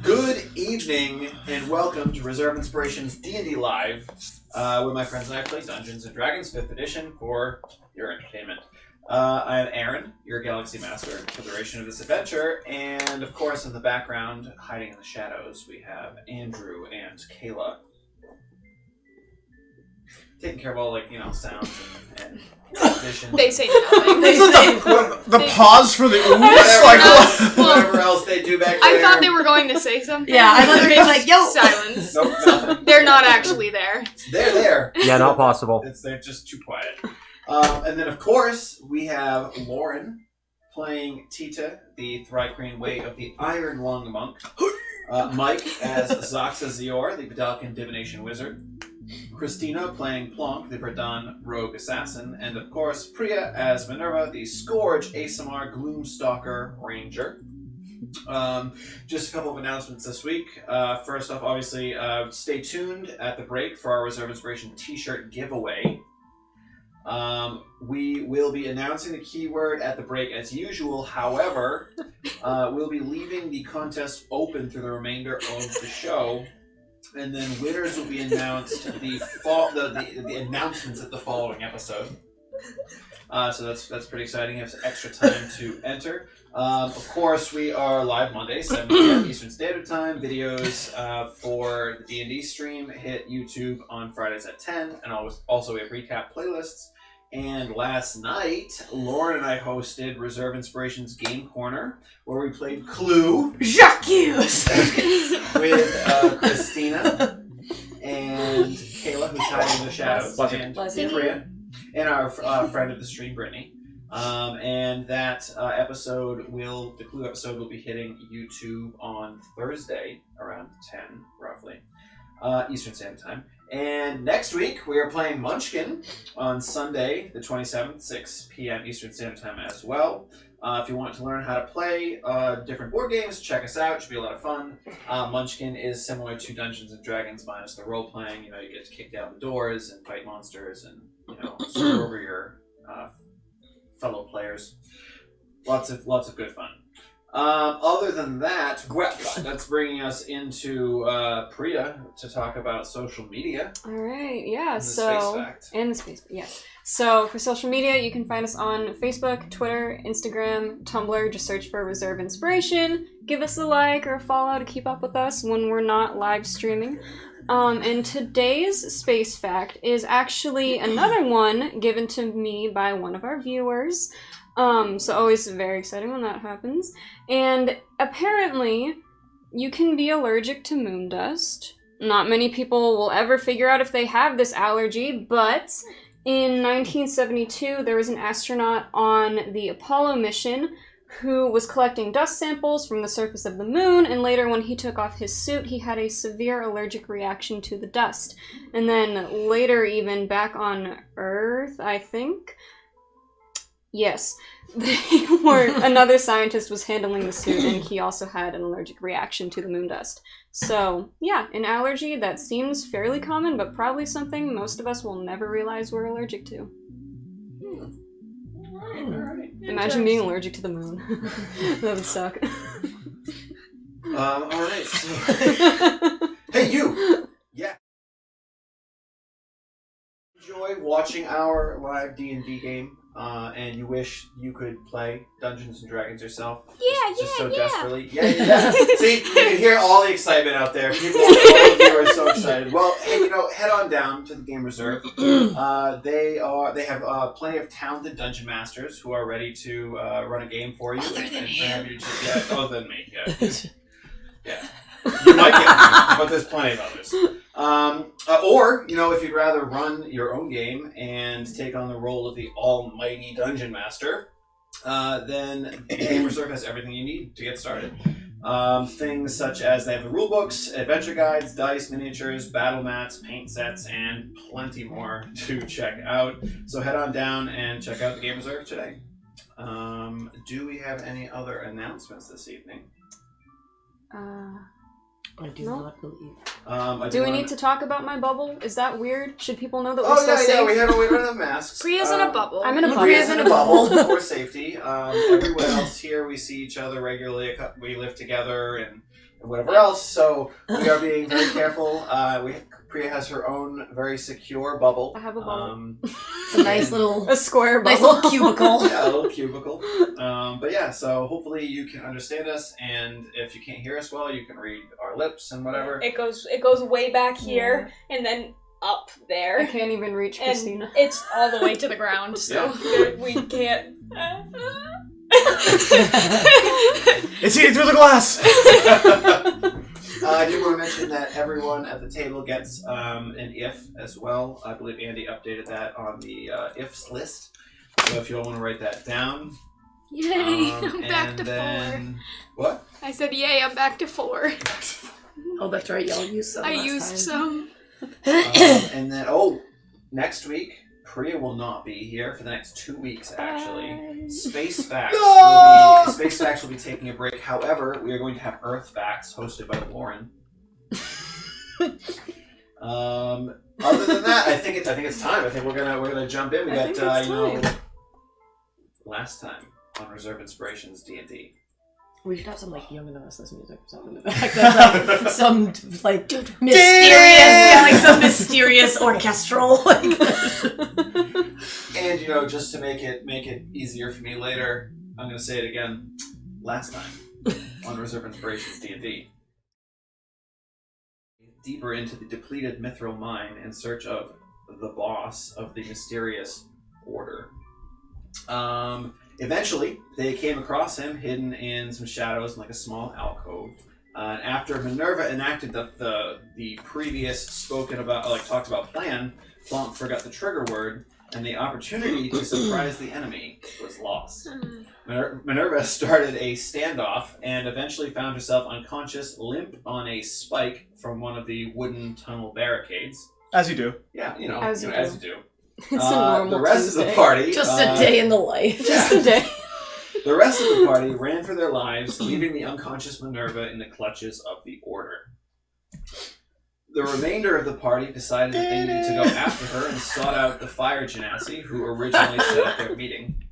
Good evening, and welcome to Reserve Inspiration's D&D Live, where my friends and I play Dungeons & Dragons 5th Edition for your entertainment. I am Aaron, your Galaxy Master, for the duration of this adventure, and of course in the background, hiding in the shadows, we have Andrew and Kayla. Taking care of all, sounds and auditions. They say nothing. The pause for the ooze? Whatever else they do back there. I thought they were going to say something. Yeah, I thought they were like, yo! Silence. Nope, nothing. They're not actually there. They're there. Yeah, not possible. They're just too quiet. And then, of course, we have Lauren playing Tita, the Thrycreen Way of the Iron Lung Monk. Mike as Zaxa Zior, the Vidalcan Divination Wizard. Christina playing Plonk, the Verdun Rogue Assassin. And, of course, Priya as Minerva, the Scourge ASMR Gloomstalker Ranger. Just a couple of announcements this week. First off, obviously, stay tuned at the break for our Reserve Inspiration t-shirt giveaway. We will be announcing the keyword at the break as usual. However, we'll be leaving the contest open through the remainder of the show, and then winners will be announced the announcements at the following episode. So that's pretty exciting. You have some extra time to enter. Of course, we are live Mondays, 7 p.m. Eastern Standard Time. Videos for the D&D stream hit YouTube on Fridays at 10, and also we have recap playlists. And last night, Lauren and I hosted Reserve Inspiration's Game Corner, where we played Clue Jacques! with Christina. shout-outs. And Bless you. Priya, and our friend of the stream, Brittany. And that the Clue episode will be hitting YouTube on Thursday around 10, roughly, Eastern Standard Time. And next week, we are playing Munchkin on Sunday, the 27th, 6 p.m. Eastern Standard Time as well. If you want to learn how to play different board games, check us out. It should be a lot of fun. Munchkin is similar to Dungeons & Dragons minus the role-playing. You get to kick down the doors and fight monsters and, screw over your fellow players. Lots of good fun. Other than that, that's bringing us into Priya to talk about social media. All right, yeah. And the so Space Fact. and the space, yes. So for social media, you can find us on Facebook, Twitter, Instagram, Tumblr. Just search for Reserve Inspiration. Give us a like or a follow to keep up with us when we're not live streaming. And today's space fact is actually another one given to me by one of our viewers. So always very exciting when that happens. And apparently, you can be allergic to moon dust. Not many people will ever figure out if they have this allergy, but in 1972, there was an astronaut on the Apollo mission who was collecting dust samples from the surface of the moon, and later when he took off his suit, he had a severe allergic reaction to the dust. And then later, even back on Earth, I think, yes, another scientist was handling the suit, and he also had an allergic reaction to the moon dust. So, yeah, an allergy that seems fairly common, but probably something most of us will never realize we're allergic to. Alright. Imagine being allergic to the moon. That would suck. Alright, so... Hey, you! Yeah. Enjoy watching our live D&D game, and you wish you could play Dungeons & Dragons yourself. Just so desperately. Yeah. See, you can hear all the excitement out there. People, all of you are so excited. Well, hey, head on down to the Game Reserve. They have plenty of talented dungeon masters who are ready to run a game for you. Other than me, yeah. Yeah. You might get one, but there's plenty of others. Or, if you'd rather run your own game and take on the role of the almighty dungeon master, then Game Reserve has everything you need to get started. Things such as they have the rule books, adventure guides, dice, miniatures, battle mats, paint sets, and plenty more to check out. So head on down and check out the Game Reserve today. Do we have any other announcements this evening? I do No. not believe. Do we need to talk about my bubble? Is that weird? Should people know that we're still safe? Yeah, we don't have masks. Priya's in a bubble. I'm in a bubble. Priya's in a bubble for safety. Everyone else here, we see each other regularly. We live together and whatever else, so we are being very careful. Priya has her own very secure bubble. I have a bubble. It's a nice little, A square bubble. nice little cubicle. Yeah, a little cubicle. But yeah, so hopefully you can understand us, and if you can't hear us well, you can read our lips and whatever. It goes way back here and then up I there. can't even reach Christina. And it's all the way to the ground, so we can't. It's eating through the glass! I do want to mention that everyone at the table gets an if as well. I believe Andy updated that on the ifs list. So if you all want to write that down. Yay, I'm back and to then, 4. What? I said, yay, I'm back to 4. Oh, that's right. Y'all used some. I last used time. some. And then, next week, Priya will not be here for the next 2 weeks, actually. Space Facts will be taking a break. However, we are going to have Earth Facts hosted by Lauren. Other than that, I think it's time. I think we're gonna jump in. We I got think it's time. last time on Reserve Inspirations D&D. We should have some young and the restless music or something in the back. That's some mysterious, some mysterious orchestral. And just to make it easier for me later, I'm gonna say it again. Last time on Reserve Inspirations D&D. Deeper into the depleted mithril mine in search of the boss of the mysterious order. Eventually, they came across him hidden in some shadows in a small alcove. After Minerva enacted the previous talked about plan, Plonk forgot the trigger word, and the opportunity to surprise the enemy was lost. Minerva started a standoff and eventually found herself unconscious, limp on a spike from one of the wooden tunnel barricades. As you do. Yeah, As you do. It's a normal the rest Tuesday. of the party... Just a day in the life. Just a day. The rest of the party ran for their lives, leaving the unconscious Minerva in the clutches of the Order. The remainder of the party decided that they needed to go after her and sought out the Fire Genasi, who originally set up their meeting.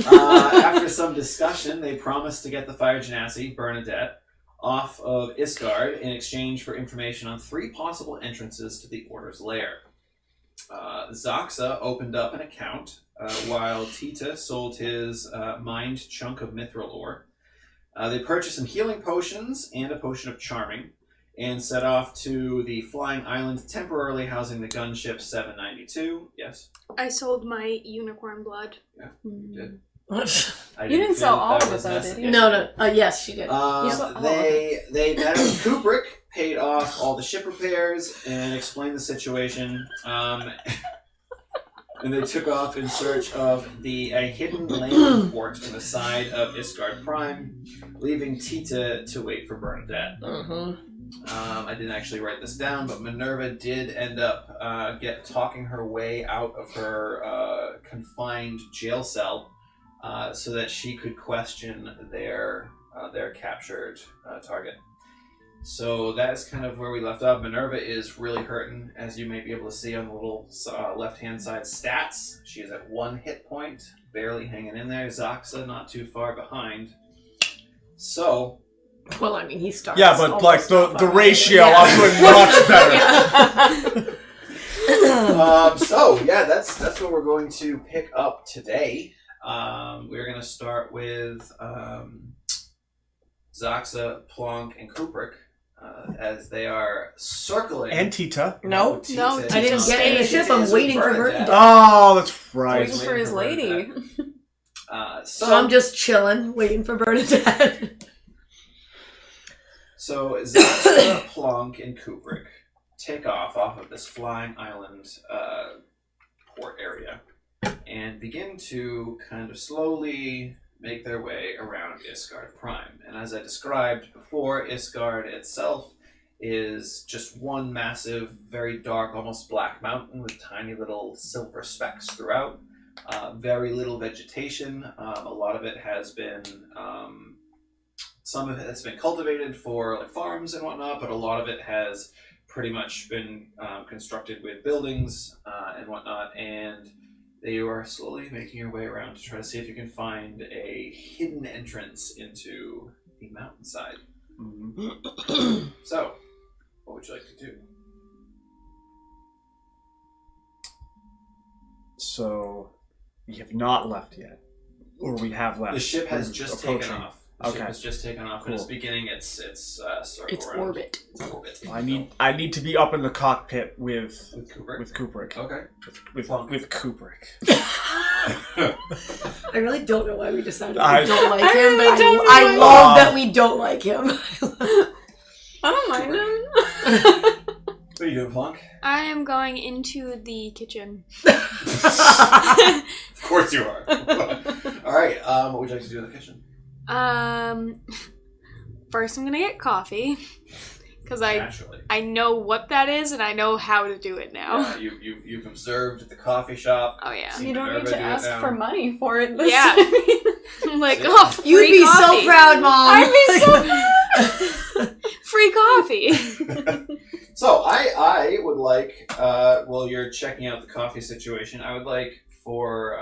After some discussion, they promised to get the Fire Genasi, Bernadette, off of Isgard in exchange for information on 3 possible entrances to the Order's lair. Zaxa opened up an account, while Tita sold his mined chunk of mithril ore. They purchased some healing potions and a potion of charming, and set off to the flying island temporarily housing the gunship 792. Yes? I sold my unicorn blood. Yeah, you did. You didn't sell all of it, though, did you? No. Yes, she did. They met with Kubrick, paid off all the ship repairs, and explained the situation. And they took off in search of a hidden landing port in the side of Isgard Prime, leaving Tita to wait for Bernadette. I didn't actually write this down, but Minerva did end up talking her way out of her confined jail cell so that she could question their captured target. So that's kind of where we left off. Minerva is really hurting, as you may be able to see on the little left-hand side stats. She is at 1 hit point, barely hanging in there. Zaxa not too far behind. So... Well, I mean, he starts. Yeah, but like the ratio, I'm doing much better. That's what we're going to pick up today. We're going to start with Zaxa, Plonk, and Kubrick as they are circling. And Tita. No, Tita I didn't get in the ship. I'm waiting for Bernadette. Oh, that's right. Waiting for his lady. So I'm just chilling, waiting for Bernadette. So Zaxa, Plonk, and Kubrick take off of this flying island port area and begin to kind of slowly make their way around Isgard Prime. And as I described before, Isgard itself is just one massive, very dark, almost black mountain with tiny little silver specks throughout. Very little vegetation. A lot of it has been... some of it has been cultivated for like farms and whatnot, but a lot of it has pretty much been constructed with buildings and whatnot, and they are slowly making your way around to try to see if you can find a hidden entrance into the mountainside. So, what would you like to do? So, we have not left yet. Or we have left. The ship has just taken off. The ship Okay. has just taken off. Cool. In its beginning, it's circle It's around. orbit. It's orbit. I need to be up in the cockpit with Kubrick. Kubrick. Okay. With Kubrick. I really don't know why we decided I we don't like I him, really but don't know I why. love that we don't like him. I don't mind him. What are you doing, Plonk? I am going into the kitchen. Of course you are. All right. What would you like to do in the kitchen? First I'm gonna get coffee because Naturally. I know what that is and I know how to do it now. Yeah, you've observed at the coffee shop. Oh yeah. See You don't Minerva need to do it ask now. for money for it this Yeah. time. I'm like, See? oh, free You'd be coffee. so proud, Mom. I'd be so Free coffee. So I would like, while you're checking out the coffee situation, I would like for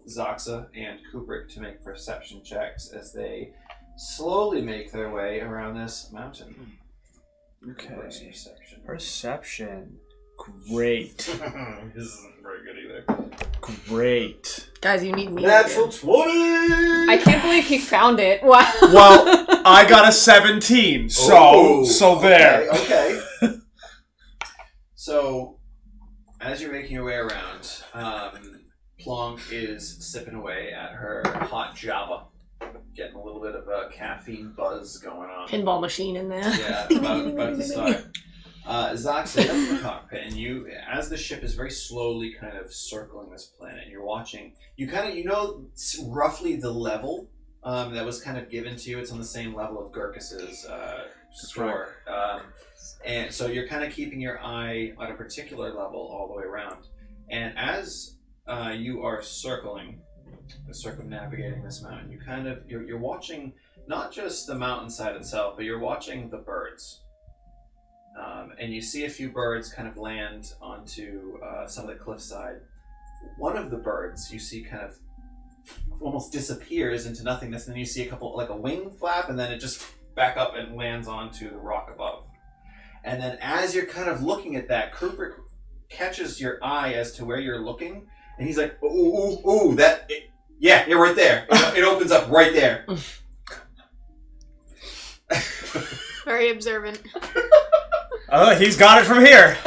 Zaxa and Kubrick to make perception checks as they slowly make their way around this mountain. Okay. Where's perception? Perception. Great. This isn't very good either. Great. Guys, you need me. Natural 20! I can't believe he found it. Wow. Well, I got a 17, so there. Okay. So, as you're making your way around, Plonk is sipping away at her hot Java. getting a little bit of a caffeine buzz going on. Pinball machine in there. Yeah, about to start. Zox, sit up in the cockpit, and you, as the ship is very slowly kind of circling this planet, and you're watching, you know roughly the level that was kind of given to you. It's on the same level of Gurkus's store. And so you're kind of keeping your eye at a particular level all the way around. And as you are circumnavigating this mountain, you're watching not just the mountainside itself, but you're watching the birds. And you see a few birds kind of land onto some of the cliffside. One of the birds you see kind of almost disappears into nothingness, and then you see a couple, like a wing flap, and then it just back up and lands onto the rock above. And then as you're kind of looking at that, Kubrick catches your eye as to where you're looking, and he's like, ooh, yeah, you're right there. It opens up right there. Very observant. He's got it from here.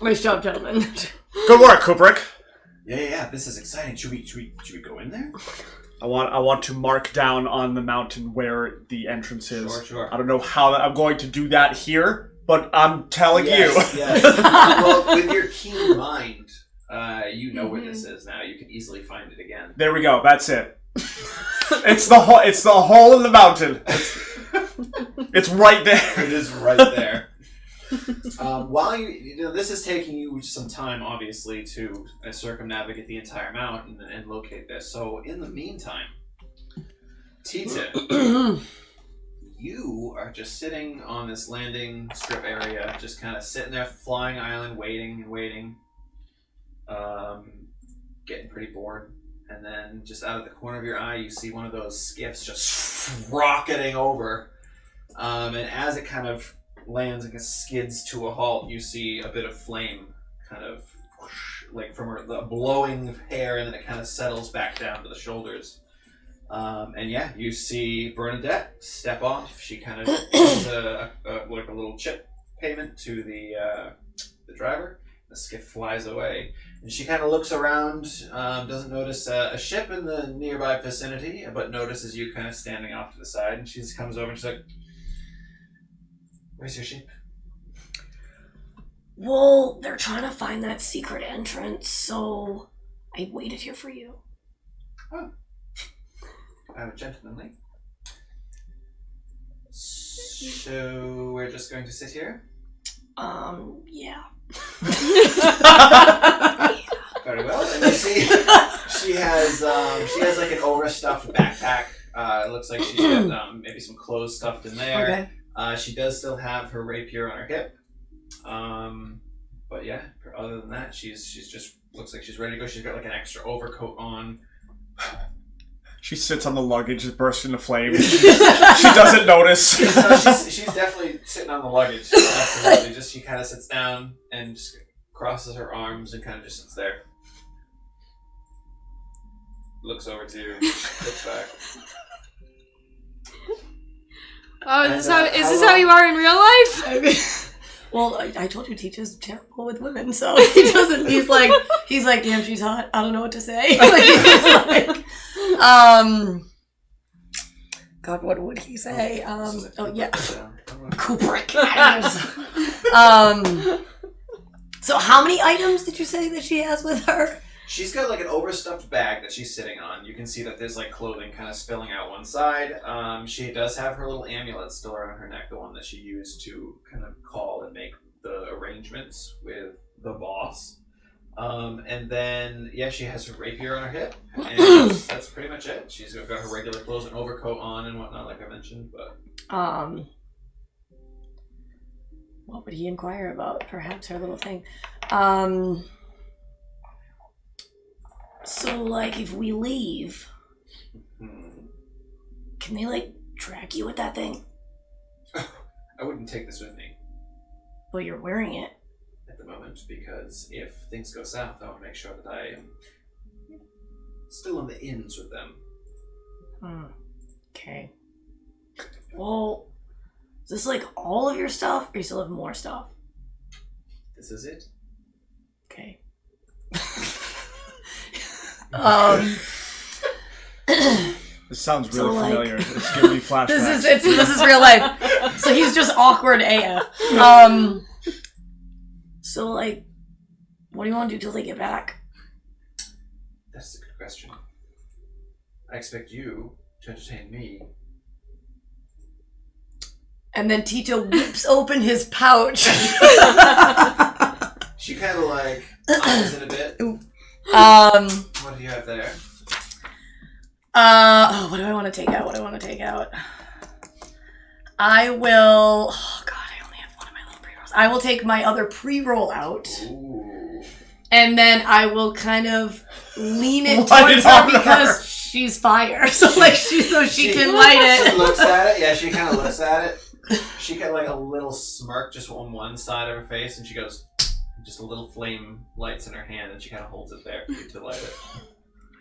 Nice job, gentlemen. Good work, Kubrick. Yeah, this is exciting. Should we go in there? I want to mark down on the mountain where the entrance is. Sure. I don't know how I'm going to do that here, but I'm telling you. Yes. Well, with your keen mind, you know where this is now. You can easily find it again. There we go. That's it. It's the hole in the mountain. It's right there. It is right there. While this is taking you some time, obviously, to circumnavigate the entire mountain and locate this. So, in the meantime, T-Tip, you are just sitting on this landing strip area, just kind of sitting there, flying island, waiting, getting pretty bored. And then, just out of the corner of your eye, you see one of those skiffs just rocketing over. And as it kind of lands and skids to a halt, you see a bit of flame kind of whoosh, like from the blowing hair, and then it kind of settles back down to the shoulders. And yeah, you see Bernadette step off. She kind of gives a little chip payment to the driver. The skiff flies away, and she kind of looks around, doesn't notice a ship in the nearby vicinity, but notices you kind of standing off to the side, and she comes over and she's like, "Where's your ship?" Well, they're trying to find that secret entrance, so I waited here for you. Oh. Gentlemanly. So we're just going to sit here? Yeah. Very well. And you see, she has like an overstuffed backpack. It looks like she's got maybe some clothes stuffed in there. Okay. She does still have her rapier on her hip. But yeah, other than that, she's just looks like she's ready to go. She's got like an extra overcoat on. She sits on the luggage, just bursts into flames. She doesn't notice. She's definitely sitting on the luggage. Absolutely. Just she kind of sits down and just crosses her arms and kind of just sits there. Looks over to you, looks back. Oh, is this how you are in real life? Well, I told you Teacher's terrible with women, so he doesn't. He's like, damn, she's hot. I don't know what to say. Like, he's like, God, what would he say? Oh yeah, Kubrick. So how many items did you say that she has with her? She's got like an overstuffed bag that she's sitting on. You can see that there's like clothing kind of spilling out one side. She does have her little amulet still around her neck, the one that she used to kind of call and make the arrangements with the boss. And then, yeah, she has her rapier on her hip, and that's pretty much it. She's got her regular clothes and overcoat on and whatnot, like I mentioned. But what would he inquire about? Perhaps her little thing. So, like, if we leave, can they, like, track you with that thing? I wouldn't take this with me. Well, you're wearing it. At the moment, because if things go south, I want to make sure that I am still on the ins with them. Okay. Well, is this, like, all of your stuff, or you still have more stuff? This is it. Okay. This sounds really So, like- familiar. It's giving me flashbacks. This is real life. So he's just awkward AF. So like, what do you want to do till they get back? That's a good question. I expect you to entertain me. And then Tito whips open his pouch. She kind of like eyes it a bit. What do you have there? What do I want to take out? I will. Oh God, I only have one of my little pre-rolls. I will take my other pre-roll out, Ooh. and then I will kind of lean it Light towards it her on because she's fire. So like she can light She it. looks at it. Yeah, she kind of looks at it. She got like a little smirk just on one side of her face, and she goes, just a little flame lights in her hand, and she kind of holds it there for you to light it.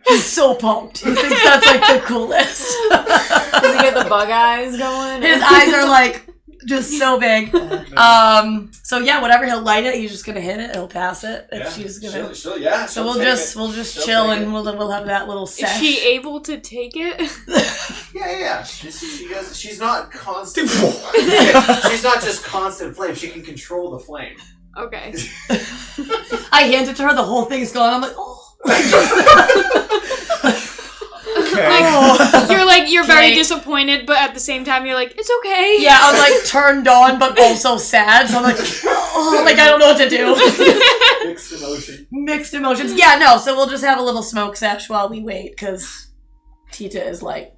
He's so pumped. He thinks that's like the coolest. Does he get the bug eyes going? His eyes are like just so big. So yeah, whatever, he'll light it. He's just gonna hit it. He'll pass it if Yeah, she's gonna. yeah. So she'll we'll take just She'll chill take and it. we'll have that little Is sesh. she able to take it? Yeah. She's not constant. She's not just constant flame. She can control the flame. Okay. I hand it to her. The whole thing's gone. I'm like, oh. Okay. You're very Okay. disappointed, but at the same time you're like, it's okay. Yeah, I'm like turned on, but also sad. So I'm like, oh, like I don't know what to do. Mixed emotion. Mixed emotions. Yeah, no. So we'll just have a little smoke sesh while we wait, because Tita is like,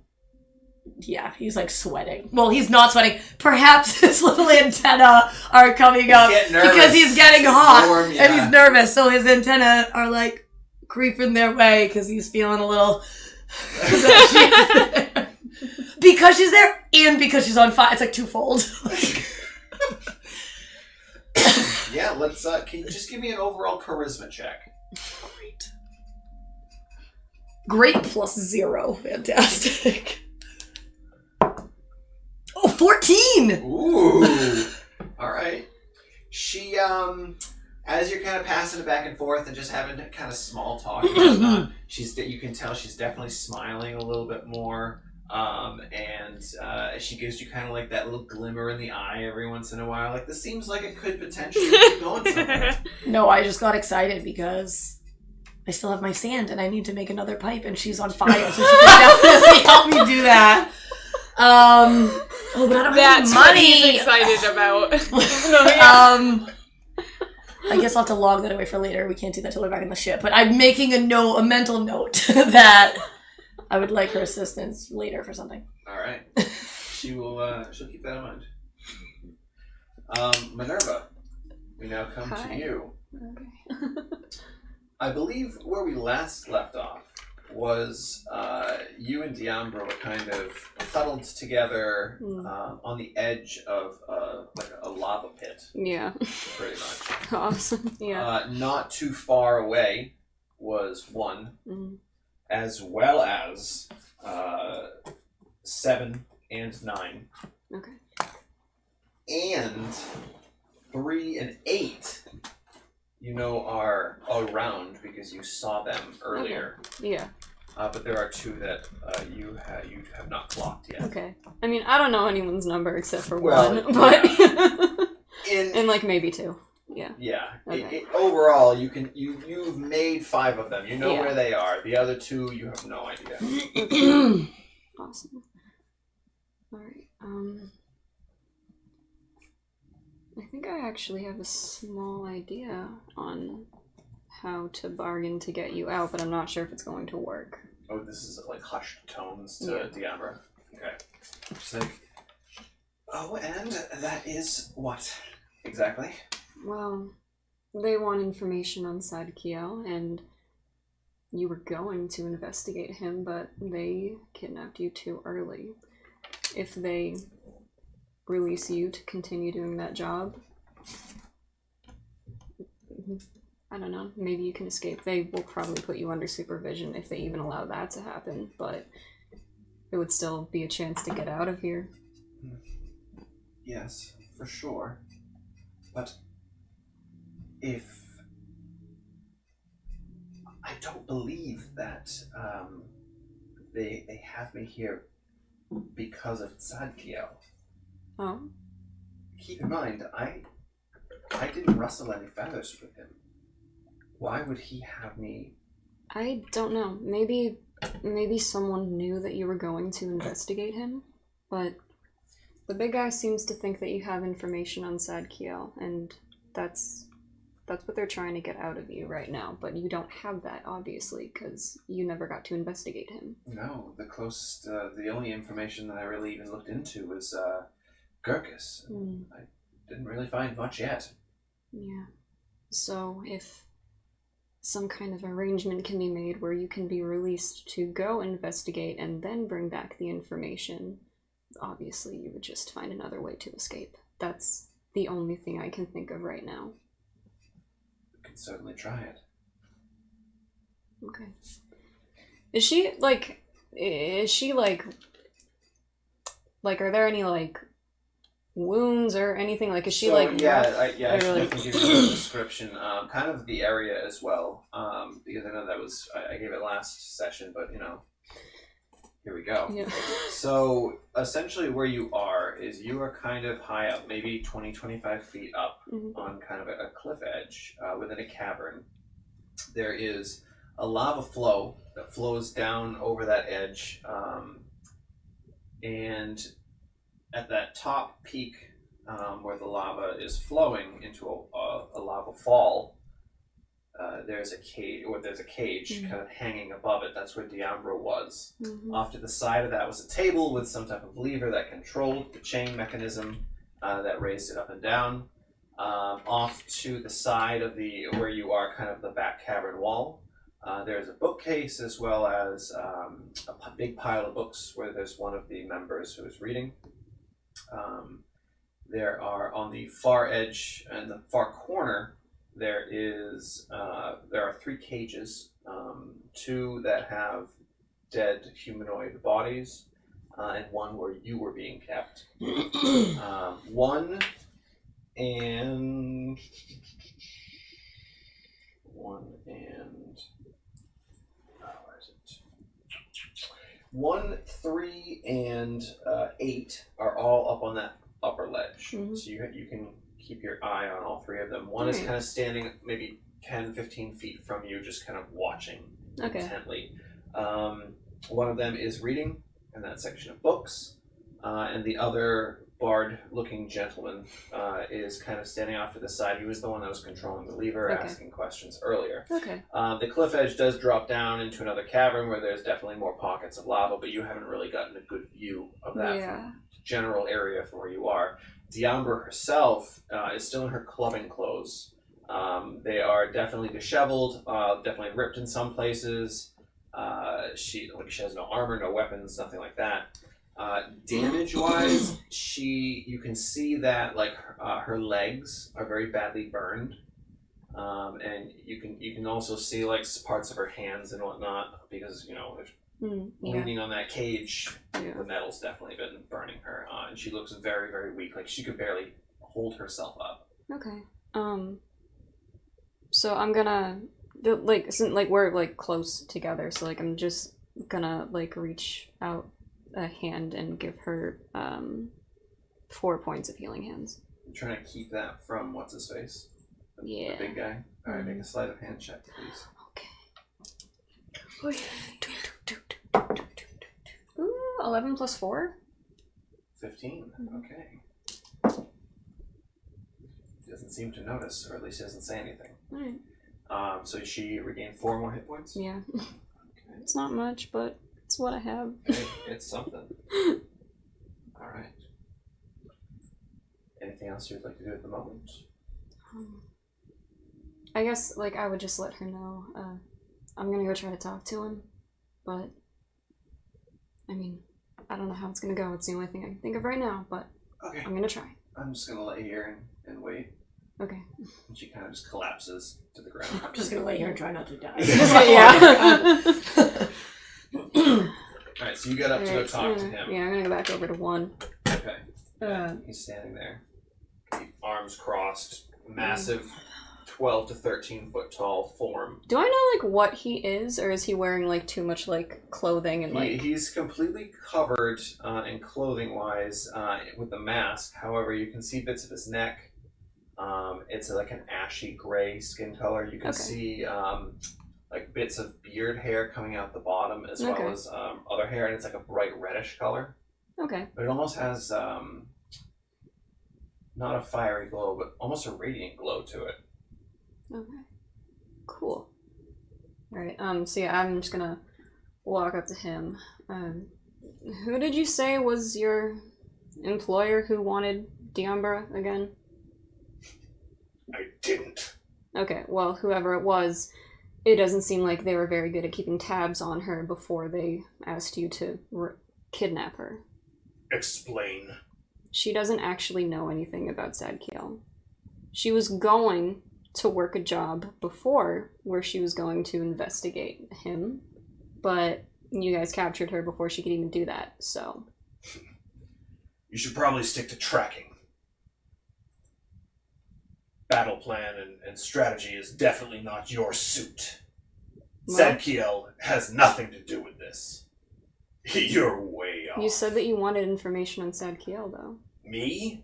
yeah, he's like sweating. Well, he's not sweating. Perhaps his little antennae are coming up getting nervous. because he's getting hot Warm, and yeah. he's nervous. So his antennae are like creeping their way because he's feeling a little. Because she's there and because she's on fire. It's like twofold. Yeah, let's. Can you just give me an overall charisma check? Great +0. Fantastic. Oh, 14! Ooh. All right. She, as you're kind of passing it back and forth and just having kind of small talk and whatnot, you can tell she's definitely smiling a little bit more. And she gives you kind of like that little glimmer in the eye every once in a while. Like, this seems like it could potentially be going somewhere. No, I just got excited because I still have my sand and I need to make another pipe and she's on fire, so she can definitely help me do that. Oh, but I don't That's have what any he's money. excited about. I guess I'll have to log that away for later. We can't do that till we're back in the ship. But I'm making a mental note that I would like her assistance later for something. All right. She'll keep that in mind. Minerva, we now come Hi. to you. Okay. I believe where we last left off was you and Diambra were kind of huddled together on the edge of like a lava pit, Yeah. pretty much. Awesome. Yeah. Not too far away was one, as well as 7 and 9. Okay. And 3 and 8, you know, are around because you saw them earlier. Yeah. But there are 2 that you have not clocked yet. Okay. I mean, I don't know anyone's number except for Well, one, but In and like maybe 2. Yeah. yeah, Okay. overall, you've made 5 of them. You know Yeah. where they are. The other 2, you have no idea. Awesome. All right. I think I actually have a small idea on how to bargain to get you out, but I'm not sure if it's going to work. Oh, this is like hushed tones to Yeah. Diambra. Okay. She's like, oh, and that is what exactly? Well, they want information on Sadkiel, and you were going to investigate him, but they kidnapped you too early. If they release you to continue doing that job, I don't know, maybe you can escape. They will probably put you under supervision if they even allow that to happen, but it would still be a chance to get out of here. Yes, for sure. But if I don't believe that they have me here because of Zadkiel. Oh. Keep in mind, I didn't rustle any feathers with him. Why would he have me? I don't know. Maybe someone knew that you were going to investigate him, but the big guy seems to think that you have information on Zadkiel, and that's what they're trying to get out of you right now. But you don't have that, obviously, because you never got to investigate him. No, the only information that I really even looked into was Gurkus. I didn't really find much yet. Yeah. So if some kind of arrangement can be made where you can be released to go investigate and then bring back the information, obviously you would just find another way to escape. That's the only thing I can think of right now. We can certainly try it. Okay. Is she like, are there any, like, wounds or anything? Like, is she, So, like, yeah, rough? I should Or, like- definitely give you a description. Kind of the area as well, because I know that was, I gave it last session, but, here we go. Yeah. So, essentially where you are is you are kind of high up, maybe 20, 25 feet up on kind of a cliff edge within a cavern. There is a lava flow that flows down over that edge, and at that top peak where the lava is flowing into a lava fall, there's a cage kind of hanging above it. That's where Diambro was. Off to the side of that was a table with some type of lever that controlled the chain mechanism that raised it up and down. Off to the side of where you are, kind of the back cavern wall, there's a bookcase as well as a big pile of books where there's one of the members who is reading. There are on the far edge and the far corner, there are 3 cages, 2 that have dead humanoid bodies, and 1 where you were being kept. 1 and 1, 3, and 8 are all up on that upper ledge. So you can keep your eye on all 3 of them. One is kind of standing maybe 10, 15 feet from you, just kind of watching intently. One of them is reading in that section of books, and the other bard-looking gentleman is kind of standing off to the side. He was the one that was controlling the lever, asking questions earlier. The cliff edge does drop down into another cavern where there's definitely more pockets of lava, but you haven't really gotten a good view of that from the general area from where you are. Diambra herself is still in her clubbing clothes. They are definitely disheveled, definitely ripped in some places. She has no armor, no weapons, nothing like that. Damage-wise, you can see that her legs are very badly burned, and you can also see parts of her hands and whatnot because leaning on that cage, the metal's definitely been burning her, and she looks very, very weak. Like she could barely hold herself up. Okay. So I'm gonna since we're close together, so I'm just gonna reach out a hand and give her 4 points of healing hands. I'm trying to keep that from what's his face, the big guy. All right, make a sleight of hand check, please. Okay. Ooh, 11 plus 4? 15. Okay. He doesn't seem to notice, or at least he doesn't say anything. Alright. So she regained 4 more hit points? Yeah. Okay. It's not much, but it's what I have. Hey, it's something. Alright. Anything else you'd like to do at the moment? I guess, I would just let her know. I'm gonna go try to talk to him, but I mean, I don't know how it's gonna go. It's the only thing I can think of right now, but Okay. I'm gonna try. I'm just gonna lay here and wait. Okay. And she kind of just collapses to the ground. I'm just gonna lay here and try not to die. Yeah. Alright, so you got up to go talk to him. Yeah, I'm gonna go back over to 1. Okay. He's standing there. Arms crossed, massive 12 to 13 foot tall form. Do I know, like, what he is, or is he wearing, like, too much, like, clothing and, like... He's completely covered in clothing-wise with the mask. However, you can see bits of his neck. It's like an ashy gray skin color. You can see like bits of beard hair coming out the bottom as well as other hair, and it's like a bright reddish color. Okay. But it almost has not a fiery glow, but almost a radiant glow to it. Okay. Cool. Alright, so yeah, I'm just gonna walk up to him. Who did you say was your employer who wanted Diambra again? I didn't. Okay, well, whoever it was, it doesn't seem like they were very good at keeping tabs on her before they asked you to kidnap her. Explain. She doesn't actually know anything about Zadkiel. She was going to work a job before where she was going to investigate him, but you guys captured her before she could even do that, so... You should probably stick to tracking. Battle plan and strategy is definitely not your suit. Well, Zadkiel has nothing to do with this. You're way off. you said that you wanted information on Zadkiel, though. Me?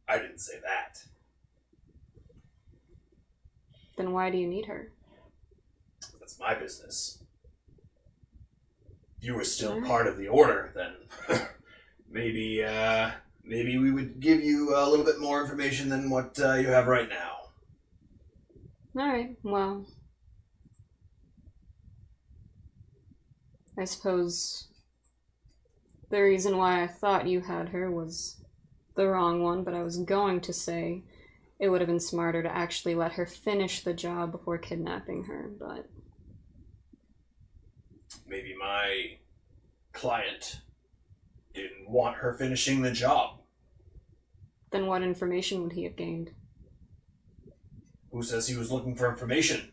I didn't say that. Then why do you need her? That's my business. If you were still part of the Order, then maybe we would give you a little bit more information than what you have right now. Alright, well... I suppose the reason why I thought you had her was the wrong one, but I was going to say it would have been smarter to actually let her finish the job before kidnapping her, but... Maybe my client didn't want her finishing the job. Then what information would he have gained? Who says he was looking for information?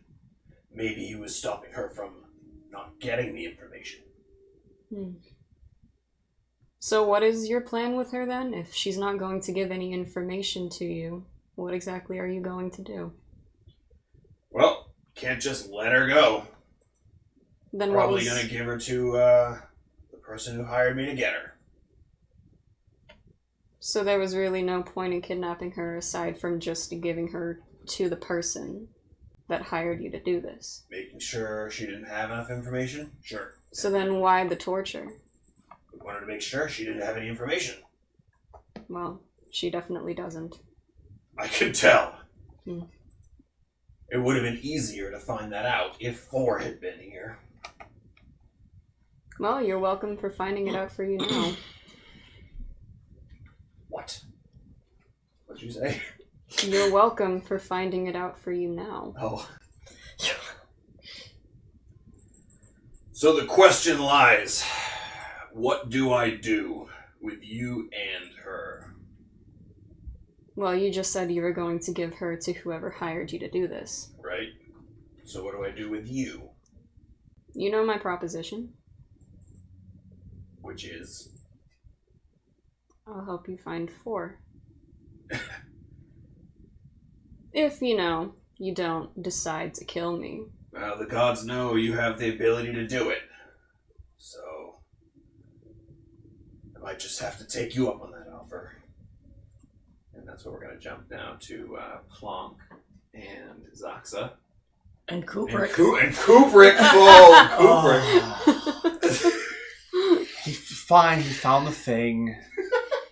Maybe he was stopping her from not getting the information. So what is your plan with her then? If she's not going to give any information to you, what exactly are you going to do? Well, can't just let her go. Then Probably gonna give her to the person who hired me to get her. So there was really no point in kidnapping her aside from just giving her to the person that hired you to do this. Making sure she didn't have enough information? Sure. So then why the torture? We wanted to make sure she didn't have any information. Well, she definitely doesn't. I could tell. It would have been easier to find that out if 4 had been here. Well, you're welcome for finding it out for you now. What? What'd you say? You're welcome for finding it out for you now. Oh. So the question lies, what do I do with you and her? Well, you just said you were going to give her to whoever hired you to do this. Right? So what do I do with you? You know my proposition. Which is? I'll help you find 4. If, you don't decide to kill me. Well, the gods know you have the ability to do it. So, I might just have to take you up on that offer. And that's what we're going to jump now to Plonk and Zaxa. And Kubrick. And Kubrick! Oh, Kubrick! Fine, he found the thing.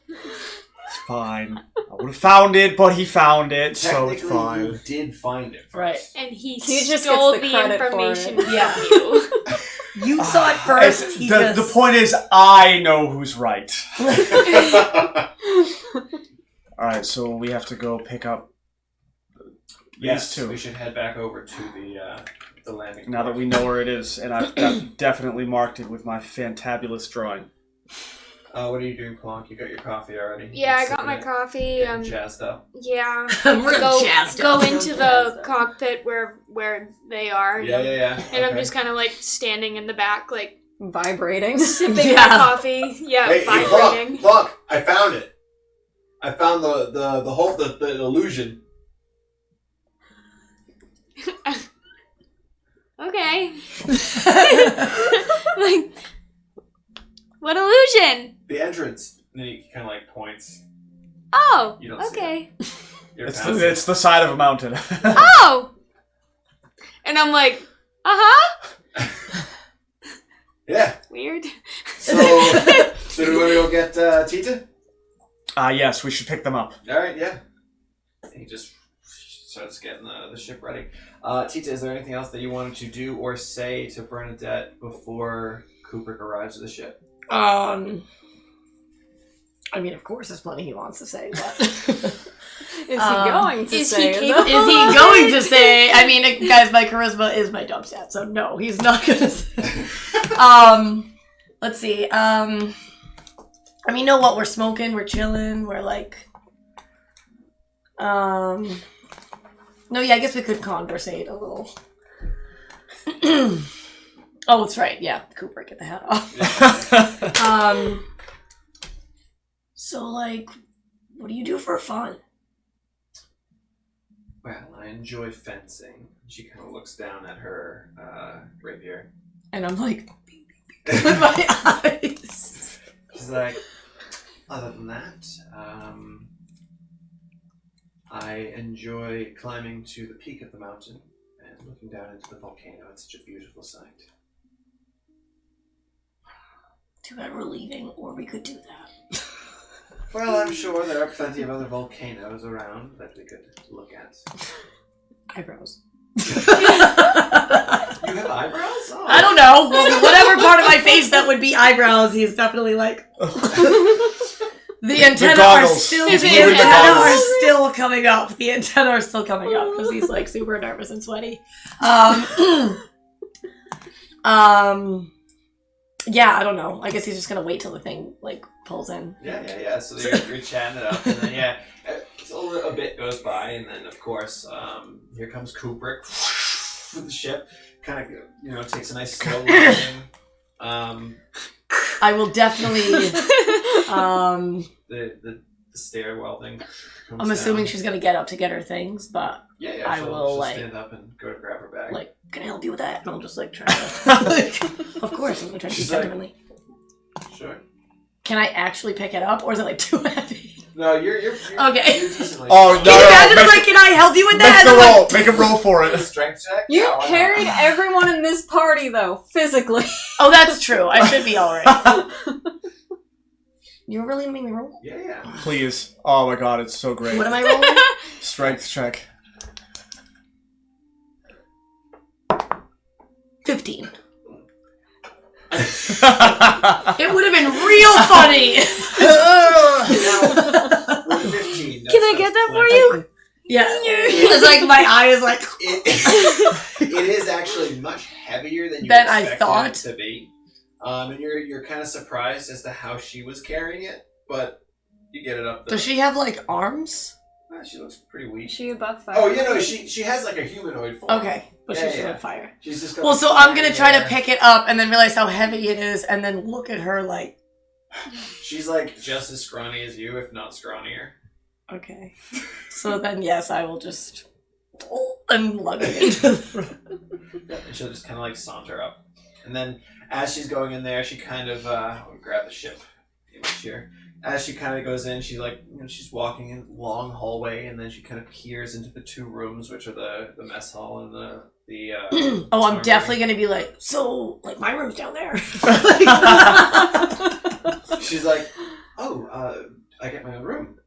It's fine. I would have found it, but he found it, so it's fine. You did find it first. Right. And he just stole gets the the credit for information it. from Yeah. you. You saw it first. He The just... point is, I know who's right. Alright, so we have to go pick up Yes, these 2. we should head back over to the landing. Now that we know where it is, and I've definitely marked it with my fantabulous drawing. What are you doing, Plonk? You got your coffee already? Yeah, I You're got my sipping it, coffee. getting jazzed up. Yeah. I'm real Go jazzed go up. into the cockpit where they are. Yeah. And I'm Okay. just kind of like standing in the back, like Vibrating. sipping Yeah. my coffee. Yeah, Hey, vibrating. Plonk! I found it. I found the illusion. Okay. Like, what illusion? The entrance. And he kind of like points. Oh, You don't see okay. You're It's past the side of a mountain. Oh! And I'm like, uh-huh. Yeah. Weird. So do we want to go get Tita? Yes, we should pick them up. All right, yeah. He just starts getting the ship ready. Tita, is there anything else that you wanted to do or say to Bernadette before Kubrick arrives at the ship? I mean, of course, there's plenty he wants to say. But Is he going to is say? he Is capable? that- is he going to say? I mean, guys, my charisma is my dump stat, so no, he's not gonna say. Let's see. I mean, you know what? We're smoking. We're chilling. We're like. No, yeah, I guess we could conversate a little. Oh, that's right. Yeah, Cooper, get the hat off. So, like, what do you do for fun? Well, I enjoy fencing. She kind of looks down at her rapier. And I'm like, with my eyes. She's like, other than that, I enjoy climbing to the peak of the mountain and looking down into the volcano. It's such a beautiful sight. Too bad we're leaving, or we could do that. Well, I'm sure there are plenty of other volcanoes around that we could look at. Eyebrows. You have eyebrows? Oh. I don't know. Well, whatever part of my face that would be eyebrows, he's definitely like. The antennae are goggles. still. He's The moving the antennae goggles. are still coming up. The antennae are still coming up because he's like super nervous and sweaty. Yeah, I don't know. I guess he's just gonna wait till the thing like pulls in. Yeah. So you're chatting it up, and then so a bit goes by, and then of course, here comes Kubrick with the ship. Kind of, takes a nice slow landing. I will definitely. The stairwell thing. I'm assuming she's gonna get up to get her things, but Yeah. I she'll will, like- stand up and go to grab her bag. like, can I help you with that? And I'll just like try to. Of course, I'm gonna try to be She's like- gentlemanly. Sure. Can I actually pick it up, or is it like too heavy? No, you're Okay. You're decently Oh, strong. no, Can you no, imagine? make- Like, can I help you with Make that? the And I'm roll. like, Make him roll for it. Strength check. You Yeah, why not? carried everyone in this party, though, physically. oh, that's true. I should be all right. You really gonna make me roll? Yeah. Please. Oh my god, it's so great. What am I rolling? Strength check. 15. It would have been real funny. With 15. Can I get that for you? Yeah. It's like my eye is like. It is actually much heavier than you Than I expected thought. it to be. And you're kind of surprised as to how she was carrying it, but you get it up there. Does she have like arms? She looks pretty weak. She above fire. Oh, she has like a humanoid form. Okay, but Yeah, she's yeah. on fire. She's just got Well, the so I'm gonna fire try to there. pick it up and then realize how heavy it is, and then look at her like. She's like just as scrawny as you, if not scrawnier. Okay. So then, yes, I will just pull and lug it into the room. Yeah, and she'll just kind of like saunter up, and then as she's going in there, she kind of I'll grab the ship image here. As she kind of goes in, she's like she's walking in long hallway, and then she kind of peers into the two rooms, which are the mess hall and the. Oh, I'm armory. definitely gonna be like, so, like, my room's down there. She's like, I get my own room.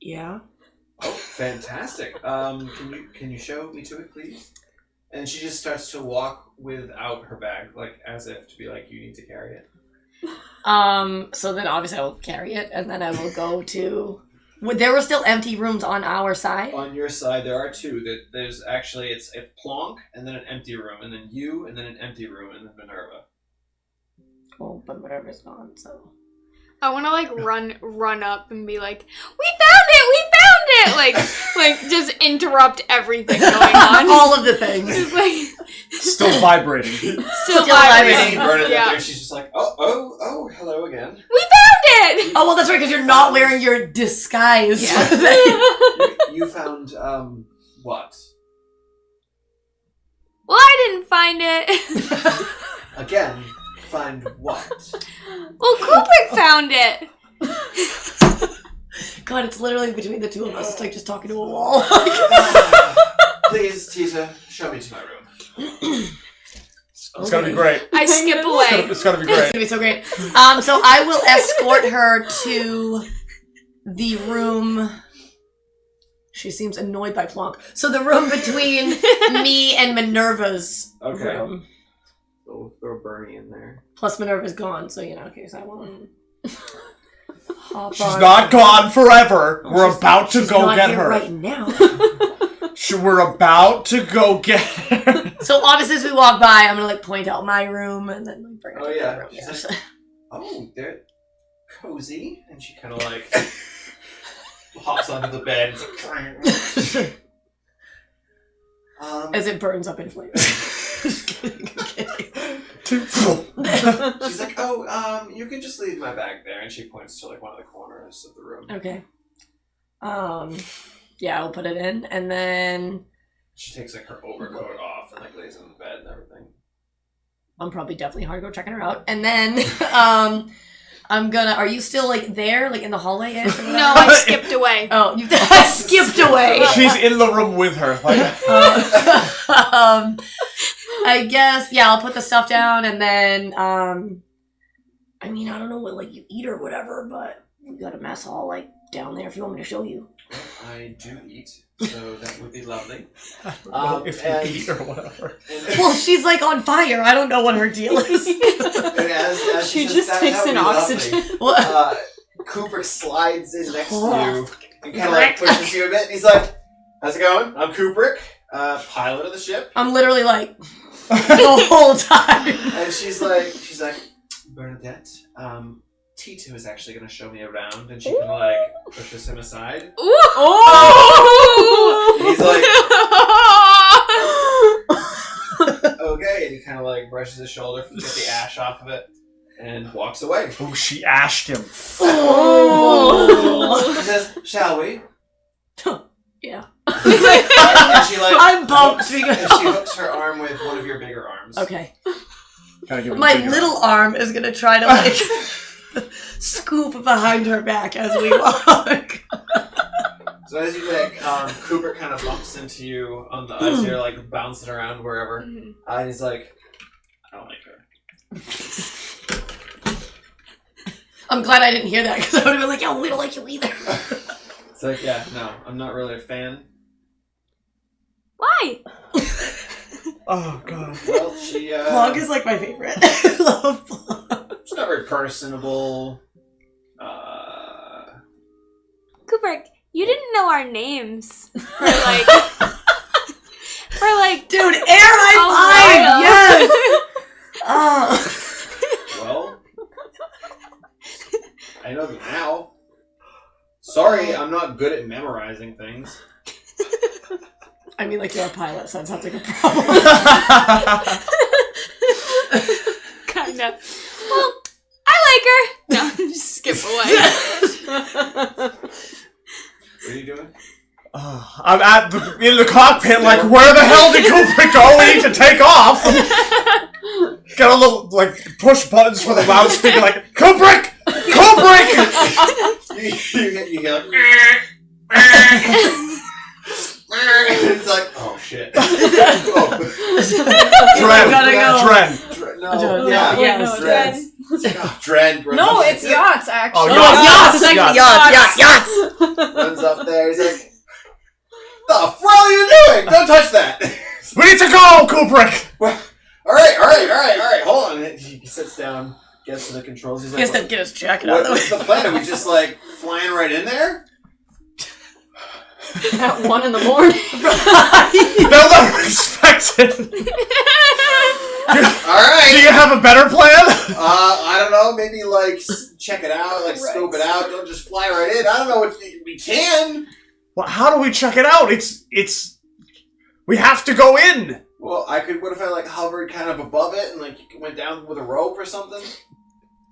Yeah. Oh, fantastic. Can you show me to it, please? And she just starts to walk without her bag, like as if to be like, you need to carry it. So then obviously I will carry it, and then I will go to. There were still empty rooms on our side. On your side, there are two. There's actually it's a plonk and then an empty room, and then you, and then an empty room, and then Minerva. Oh, but whatever's gone. So. I want to like run up and be like, "We found it! Like just interrupt everything going on." All of the things. Just like Still vibrating. still vibrating. vibrating. Bernadette Yeah. there, she's just like, oh, hello again. We found it. Oh well, that's right, because you're not wearing your disguise. You found what? Well, I didn't find it. Again, find what? Well, Kubrick found it. God, it's literally between the two of us. It's like just talking to a wall. Please, Tita, show me to my room. It's gonna be great. I skip away. It's gonna be It's great. gonna be so great. So I will escort her to the room. She seems annoyed by Plonk. So the room between me and Minerva's Okay. room. So we'll throw Bernie in there. Plus Minerva's gone, so in case I won't. Hop She's on. not gone forever. Oh, We're she's- about to she's go not get here her. right now. We're about to go get her. So obviously, as we walk by, I'm gonna point out my room and then bring her Oh, to yeah. the room. She's Oh, they're cozy. And she kind of hops onto the bed. It's like, As it burns up in flames. Just kidding, I'm kidding. she's like, oh, you can just leave my bag there. And she points to one of the corners of the room. Okay. Yeah, I'll put it in, and then She takes her overcoat off and lays in the bed and everything. I'm probably definitely hard to go checking her out. And then I'm gonna. Are you still there, in the hallway? No, I skipped away. Oh, you I skipped away. She's in the room with her. I guess I'll put the stuff down, and then I don't know what you eat or whatever, but we got a mess hall down there if you want me to show you. I do eat, so that would be lovely. If you eat or whatever. Well, she's on fire. I don't know what her deal is. And as She says, just that takes would in be lovely." oxygen. What? Cooper slides in next to Oh, you and kind of pushes you a bit. And he's like, "How's it going? I'm Kubrick, pilot of the ship." I'm literally the whole time. And she's like, Bernadette, Tito is actually going to show me around, and she kind of pushes him aside. Ooh. Oh! And he's like, okay, and he kind of brushes his shoulder to get the ash off of it, and walks away. Oh, she ashed him. Oh. He says, "Shall we?" Yeah. And she I'm pumped and she because. hooks her arm with one of your bigger arms. Okay. Gotta give her My the bigger little arm is gonna try to scoop behind her back as we walk. So as you Cooper kind of bumps into you on the as you're bouncing around wherever, and he's like, "I don't like her." I'm glad I didn't hear that because I would have been like, "Yo, we don't like you either." It's like, yeah, no, I'm not really a fan. Why? Oh, God. Well, she Vlog is my favorite. I love Vlog. she's not very personable. Kubrick, you didn't know our names. For Dude, air high five! Yes! Well, I know them now. Sorry, I'm not good at memorizing things. I mean, you're a pilot, so that sounds like a problem. Kinda. Well, I like her. No, just skip away. What are you doing? I'm in the cockpit, where the hell did Kubrick go? We need to take off. Got a little, push buttons for the loudspeaker, Kubrick! Kubrick! you get it's like, oh shit. Dren. Gotta go. Dren. No, Yeah, yeah, no, Dren. Dren. No, it's yachts, actually. Oh, Oh, yachts! It's actually Yachts. yachts! Runs up there. He's like, "The fuck are you doing? Don't touch that." We need to go, Kubrick! All right. Hold on. He sits down, gets to the controls. He's He has like, to get his jacket out of the way. "What's the plan? Are we just flying right in there?" At 1 in the morning. They'll never expect it. All right. Do you have a better plan? I don't know. Maybe check it out, scope it out. Don't just fly right in. I don't know what we can. Well, how do we check it out? It's. We have to go in. Well, I could. What if I hovered kind of above it and went down with a rope or something?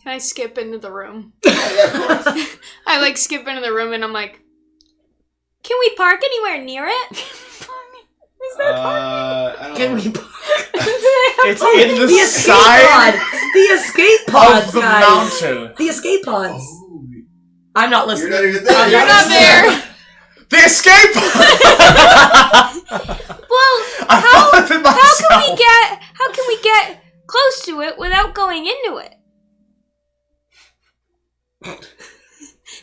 Can I skip into the room? Yeah, of course. I skip into the room and I'm like, can we park anywhere near it? Is there parking? I don't Can know. we park? It's in the escape side pod. The escape pods, of the guys. mountain. The escape pods. Oh, I'm not you're listening. not even there. You're not there. The escape pod! Well, I thought of it myself. how can we get close to it without going into it?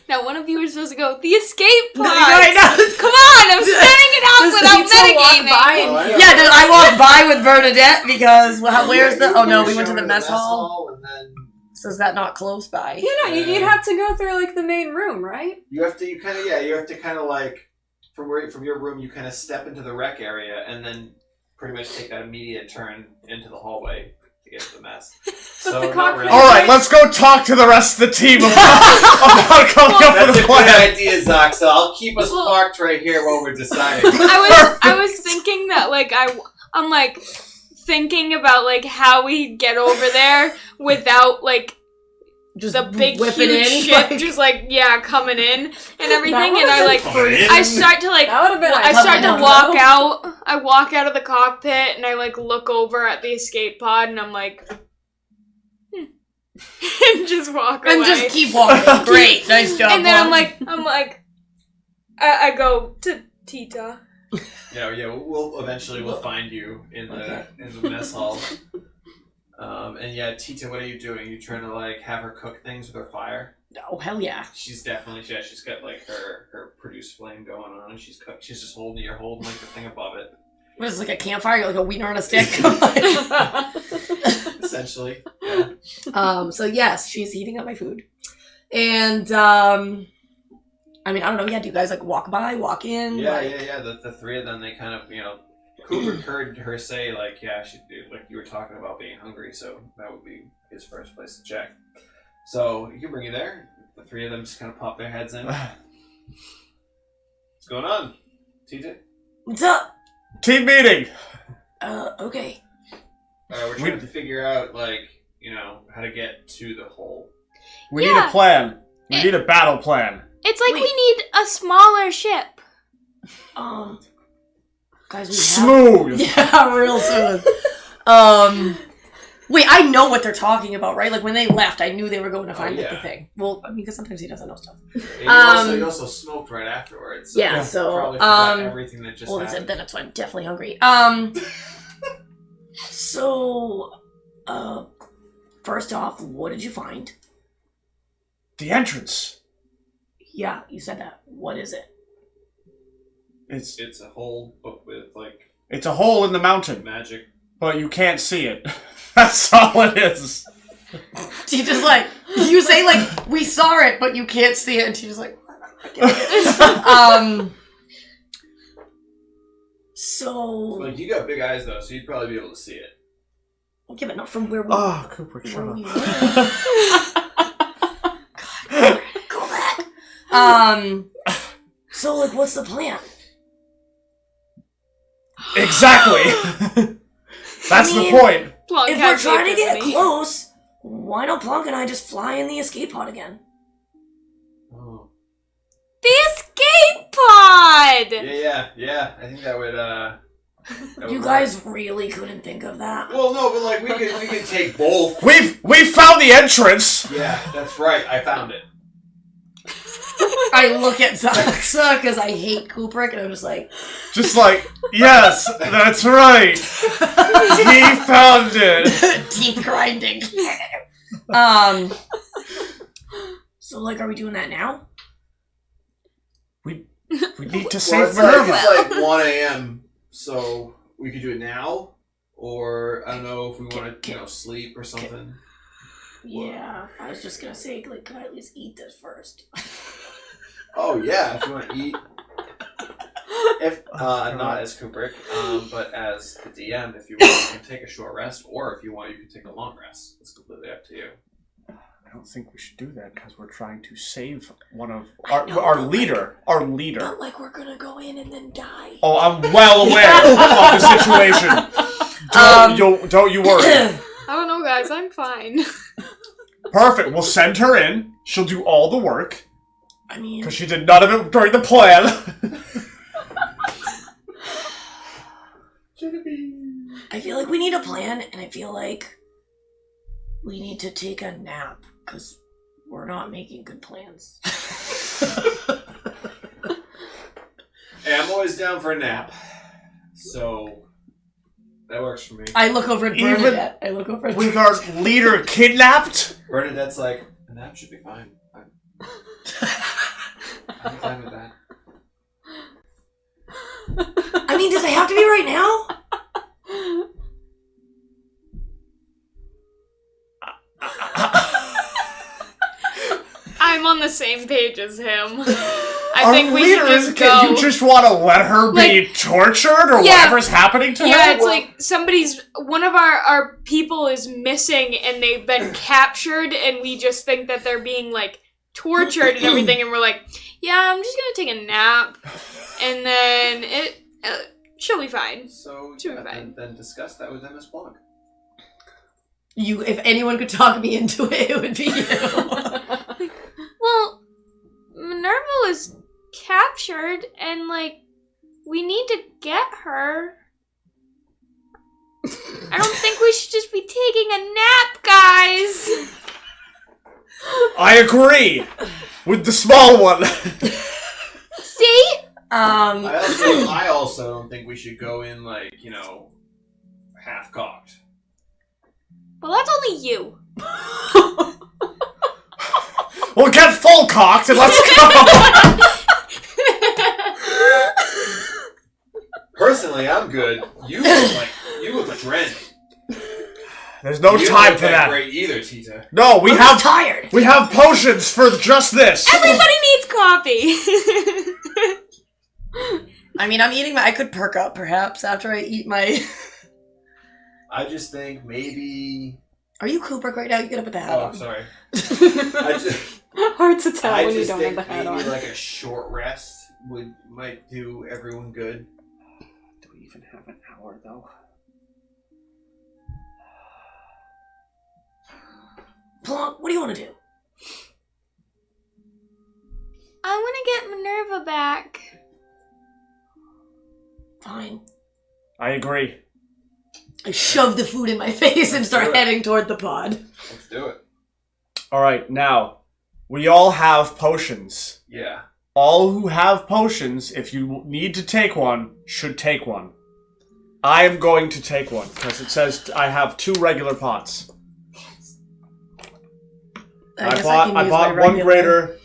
Now, one of you is supposed to go, the escape pod. I know. Come on, I'm setting it up Does without Pizza walk metagaming. by and Oh, I know. Yeah, dude, I walked by with Bernadette because where's You the? Oh no, were we went to showing the mess hall. and then So is that not close by? You know, you'd have to go through like the main room, right? you have to kind of like from your room you kind of step into the rec area and then pretty much take that immediate turn into the hallway to get to the mess. So the not cockpit- really. Alright, let's go talk to the rest of the team about coming up That's with a a good plan. idea, Zoc. So I'll keep us Well- parked right here while we're deciding. I was thinking that like I'm like thinking about like how we get over there without like Just the big whip it huge in, ship like- just like coming in and everything, That and I like would've I start to like That would have been. I start to Coming walk out. I walk out of the cockpit and I like look over at the escape pod and I'm like, and just walk away. And just keep walking. Great, nice job. And then I'm Mom. like, I go to Tita. Yeah, we'll eventually find you in the mess hall. And yeah, Tita, what are you doing? You trying to like have her cook things with her fire? Oh hell yeah! She's definitely she's got like her produce flame going on, and she's just holding like the thing above it. What is this, like a campfire, like a wiener on a stick? Essentially, yeah. So yes, she's heating up my food, and I mean I don't know. Yeah, do you guys like walk in? Yeah, like... yeah. The three of them, they kind of, Cooper heard her say, like, yeah, like you were talking about being hungry, so that would be his first place to check. So he can bring you there. The three of them just kind of pop their heads in. What's going on, TJ? What's up? Team meeting! Okay. We're trying to figure out, like, how to get to the hole. We need a plan. We need a battle plan. It's like Wait. we need a smaller ship. Guys, we Smooth! Yeah, real soon. Wait, I know what they're talking about, right? Like when they left, I knew they were going to find like, the yeah. thing. Well, I mean, because sometimes he doesn't know stuff. And you also smoked right afterwards. So Yeah, you so, probably forgot everything that just Well, happened. then that's why I'm definitely hungry. So, first off, what did you find? The entrance. Yeah, you said that. What is it? It's It's a hole book with like a hole in the mountain, magic. but you can't see it. That's all it is. She just like, you say like, we saw it, but you can't see it, and she's just like, so... Like you got big eyes though, so you'd probably be able to see it. Okay, but not from where we... Oh, Cooper, where shut we up. were. Go back. So like, what's the plan? Exactly! That's I mean, the point. Plunk If we're has the trying to get epiphany. close, why don't Plunk and I just fly in the escape pod again? Oh. The escape pod! Yeah. I think that would You guys really couldn't think of that? Well, no, but like we could take both. We found the entrance. Yeah, that's right. I found it. I look at Zaxa because I hate Kubrick, and I'm just like, Just like, yes, that's right. He found it. teeth grinding. So like, are we doing that now? We need to Well, save it's like, Minerva. it's like 1 a.m. So we could do it now, or I don't know if we want to, sleep or something. Yeah, I was just gonna say, like, can I at least eat this first? Oh yeah, if you want to eat. If not as Kubrick, but as the DM, if you want, you can take a short rest, or if you want, you can take a long rest. It's completely up to you. I don't think we should do that because we're trying to save one of our leader. Our leader. But like, we're gonna go in and then die. Oh, I'm well aware of the situation. Don't you worry. I don't know, guys. I'm fine. Perfect. We'll send her in. She'll do all the work I mean, because she did none of it during the plan. I feel like we need need a plan, and I feel like we need to take a nap, because we're not making good plans. Hey, I'm always down for a nap. So, that works for me. I look over at Even Bernadette. I look over at With our leader kidnapped? Bernadette's like, a nap should be fine. I'm fine with that. I mean, does it have to be right now? I'm on the same page as him. I Our think we leader should is. just go. You just want to let her be tortured or Yeah. whatever's happening to her? Yeah, it's like one of our people is missing and they've been captured and we just think that they're being like tortured and everything and we're like, yeah, I'm just gonna take a nap and then she'll be fine. So, Should be fine. then discuss that with them as Plug. If anyone could talk me into it, it would be you. Well, Minerva was captured and like we need to get her. I don't think we should just be taking a nap, guys. I agree with the small one. See? I also don't think we should go in like, half cocked. Well, that's only you. We'll get full cocked and let's go. Personally, I'm good. You look drenched. There's no You don't time look for that. Great either, Tita. No, we I'm have tired. we have potions for just this. Everybody needs coffee. I mean, I'm eating I could perk up, perhaps, after I eat my... I just think maybe. Are you Kubrick right now? You get up with the hat Oh, on. I'm sorry. I just, Hard to tell I when you just don't have think the hat maybe on. like a short rest might do everyone good. Do we even have an hour though? Plonk, what do you want to do? I want to get Minerva back. Fine. I agree. I shove the food in my face and Let's start do it. heading toward the pod. Let's do it. All right, now we all have potions. Yeah. All who have potions, if you need to take one, should take one. I am going to take one because it says I have 2 regular pots. I guess bought can use my one regular. greater,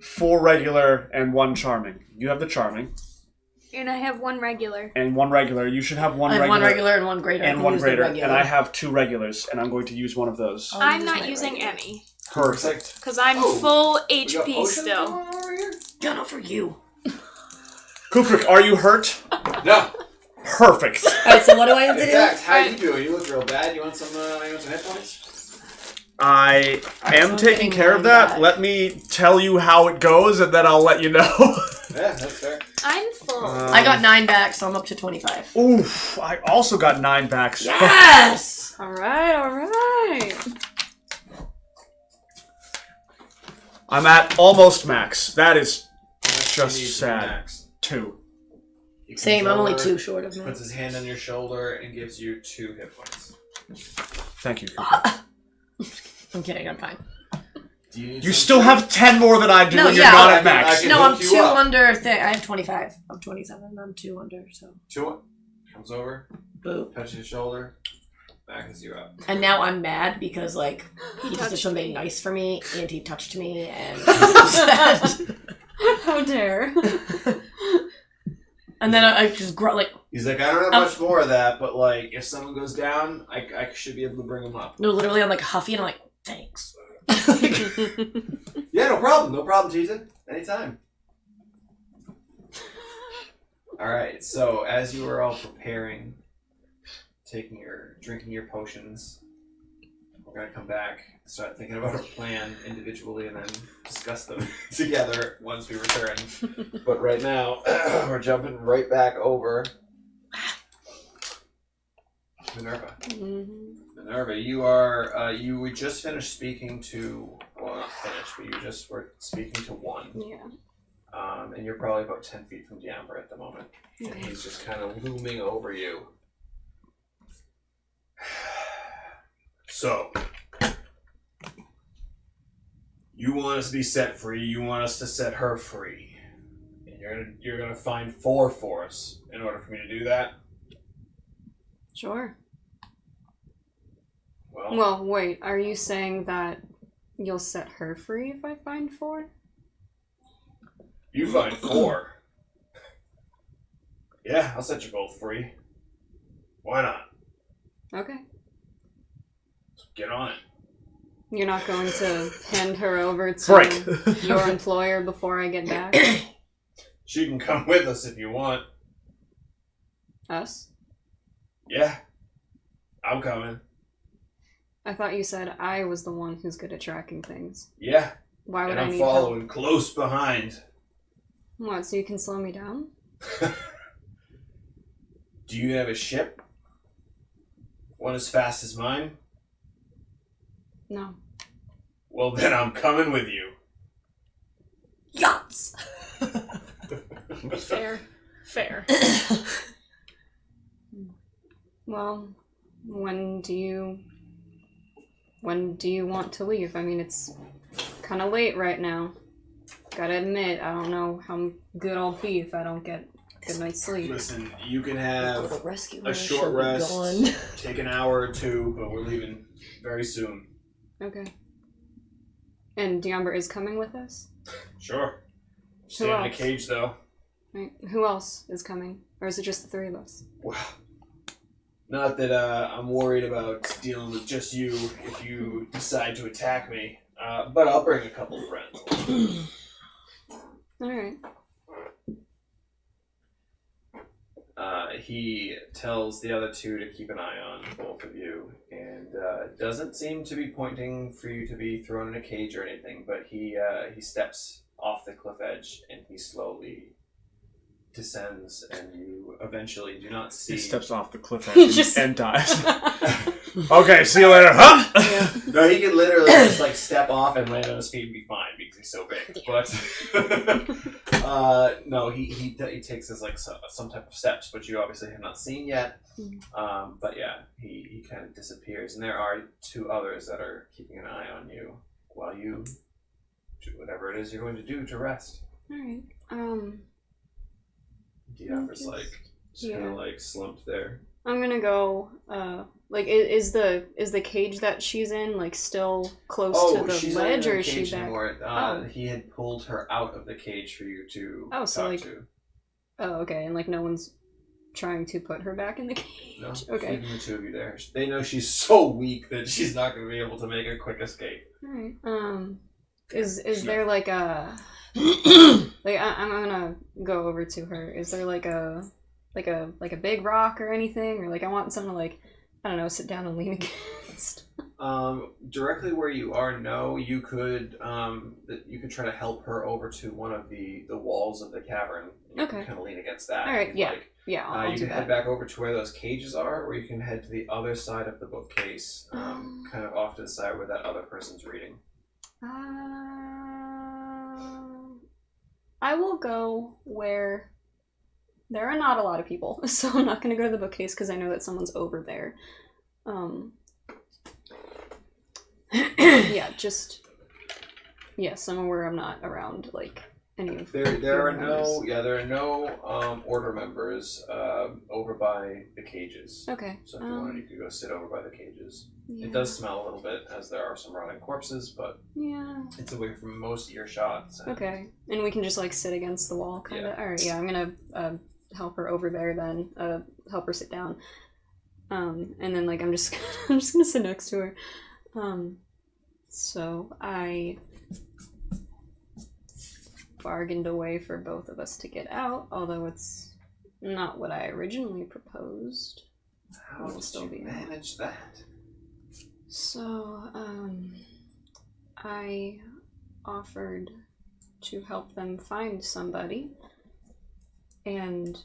4 regular, and 1 charming. You have the charming And I have one regular. and 1 regular. You should have one I have regular, one regular and one greater. I and can 1 use the greater, regular. and I have 2 regulars, and I'm going to use one of those. I'll I'm use not my using regular. any. Perfect. Because I'm Oh, full We got HP potions still. going on over here? Yeah, not for you. Kubrick, are you hurt? No. Perfect. Alright, so what do I have to In do? fact, how you doing? You look real bad. You want some hit points? I am I'm taking getting care of mine that. back. Let me tell you how it goes, and then I'll let you know. Yeah, that's fair. I'm full. I got 9 back, so I'm up to 25. Oof, I also got 9 back. Yes! Alright. I'm at almost max. That is You need just sad. max. 2. He comes Same, I'm only over, 2 short of me. Puts his hand on your shoulder and gives you 2 hit points. Thank you. I'm kidding, I'm fine. Do you need You some still food? have 10 more than I do, No, and you're yeah, not I at can- max. I can- No, I'm hook you 2 up. under thing. I have 25. I'm 27. I'm 2 under, so. 2 comes over, Boop. touches your shoulder, backens you up. And now I'm mad because, like, he just did touched something me. nice for me, and he touched me, and How dare. and then I just like, He's like, I don't have much more of that, but like, if someone goes down, I should be able to bring them up. no, literally, I'm like huffy, and I'm like, thanks. Yeah, no problem, Jason. Anytime. Alright, so as you are all preparing, drinking your potions, we're gonna come back, start thinking about a plan individually, and then discuss them together once we return. But right now, we're jumping right back over Minerva. Minerva, you would just finished speaking to, well, not finished, but you just were speaking to one. Yeah. And you're probably about 10 feet from Diamber at the moment. And he's just kind of looming over you. So, you want us to be set free, you want us to set her free. And you're gonna find 4 for us in order for me to do that? Sure. Well, Well, wait, are you saying that you'll set her free if I find 4? you find 4. Yeah, I'll set you both free. Why not? Okay. Get on it. You're not going to hand her over to Break. your employer before I get back? She can come with us if you want. Us? Yeah, I'm coming. I thought you said I was the one who's good at tracking things. Yeah, Why would and I I'm need following help? close behind. What, so you can slow me down? Do you have a ship? One as fast as mine? No. Well, then I'm coming with you. Yachts. Fair. Fair. Well, when do you want to leave? I mean, it's kind of late right now. Gotta admit, I don't know how good I'll be if I don't get a good night's sleep. Listen, you can have The rescue a short rest, take an hour or 2, but we're leaving very soon. Okay. And Diamber is coming with us? Sure. Stay in a else? cage, though. Right. Who else is coming? Or is it just the 3 of us? Well, not that I'm worried about dealing with just you if you decide to attack me, but I'll bring a couple of friends. Alright. He tells the other 2 to keep an eye on both of you, and doesn't seem to be pointing for you to be thrown in a cage or anything, but he steps off the cliff edge and he slowly descends, and you eventually do not see... He steps off the cliff He edge just- and dies. Okay, see you later, huh? Yeah. No, he could literally just like step off and land on his feet and be fine because he's so big. But no, he takes his like some type of steps, which you obviously have not seen yet. But yeah, he kind of disappears, and there are 2 others that are keeping an eye on you while you do whatever it is you're going to do to rest. Alright. Diamber's like just kind yeah. of like slumped there. I'm gonna go, like, is the cage that she's in, like, still close to the she's ledge, not in or the is she cage back? anymore. Oh. He had pulled her out of the cage for you to Oh, so, talk like, to. Oh, okay, and, like, no one's trying to put her back in the cage? No, just Okay. leaving the 2 of you there. They know she's so weak that she's not going to be able to make a quick escape. Alright, is there, like, a... like, I'm gonna go over to her. Is there, like a big rock or anything? Or, like, I want something to, like, I don't know, sit down and lean against. Directly where you are, no. You could try to help her over to one of the walls of the cavern. You Okay. can kind of lean against that. Alright, if you'd yeah. like. Yeah, I'll You do can head that. back over to where those cages are, or you can head to the other side of the bookcase, kind of off to the side where that other person's reading. I will go where there are not a lot of people, so I'm not going to go to the bookcase because I know that someone's over there. Somewhere where I'm not around, like, any of There the are other members. there are no order members over by the cages. Okay. So if you wanted, you could go sit over by the cages. Yeah. It does smell a little bit, as there are some rotting corpses, but Yeah. it's away from most earshots. And Okay. And we can just, like, sit against the wall, kind of. Yeah. Alright, yeah, I'm gonna help her over there then. Help her sit down. And then, like, I'm just I'm just gonna sit next to her. So I bargained a way for both of us to get out, although it's not what I originally proposed. How We'll did still you be out. manage that? So, I offered to help them find somebody, and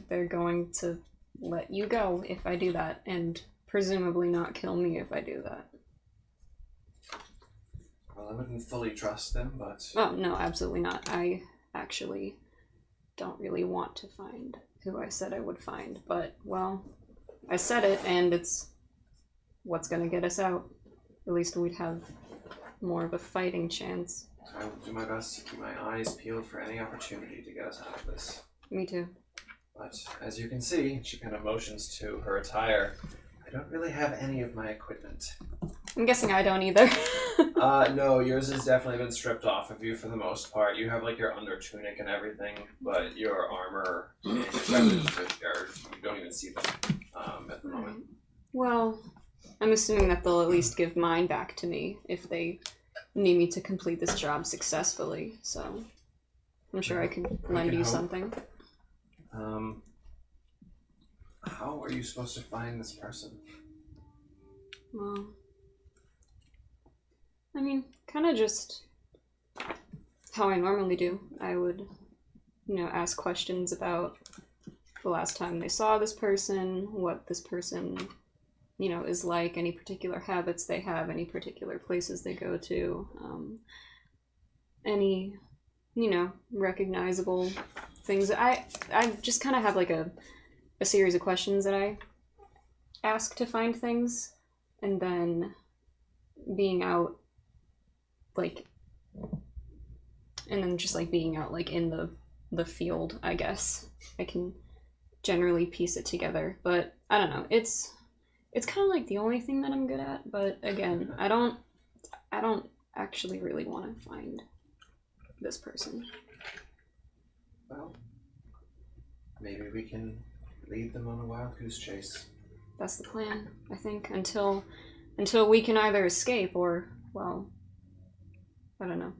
they're going to let you go if I do that, and presumably not kill me if I do that. Well, I wouldn't fully trust them, but Oh, no, absolutely not. I actually don't really want to find who I said I would find, but, well, I said it, and it's what's gonna get us out. At least we'd have more of a fighting chance. I will do my best to keep my eyes peeled for any opportunity to get us out of this. Me too. But as you can see, she kind of motions to her attire. I don't really have any of my equipment. I'm guessing I don't either. No, yours has definitely been stripped off of you for the most part. You have like your under tunic and everything, but your armor and your weapons you don't even see them at the moment. Well, I'm assuming that they'll at least give mine back to me if they need me to complete this job successfully, so I'm sure I can lend you hope. something. How are you supposed to find this person? Well, I mean, kind of just how I normally do. I would, ask questions about the last time they saw this person, what this person, is like, any particular habits they have, any particular places they go to, any, recognizable things. I just kind of have like a series of questions that I ask to find things, and then being out, being out in the field, I guess I can generally piece it together. But I don't know, it's kind of like the only thing that I'm good at. But again, I don't actually really want to find this person. Well, maybe we can lead them on a wild goose chase. That's the plan, I think, until we can either escape or, well, I don't know,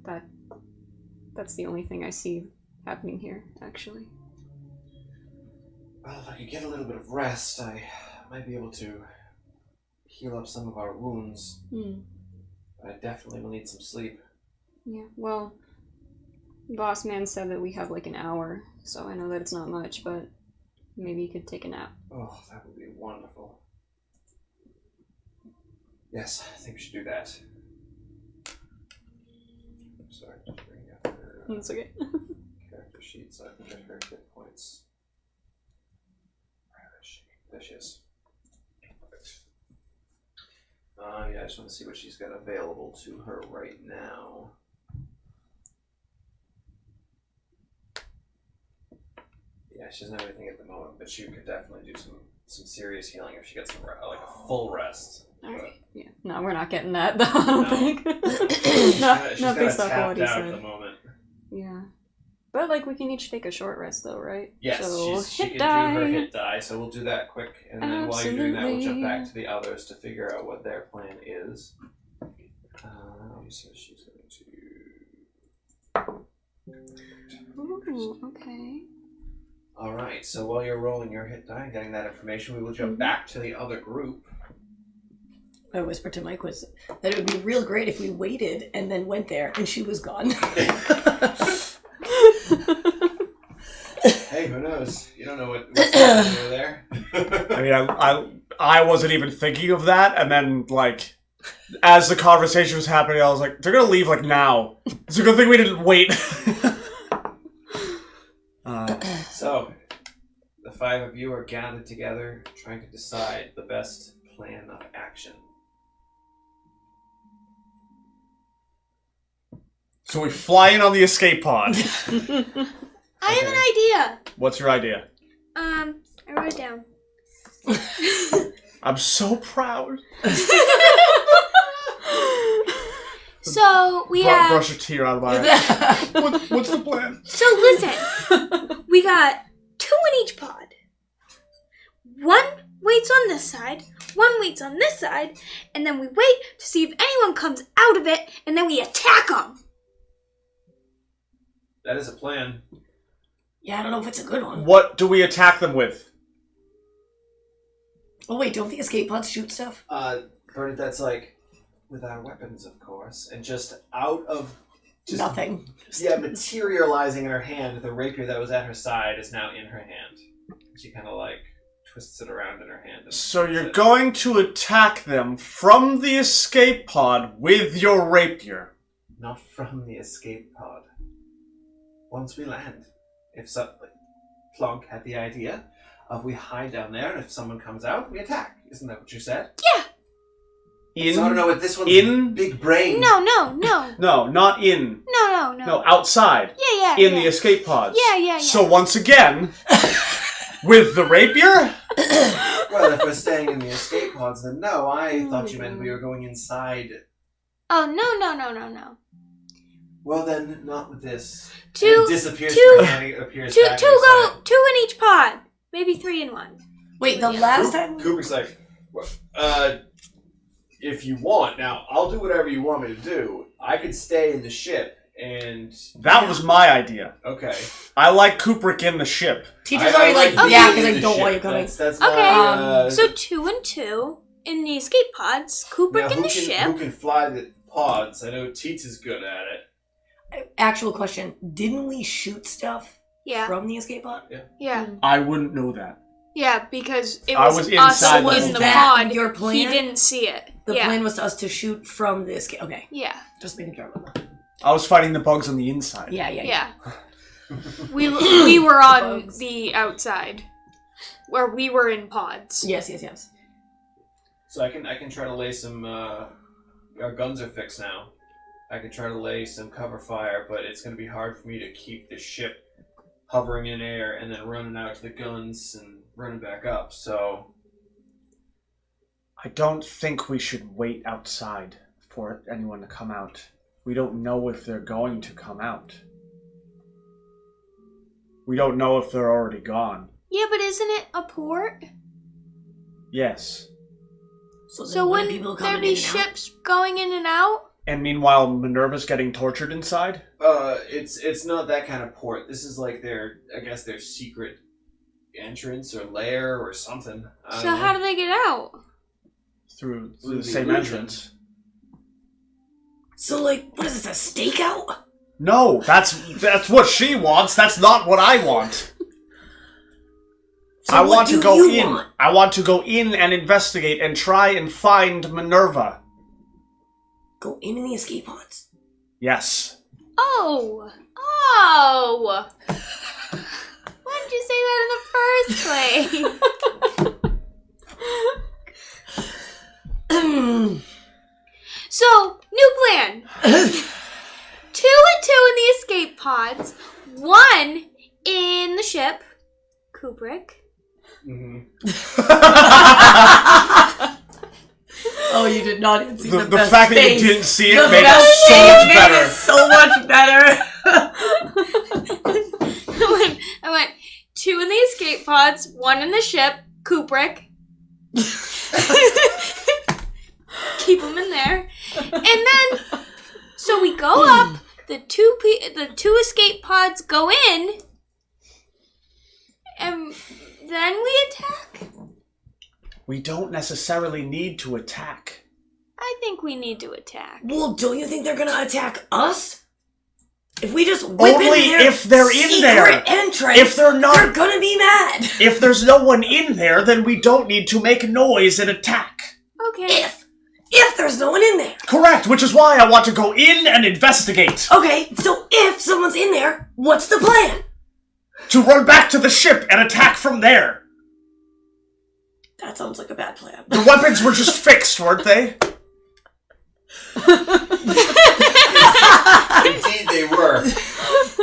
that's the only thing I see happening here, actually. Well, if I could get a little bit of rest, I might be able to heal up some of our wounds. But I definitely will need some sleep. Yeah, well, Boss Man said that we have like an hour, so I know that it's not much, but maybe you could take a nap. Oh, that would be wonderful. Yes, I think we should do that. I'm sorry, just bring up her That's okay. character sheet so I can get her hit points. Where is she? There she is. Perfect. Yeah, I just want to see what she's got available to her right now. Yeah, she doesn't have anything at the moment, but she could definitely do some serious healing if she gets some like a full rest. Alright. Yeah. No, we're not getting that, though, I don't think. She's not kind based of off of tapped what he out at the said. moment. Yeah. But, we can each take a short rest, though, right? Yes, so, she hit can die. do her hit die, so we'll do that quick, and then while you're doing that, we'll jump back to the others to figure out what their plan is. So she's going to... Ooh, okay. Alright, so while you're rolling your hit die and getting that information, we will jump back to the other group. I whispered to Mike that it would be real great if we waited and then went there and she was gone. Hey, who knows? You don't know what's happening over there. I mean, I wasn't even thinking of that, and then, as the conversation was happening, I was like, they're gonna leave, now. It's a good thing we didn't wait. So, the five of you are gathered together, trying to decide the best plan of action. So we fly in on the escape pod. I have an idea. What's your idea? I wrote it down. I'm so proud. So we have. Brush a tear out of my eye. What's the plan? So listen, we got 2 in each pod. One waits on this side, one waits on this side, and then we wait to see if anyone comes out of it, and then we attack them. That is a plan. Yeah, I don't know if it's a good one. What do we attack them with? Oh wait, don't the escape pods shoot stuff? Bernadette's with our weapons, of course, and just out of... Nothing. Yeah, materializing in her hand, the rapier that was at her side is now in her hand. She kind of twists it around in her hand. So you're going to attack them from the escape pod with your rapier? Not from the escape pod. Once we land. If Plonk had the idea. If we hide down there, and if someone comes out, we attack. Isn't that what you said? In? So I don't know what this one's in? big brain. No. No, not in. No. No, outside. Yeah. In the escape pods. Yeah. So once again, with the rapier? Well, if we're staying in the escape pods, then no. I thought you meant we were going inside. Oh, no. Well, then, not with this. Two, And it disappears two- for a minute, it appears two back go, inside. 2 in each pod. Maybe 3 in one. Wait, the last time. Kubrick's like, if you want, now, I'll do whatever you want me to do. I could stay in the ship, and... That was my idea. Okay. I like Kubrick in the ship. Teacher's I already like, okay. yeah, because I the don't want you ship. coming. That's Okay, my, So 2 and 2 in the escape pods. Kubrick now, in the who ship. can fly the pods? I know Teets is good at it. Actual question: didn't we shoot stuff Yeah. from the escape pod? Yeah. I wouldn't know that. Yeah, because it I was, was us inside the in whole the thing. pod. Was that your plan? He didn't see it. The yeah. plan was to us to shoot from the escape. Okay, Yeah. just making sure. About that. I was fighting the bugs on the inside. Yeah. We were on the outside, where we were in pods. Yes. So I can try to lay some. Our guns are fixed now. I can try to lay some cover fire, but it's going to be hard for me to keep the ship hovering in air and then running out to the guns and running back up. So I don't think we should wait outside for anyone to come out. We don't know if they're going to come out. We don't know if they're already gone. Yeah, but isn't it a port? Yes. So wouldn't there be ships going in and out? And meanwhile, Minerva's getting tortured inside? it's not that kind of port. This is like their secret entrance or lair or something. So how do they get out? Through Through the the same illusion. entrance. So like, what is this? A stakeout? No, that's what she wants. That's not what I want. So I what want to do go you in. want? I want to go in and investigate and try and find Minerva. Go in the escape pods. Yes. Oh! Why did you say that in the first place? So, new plan. 2 and 2 in the escape pods. 1 in the ship. Kubrick. Mhm. Oh, you did not even see the, The best fact that you face. didn't see The it made it best so face much made better. it so much better. I went 2 in the escape pods, 1 in the ship. Kubrick. Keep them in there. And then, so we go up, the two escape pods go in, and then we attack? We don't necessarily need to attack. I think we need to attack. Well, don't you think they're gonna attack us? If we just whip Only in their if they're in secret there. entrance, If they're not- they're gonna be mad. If there's no one in there, then we don't need to make noise and attack. Okay. If there's no one in there. Correct, which is why I want to go in and investigate. Okay, so if someone's in there, what's the plan? To run back to the ship and attack from there. That sounds like a bad plan. The weapons were just fixed, weren't they? Indeed they were.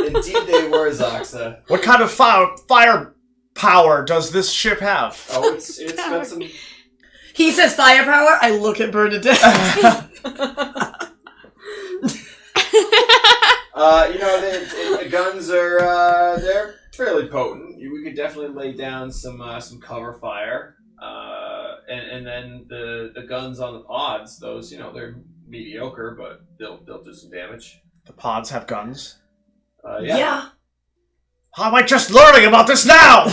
Indeed they were, Zoxa. What kind of firepower does this ship have? Oh, it's got some... He says firepower, I look at Bernadette. The guns are they're fairly potent. We could definitely lay down some cover fire, and then the guns on the pods. Those they're mediocre, but they'll do some damage. The pods have guns. Yeah, How am I just learning about this now?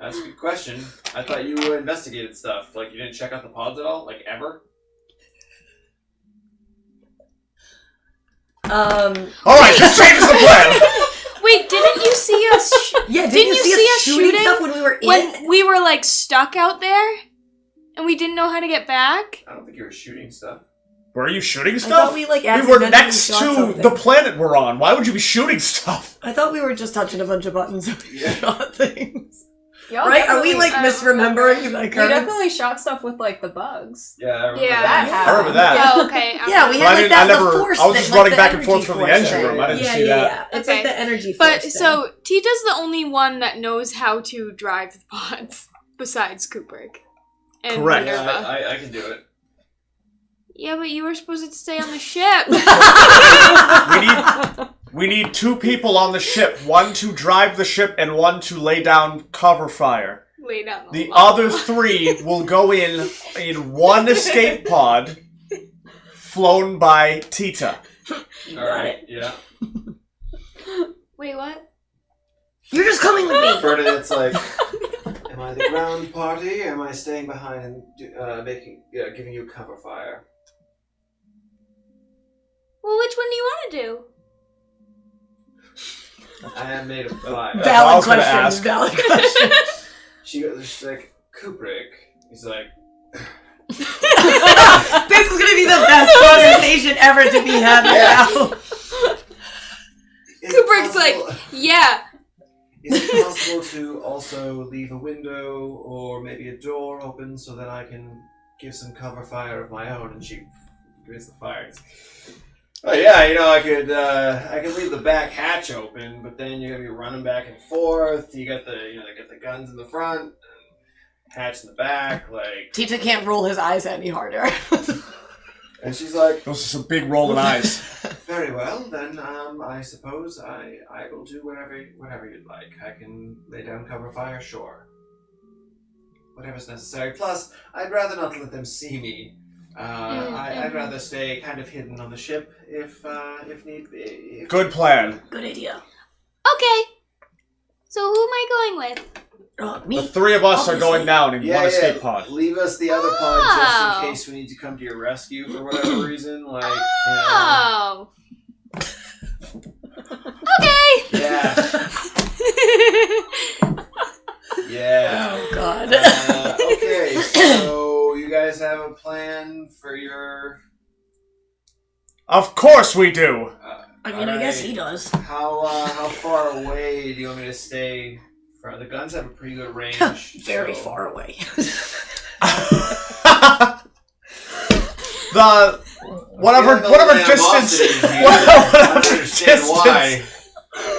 that's a good question. I thought you investigated stuff. Like you didn't check out the pods at all, like ever. Alright, this changes the plan. Wait, didn't you see us? Yeah, Didn't you see us shooting stuff when we were in? When we were like stuck out there, and we didn't know how to get back. I don't think you were shooting stuff. Were you shooting I stuff? thought we like We accidentally were next shot to something. the planet we're on. Why would you be shooting stuff? I thought we were just touching a bunch of buttons and we Yeah. shot things. Y'all Right? Are we definitely- like misremembering the We currents? definitely shot stuff with like the bugs. Yeah, I remember Yeah. that. I remember that. Oh, okay. Yeah, we But had like that the force I was thing, just like running the back and forth energy from the force engine thing. room. I didn't yeah, see yeah, that. yeah. It's Okay. like the energy force But thing. so Tita's the only one that knows how to drive the pods besides Kubrick and Correct. Yeah, Minerva. I can do it. Yeah, but you were supposed to stay on the ship. We need 2 people on the ship. 1 to drive the ship and 1 to lay down cover fire. Lay down The law. other 3 will go in 1 escape pod flown by Tita. Alright, yeah. Wait, what? You're just coming with me. Bernadette's like, am I the ground party or am I staying behind and giving you cover fire? Well, which one do you want to do? I am made of fire. That's what I was gonna ask. Valid question. She's like, Kubrick. He's like, This is gonna be the best conversation ever to be had Yeah. now. "Is it Kubrick's like, possible- yeah. is it possible to also leave a window or maybe a door open so that I can give some cover fire of my own? And she gives the fire. Oh yeah, I could leave the back hatch open, but then you're gonna be running back and forth. You got they got the guns in the front, hatch in the back, like. Tita can't roll his eyes any harder. And she's like, Those are some big rolling eyes. very well, then I suppose I will do whatever you'd like. I can lay down cover fire, sure. Whatever's necessary. Plus, I'd rather not let them see me. I'd rather stay kind of hidden on the ship if need be. Good plan. Good idea. Okay. So who am I going with? The Me? 3 of us are Obviously. going down in 1 escape pod. Leave us the other pod Oh. just in case we need to come to your rescue for whatever reason. Like, Oh. Okay. yeah, yeah. Oh god. Okay, so you guys have a plan for your. Of course we do. I mean, I guess he does. How far away do you want me to stay? From the guns have a pretty good range. Very so- far away. The whatever Feeling a little distance animosity here. I whatever don't understand why. distance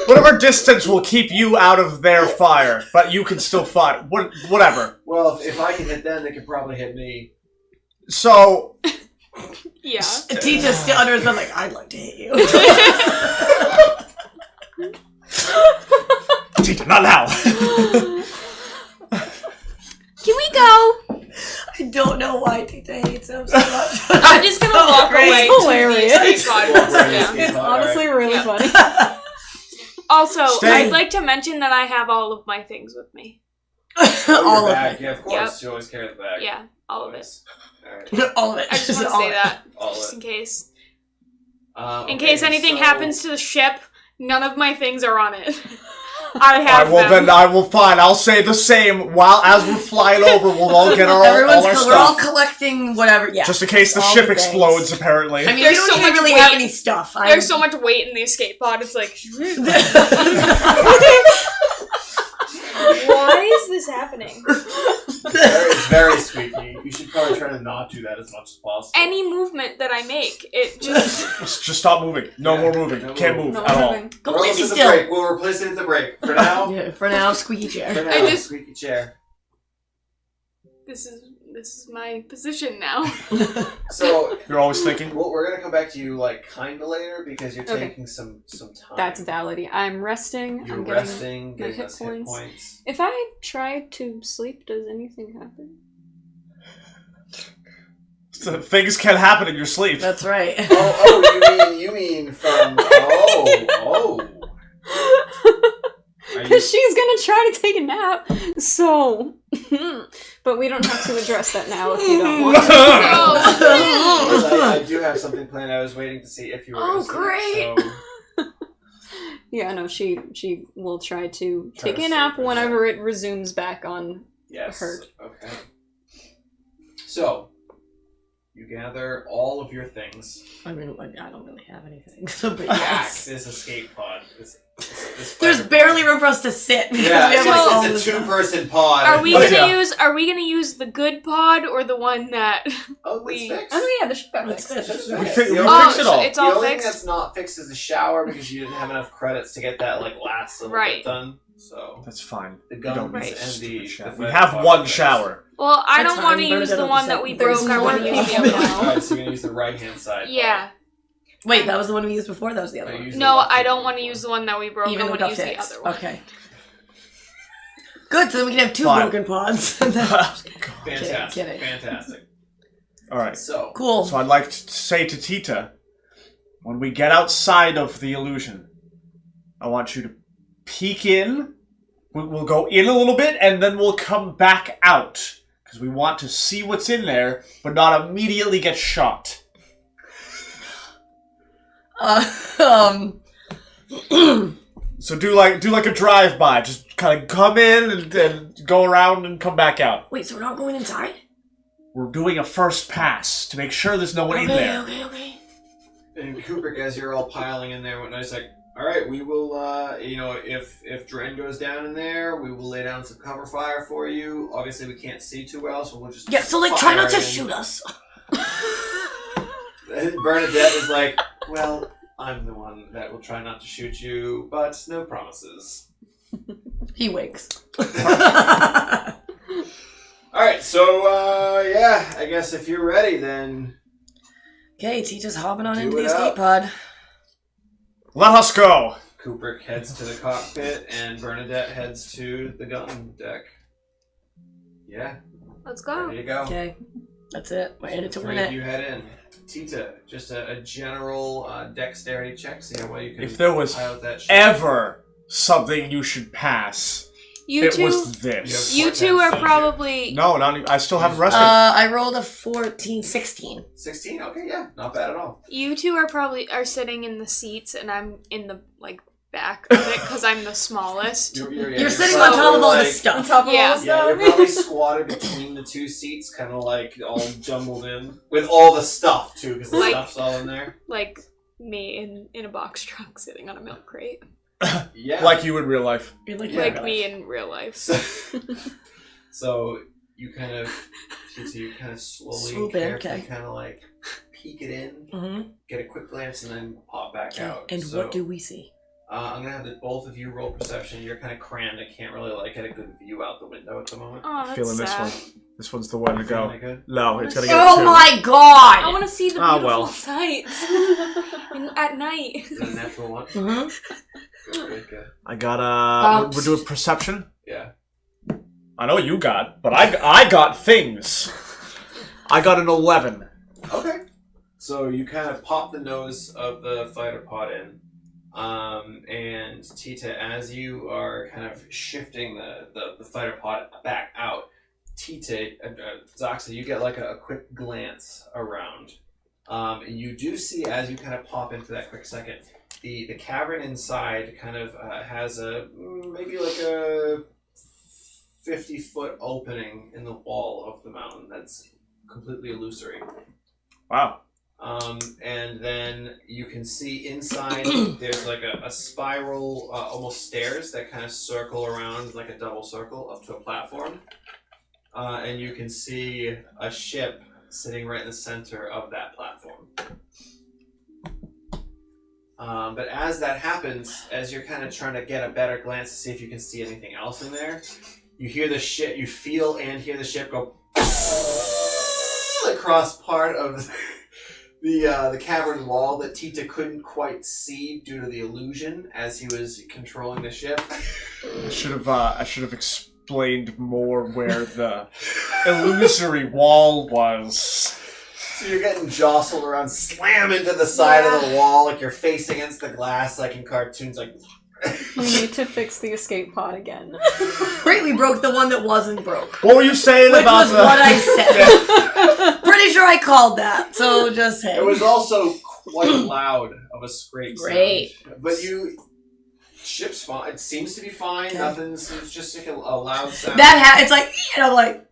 whatever distance will keep you out of their fire, but you can still fight. Whatever. Well, if I can hit them, they could probably hit me. So Yeah. Tita still under his breath, like, I'd like to hit you. Tita, not now. Can we go? I don't know why Tita hates him so much. I'm just gonna walk great. away. It's to the hilarious. escape pod. Yeah. It's honestly really Yeah. funny. Also, Stay. I'd like to mention that I have all of my things with me. All of bag. it. Yeah, of course. You always carry the bag. Yeah, all of it. Alright. All of it. I just want to all say of it. that, All of just it. in case. In Okay, case anything so- happens to the ship, none of my things are on it. I have Alright, well them. then I will fine. I'll say the same. While as we're flying over, we'll all get all our We're all stuff. collecting whatever. Yeah. Just in case the all ship the things. explodes, apparently. I mean, There's we don't so even much really weight. have any stuff. There's so much weight in the escape pod, it's like... Why is this happening? It's very squeaky. You should probably try to not do that as much as possible. Any movement that I make, it just... Just stop moving. No Yeah, more moving. no Can't more move No at all. moving. Go We'll lazy at the still. break. We'll replace it at the break. For now, Yeah, for now, squeaky chair. for now, I just- squeaky chair. This is my position now. So You're always thinking. we're gonna come back to you like kinda later because you're Okay. taking some time. That's valid. I'm resting. You're I'm getting. resting, my getting hit us hit points. points. If I try to sleep, does anything happen? So things can happen in your sleep. That's right. You mean from oh. Are you, Because she's gonna try to take a nap. So, but we don't have to address that now if you don't want to. because I do have something planned. I was waiting to see if you were. Oh, gonna sleep, great. So Yeah, no, she will try to Try take to a nap sleep, whenever it resumes back on. yes. Hurt. Okay. So you gather all of your things. I mean, I don't really have anything. So, but Back yes. this escape pod. This There's barely room for us to sit. Because Yeah, we have like all it's this a stuff. two-person pod. Are we But gonna yeah. use the good pod or the one that Oh, it's we- fixed. Oh yeah, the ship got That's fixed. it. It's We fixed. fi- we The Oh, fixed it all. it's The all only thing fixed? that's not fixed is the shower because you didn't have enough credits to get that like last little Right. bit done. So That's fine. the We guns don't Right. need and a the stupid shower. the We fire have pod one fixed. shower. Well, I That's don't want to fine, use the Bernadette one will that we decide. broke. I want to There's use the one other off. one. Alright, so you're gonna use the right hand side. Yeah. Wait, that was the one we used before? That was the other No, one. use the No, left I hand don't want to before. use the one that we broke. Even I though it want to got use the fixed. other one. Okay. Good, so then we can have two Fine. broken pods. Fantastic. Kidding. Fantastic. All right. So Cool. So I'd like to say to Tita, when we get outside of the illusion, I want you to peek in. We'll go in a little bit, and then we'll come back out. Because we want to see what's in there, but not immediately get shot. So do like a drive-by. Just kind of come in and go around and come back out. Wait, so we're not going inside? We're doing a first pass to make sure there's no one in there. Okay. and Kubrick, as you're all piling in there, when I was like, all right, we will. If Dren goes down in there, we will lay down some cover fire for you. Obviously, we can't see too well, so we'll just Yeah, so like try not to fire in. shoot us. And Bernadette is like, well, I'm the one that will try not to shoot you, but no promises. He wakes. Alright, so, yeah, I guess if you're ready, then... Okay, Tita's hopping on Do into the it escape up. pod. Let us go. Kubrick heads to the cockpit, and Bernadette heads to the gun deck. Yeah, Let's there go. you go. Okay, that's it. We're in it to The win three of it. you head in. Tita, just a general dexterity check, see how well you can If there was pilot that ship. ever something you should pass, You it two, was this. you two are probably. No, not even, I still haven't rested. I rolled a 16. 16? Okay, yeah, not bad at all. You two are sitting in the seats, and I'm in the back of it because I'm the smallest. You're sitting on top of all this stuff. top of Yeah. all this Yeah, you're stuff. probably squatted between the two seats, kind of like all jumbled in. With all the stuff, too, because the Like- stuff's all in there. Like me in a box truck sitting on a milk crate. Yeah. Like you in real life. You're like, Yeah. Like me in real life. So you kind of slowly Swoop and in, carefully okay. kind of like peek it in, Mm-hmm. get a quick glance, and then pop back out. And So, what do we see? I'm gonna have both of you roll perception. You're kind of crammed. I can't really get a good view out the window at the moment. Oh, that's Feeling this sad. one. This one's the one to Feeling go. that good? No, it's gonna get Oh two. my I god! want to see the Ah, beautiful well. sights at night. Is that a natural one? Mm-hmm. Good, good. I got Um, we're doing perception. Yeah. I know what you got, but I got things. I got an 11. Okay. So you kind of pop the nose of the fighter pod in, and Tita, as you are kind of shifting the fighter pod back out, Tita, Zoxa, you get like a quick glance around. And you do see, as you kind of pop in for that quick second, the cavern inside kind of has maybe like a 50-foot opening in the wall of the mountain that's completely illusory. Wow. And then you can see inside there's like a spiral, almost stairs that kind of circle around like a double circle up to a platform. And you can see a ship sitting right in the center of that platform. But as that happens, as you're kind of trying to get a better glance to see if you can see anything else in there, you hear the ship, you feel and hear the ship go across part of the cavern wall that Tita couldn't quite see due to the illusion as he was controlling the ship. I should have explained more where the illusory wall was. So you're getting jostled around, slam into the side of the wall like you're face against the glass, like in cartoons, like. We need to fix the escape pod again. Great, we broke the one that wasn't broke. What were you saying Which about was the? what I said. Pretty sure I called that, so just say. It was also quite loud of a scrape sound. Great. But ship's fine. It seems to be fine. Okay. Nothing's. It's just like a loud sound. It's like, and I'm like,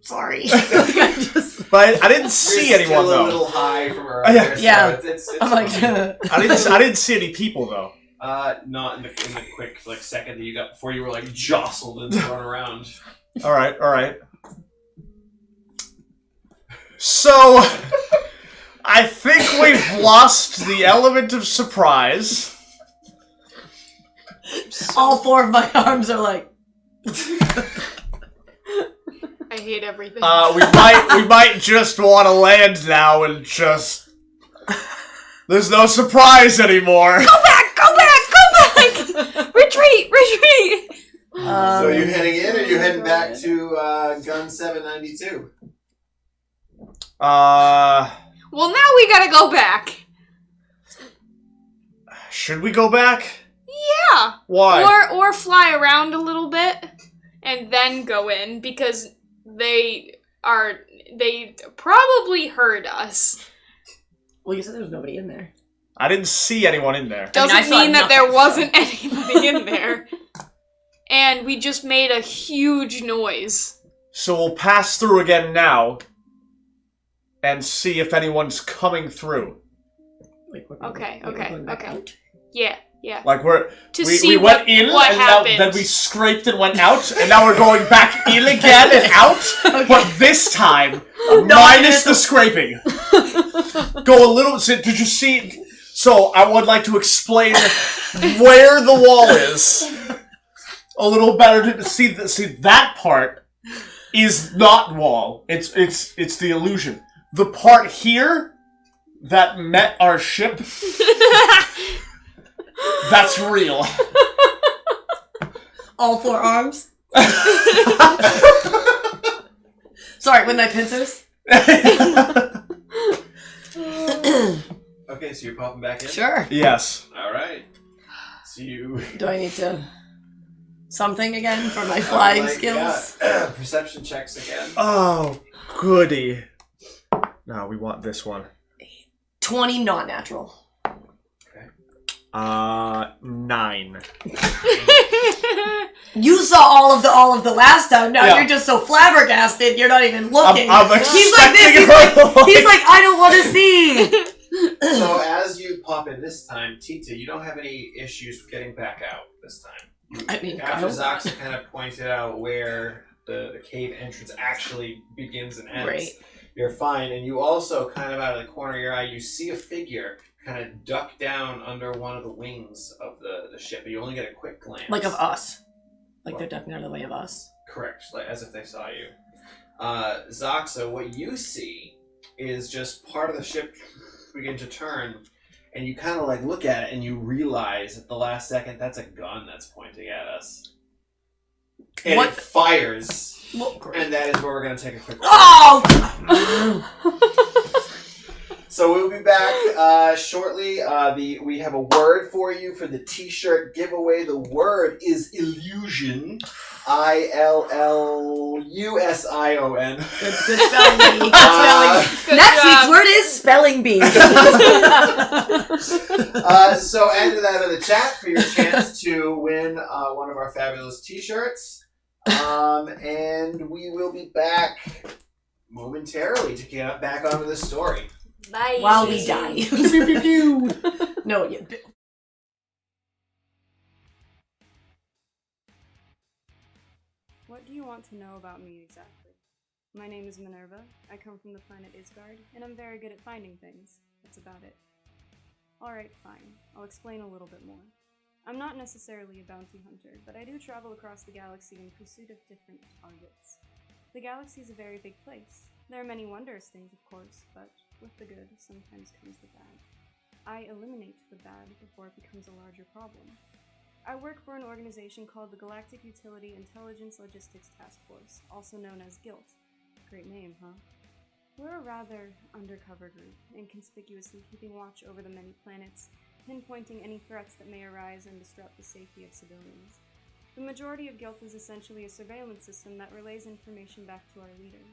sorry. Like, I just, But I didn't see You're anyone still a though. little high from earlier. Yeah. So it's I'm like, fine. I didn't see any people though. Not in the quick second that you got before you were jostled and thrown around. All right. So, I think we've lost the element of surprise. All 4 of my arms are like. I hate everything. We might just want to land now and just. There's no surprise anymore. Go back! Retreat! So you heading in, or you heading back to Gun 792? Well, now we gotta go back. Should we go back? Yeah. Why? Or fly around a little bit and then go in because they probably heard us. Well, you said there was nobody in there. I didn't see anyone in there. Doesn't mean that there wasn't anybody in there. And we just made a huge noise. So we'll pass through again now and see if anyone's coming through. Okay. Out? Yeah. Like See we went in what and happened. then we scraped and went out, and now we're going back in again and out. Okay. But this time, minus the scraping. Go a little. So, did you see? So I would like to explain where the wall is a little better to see. See that part is not wall. It's the illusion. The part here that met our ship. That's real. All 4 arms? Sorry, with my pincers? Okay, so you're popping back in? Sure. Yes. Alright. So you... Do I need to... something again for my flying skills? Yeah. Perception checks again. Oh, goody. No, we want this one. 20 not natural. 9. You saw all of the last time. Now Yeah. you're just so flabbergasted. You're not even looking. I'm He's like this. He's like, I don't want to see. So as you pop in this time, Tita, you don't have any issues with getting back out this time. I mean, After I hope not. Zoxa kind of pointed out where the cave entrance actually begins and ends, Great. you're fine. And you also, kind of out of the corner of your eye, you see a figure kind of duck down under one of the wings of the ship. But you only get a quick glance. Like of us. Like they're ducking out of the way of us. Correct, like as if they saw you. Zoxa, what you see is just part of the ship begin to turn, and you kind of look at it and you realize at the last second that's a gun that's pointing at us. And What? it fires, Well, great. and that is where we're going to take a quick break. Oh! So we'll be back shortly. We have a word for you for the t-shirt giveaway. The word is illusion. ILLUSION. Good spelling bee. Good spelling. Good Next job. week's word is spelling bee. So enter that in the chat for your chance to win one of our fabulous t-shirts. And we will be back momentarily to get back onto this story. Bye. While we die. No, yeah. What do you want to know about me exactly? My name is Minerva, I come from the planet Isgard, and I'm very good at finding things. That's about it. Alright, fine. I'll explain a little bit more. I'm not necessarily a bounty hunter, but I do travel across the galaxy in pursuit of different targets. The galaxy is a very big place. There are many wondrous things, of course, but with the good sometimes comes the bad. I eliminate the bad before it becomes a larger problem. I work for an organization called the Galactic Utility Intelligence Logistics Task Force, also known as GILT. Great name, huh? We're a rather undercover group, inconspicuously keeping watch over the many planets, pinpointing any threats that may arise and disrupt the safety of civilians. The majority of GILT is essentially a surveillance system that relays information back to our leader.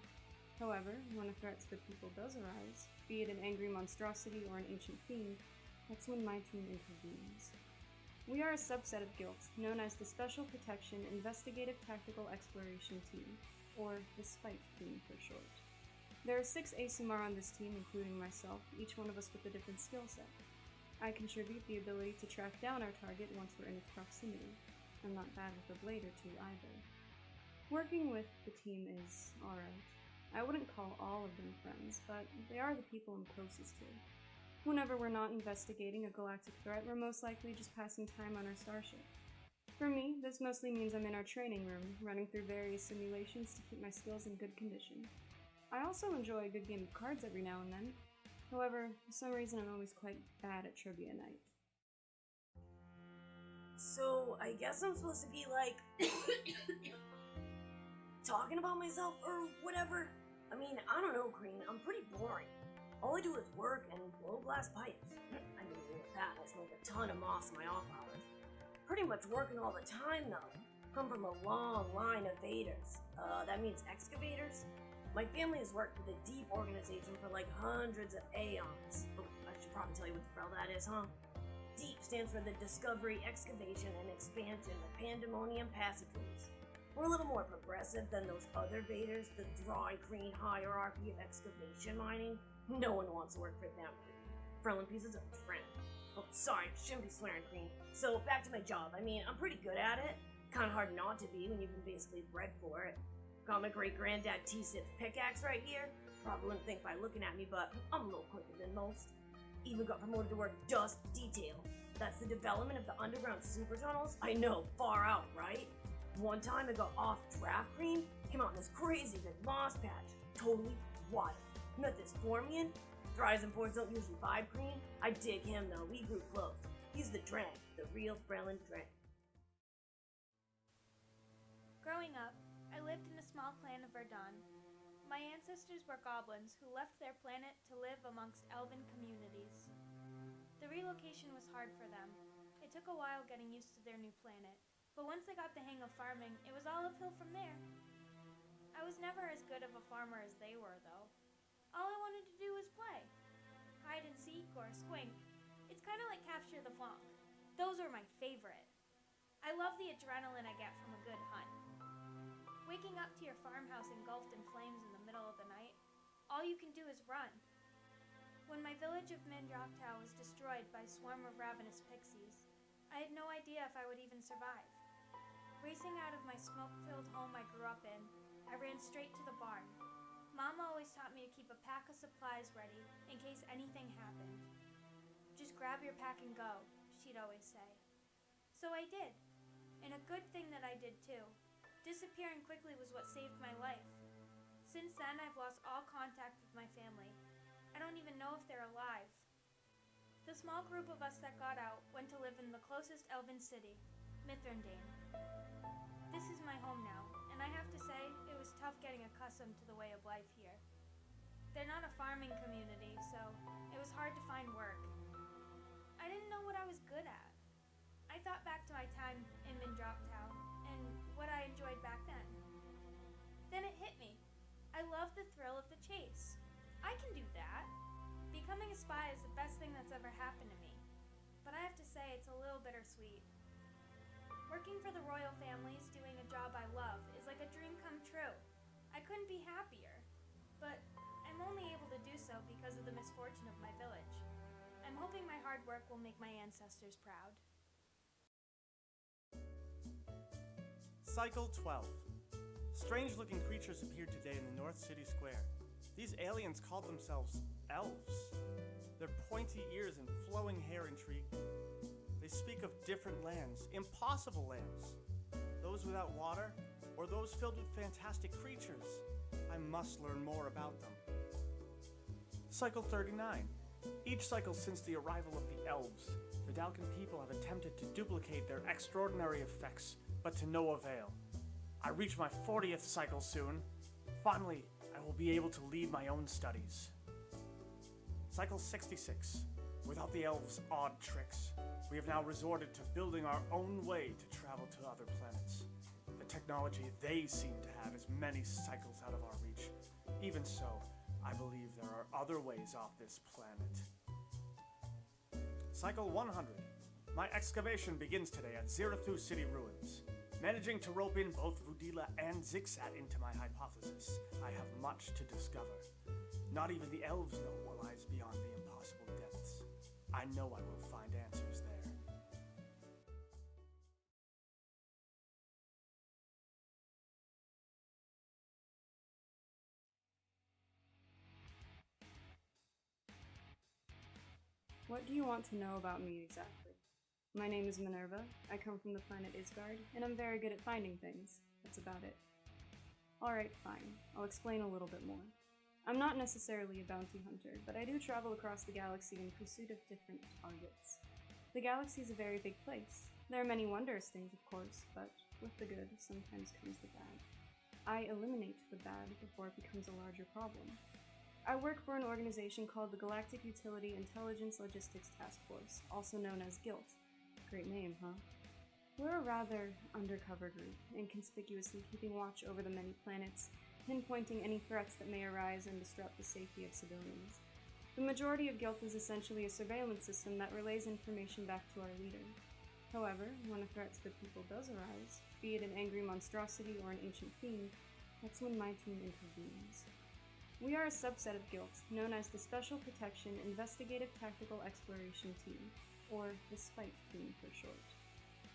However, when a threat to the people does arise, be it an angry monstrosity or an ancient fiend, that's when my team intervenes. We are a subset of GILT, known as the Special Protection Investigative Tactical Exploration Team, or the SPITE team for short. There are 6 ASMR on this team, including myself, each one of us with a different skill set. I contribute the ability to track down our target once we're in its proximity. I'm not bad with a blade or two either. Working with the team is alright. I wouldn't call all of them friends, but they are the people I'm closest to. Whenever we're not investigating a galactic threat, we're most likely just passing time on our starship. For me, this mostly means I'm in our training room, running through various simulations to keep my skills in good condition. I also enjoy a good game of cards every now and then. However, for some reason I'm always quite bad at trivia night. So, I guess I'm supposed to be like talking about myself or whatever. I mean, I don't know, Green. I'm pretty boring. All I do is work and blow glass pipes. I mean, with that, I smoke a ton of moss in my off hours. Pretty much working all the time, though. Come from a long line of Vaders. That means excavators. My family has worked with a deep organization for like hundreds of aeons. Oh, I should probably tell you what the hell that is, huh? DEEP stands for the Discovery, Excavation, and Expansion of Pandemonium Passageways. We're a little more progressive than those other Vaders, the dry green hierarchy of excavation mining. No one wants to work for them. Ferlin pieces are trend. Oh, sorry, shouldn't be swearing, Green. So, back to my job. I mean, I'm pretty good at it. Kinda hard not to be when you've been basically bred for it. Got my great-granddad T-Sip's pickaxe right here. Probably wouldn't think by looking at me, but I'm a little quicker than most. Even got promoted to work dust detail. That's the development of the underground super tunnels. I know, far out, right? One time I got off draft cream, came out in this crazy big moss patch. Totally wild. Met this Formian. Thrives and boards don't usually vibe cream. I dig him though, we grew close. He's the drag, the real Brelin drag. Growing up, I lived in a small clan of Verdun. My ancestors were goblins who left their planet to live amongst elven communities. The relocation was hard for them. It took a while getting used to their new planet, but once they got the hang of farming, it was all uphill from there. I was never as good of a farmer as they were, though. All I wanted to do was play. Hide and seek or squink. It's kind of like capture the flanc. Those are my favorite. I love the adrenaline I get from a good hunt. Waking up to your farmhouse engulfed in flames in the middle of the night, all you can do is run. When my village of Minerva was destroyed by a swarm of ravenous pixies, I had no idea if I would even survive. Racing out of my smoke-filled home I grew up in, I ran straight to the barn. Mama always taught me to keep a pack of supplies ready in case anything happened. Just grab your pack and go, she'd always say. So I did, and a good thing that I did too. Disappearing quickly was what saved my life. Since then, I've lost all contact with my family. I don't even know if they're alive. The small group of us that got out went to live in the closest elven city, Mithrandane. This is my home now, and I have to say, it was tough getting accustomed to the way of life here. They're not a farming community, so it was hard to find work. I didn't know what I was good at. I thought back to my time in Mindroptown and what I enjoyed back then. Then it hit me. I love the thrill of the chase. I can do that. Becoming a spy is the best thing that's ever happened to me. But I have to say it's a little bittersweet. Working for the royal families, doing a job I love, is like a dream come true. I couldn't be happier. But I'm only able to do so because of the misfortune of my village. I'm hoping my hard work will make my ancestors proud. Cycle 12. Strange-looking creatures appeared today in the North City Square. These aliens called themselves elves. Their pointy ears and flowing hair intrigue me. They speak of different lands, impossible lands. Those without water, or those filled with fantastic creatures. I must learn more about them. Cycle 39. Each cycle since the arrival of the elves, the Dalcan people have attempted to duplicate their extraordinary effects, but to no avail. I reach my 40th cycle soon. Finally, I will be able to lead my own studies. Cycle 66. Without the elves' odd tricks, we have now resorted to building our own way to travel to other planets. The technology they seem to have is many cycles out of our reach. Even so, I believe there are other ways off this planet. Cycle 100. My excavation begins today at Zirathu City Ruins. Managing to rope in both Vudila and Zixat into my hypothesis, I have much to discover. Not even the elves know what lies beyond the impossible depths. I know I will find answers there. What do you want to know about me exactly? My name is Minerva, I come from the planet Isgard, and I'm very good at finding things. That's about it. Alright, fine. I'll explain a little bit more. I'm not necessarily a bounty hunter, but I do travel across the galaxy in pursuit of different targets. The galaxy is a very big place. There are many wondrous things, of course, but with the good sometimes comes the bad. I eliminate the bad before it becomes a larger problem. I work for an organization called the Galactic Utility Intelligence Logistics Task Force, also known as GILT. Great name, huh? We're a rather undercover group, inconspicuously keeping watch over the many planets, pinpointing any threats that may arise and disrupt the safety of civilians. The majority of GILT is essentially a surveillance system that relays information back to our leader. However, when a threat to the people does arise, be it an angry monstrosity or an ancient fiend, that's when my team intervenes. We are a subset of GILT, known as the Special Protection Investigative Tactical Exploration Team, or the SPITE team for short.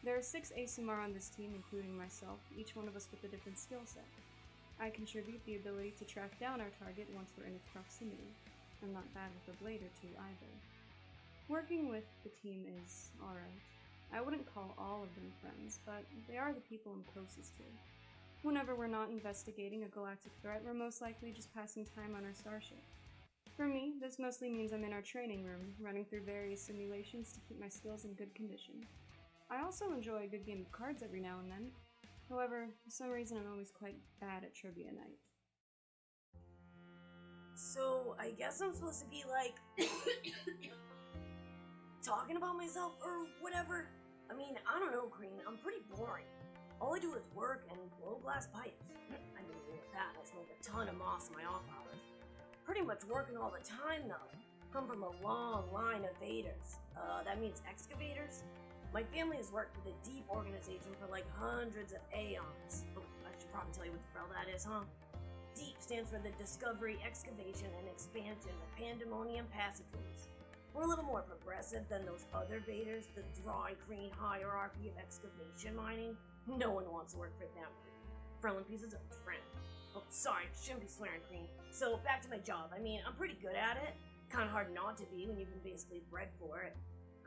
There are 6 ASMR on this team, including myself, each one of us with a different skill set. I contribute the ability to track down our target once we're in its proximity. I'm not bad with a blade or two either. Working with the team is alright. I wouldn't call all of them friends, but they are the people I'm closest to. Whenever we're not investigating a galactic threat, we're most likely just passing time on our starship. For me, this mostly means I'm in our training room, running through various simulations to keep my skills in good condition. I also enjoy a good game of cards every now and then. However, for some reason I'm always quite bad at trivia night. So, I guess I'm supposed to be like talking about myself or whatever. I mean, I don't know, Green. I'm pretty boring. All I do is work and blow glass pipes. I mean, with that, I smoke a ton of moss in my off hours. Pretty much working all the time, though. Come from a long line of vaders. That means excavators. My family has worked with a deep organization for like hundreds of aeons. Oh, I should probably tell you what the hell that is, huh? DEEP stands for the Discovery, Excavation, and Expansion of Pandemonium Passageways. We're a little more progressive than those other vaders, the dry, green hierarchy of excavation mining. No one wants to work for them. Frelin pieces of trim. Oh, sorry, shouldn't be swearing, Green. So, back to my job. I mean, I'm pretty good at it. Kinda hard not to be when you've been basically bred for it.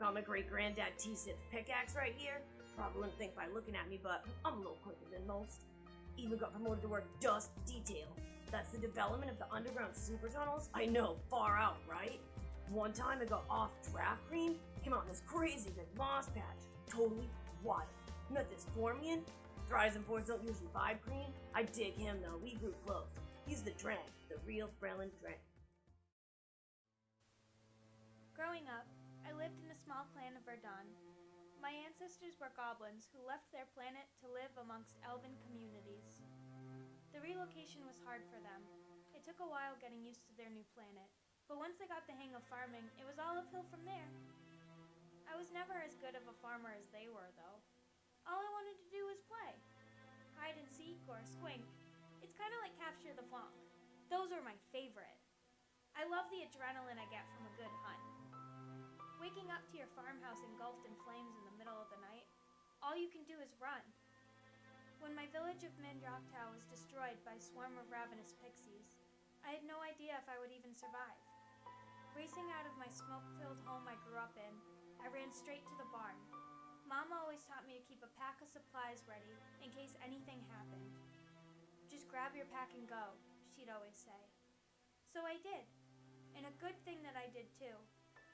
Got my great-granddad T-Sith pickaxe right here. Probably wouldn't think by looking at me, but I'm a little quicker than most. Even got promoted to work dust detail. That's the development of the underground super tunnels. I know, far out, right? One time I got off draft Green, came out in this crazy big moss patch. Totally wild. Met this Formian. Dries and Ports don't usually vibe Green. I dig him though, we grew close. He's the Drang, the real Frelin Drang. Growing up, I lived in a small clan of Verdun. My ancestors were goblins who left their planet to live amongst elven communities. The relocation was hard for them. It took a while getting used to their new planet, but once they got the hang of farming, it was all uphill from there. I was never as good of a farmer as they were, though. All I wanted to do was play. Hide and seek or squink. It's kind of like capture the flanc. Those are my favorite. I love the adrenaline I get from a good hunt. Waking up to your farmhouse engulfed in flames in the middle of the night, all you can do is run. When my village of Minerva was destroyed by a swarm of ravenous pixies, I had no idea if I would even survive. Racing out of my smoke-filled home I grew up in, I ran straight to the barn. Mama always taught me to keep a pack of supplies ready in case anything happened. Just grab your pack and go, she'd always say. So I did, and a good thing that I did too.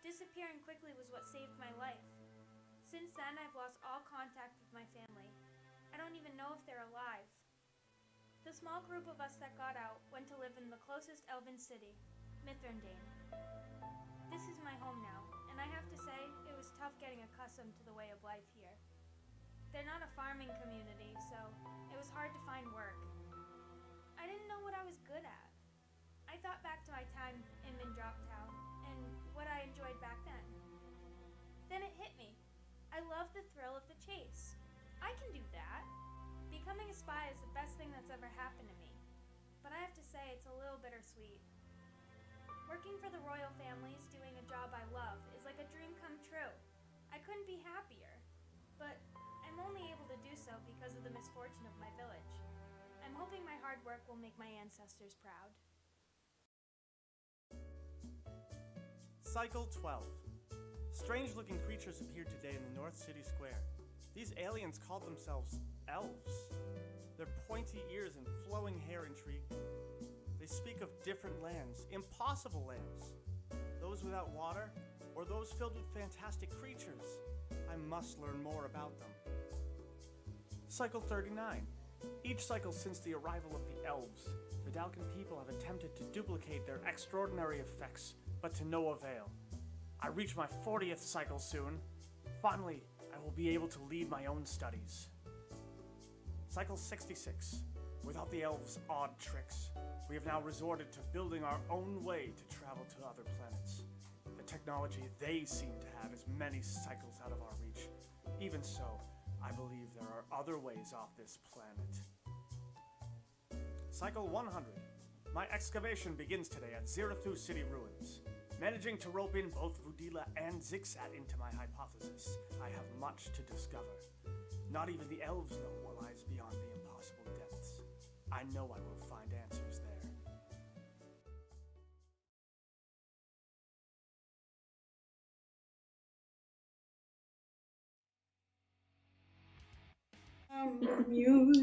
Disappearing quickly was what saved my life. Since then, I've lost all contact with my family. I don't even know if they're alive. The small group of us that got out went to live in the closest elven city, Mithrandane. This is my home now, and I have to say, it was tough getting accustomed to the way of life here. They're not a farming community, so it was hard to find work. I didn't know what I was good at. I thought back to my time in Mindroptown and what I enjoyed back then. Then it hit me. I love the thrill of the chase. I can do that. Becoming a spy is the best thing that's ever happened to me. But I have to say it's a little bittersweet. Working for the royal families, doing a job I love, is like a dream come true. I couldn't be happier. But I'm only able to do so because of the misfortune of my village. I'm hoping my hard work will make my ancestors proud. Cycle 12. Strange-looking creatures appeared today in the North City Square. These aliens called themselves elves. Their pointy ears and flowing hair intrigue me. They speak of different lands, impossible lands. Those without water, or those filled with fantastic creatures. I must learn more about them. Cycle 39. Each cycle since the arrival of the elves, the Dalcan people have attempted to duplicate their extraordinary effects, but to no avail. I reach my 40th cycle soon. Finally, I will be able to lead my own studies. Cycle 66. Without the elves' odd tricks, we have now resorted to building our own way to travel to other planets. The technology they seem to have is many cycles out of our reach. Even so, I believe there are other ways off this planet. Cycle 100. My excavation begins today at Zirathu City ruins. Managing to rope in both Vudila and Zixat into my hypothesis, I have much to discover. Not even the elves know what lies beyond the impossible depths. I know I will find answers there.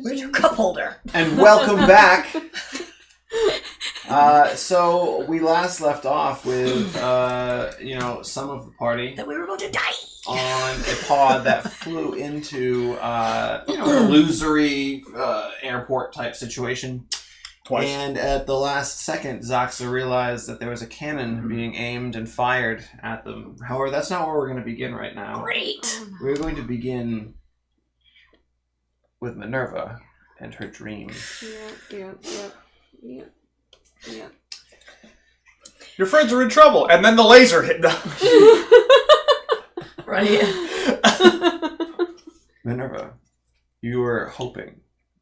Where's your cup holder? And welcome back. So we last left off with, some of the party That we were about to die. on a pod that flew into, an illusory airport type situation. Twice. And at the last second, Zoxa realized that there was a cannon being aimed and fired at them. However, that's not where we're going to begin right now. Great. We're going to begin with Minerva and her dream. Yep. Your friends are in trouble, and then the laser hit them. Right. Minerva, you were hoping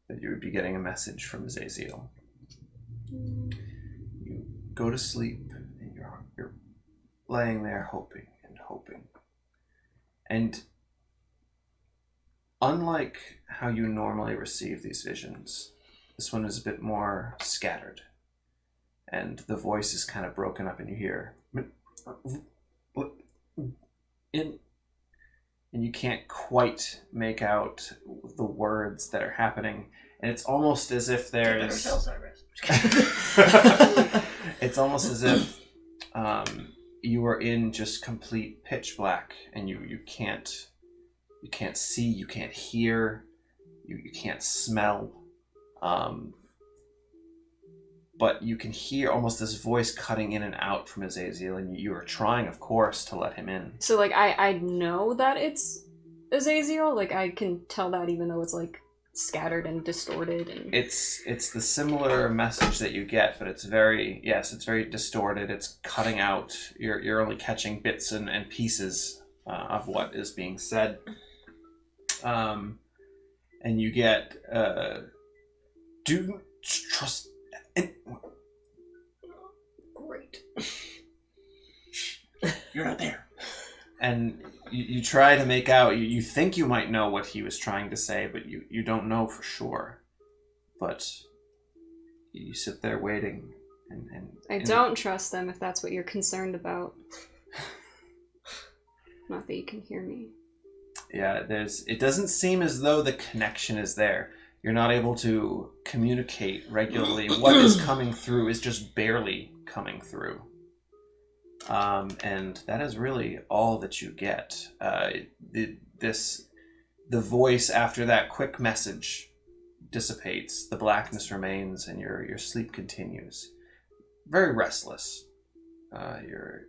that you would be getting a message from Azaziel. You go to sleep, and you're laying there hoping and hoping. And unlike how you normally receive these visions, this one is a bit more scattered. And the voice is kind of broken up, and you hear... And you can't quite make out the words that are happening. And it's almost as if there's... Cell service. It's almost as if you are in just complete pitch black, and you can't see, you can't hear, you can't smell. But you can hear almost this voice cutting in and out from Azaziel, and you are trying, of course, to let him in. So, like, I know that it's Azaziel. Like, I can tell that even though it's, like, scattered and distorted. And It's the similar message that you get, but it's very distorted. It's cutting out. You're only catching bits and pieces of what is being said. And you get, do trust... Great. You're not there. And you try to make out, you think you might know what he was trying to say, but you don't know for sure. But you sit there waiting. I don't trust them if that's what you're concerned about. Not that you can hear me. Yeah, it doesn't seem as though the connection is there. You're not able to communicate regularly. What is coming through is just barely coming through. And that is really all that you get. The voice after that quick message dissipates, the blackness remains, and your sleep continues. Very restless. You're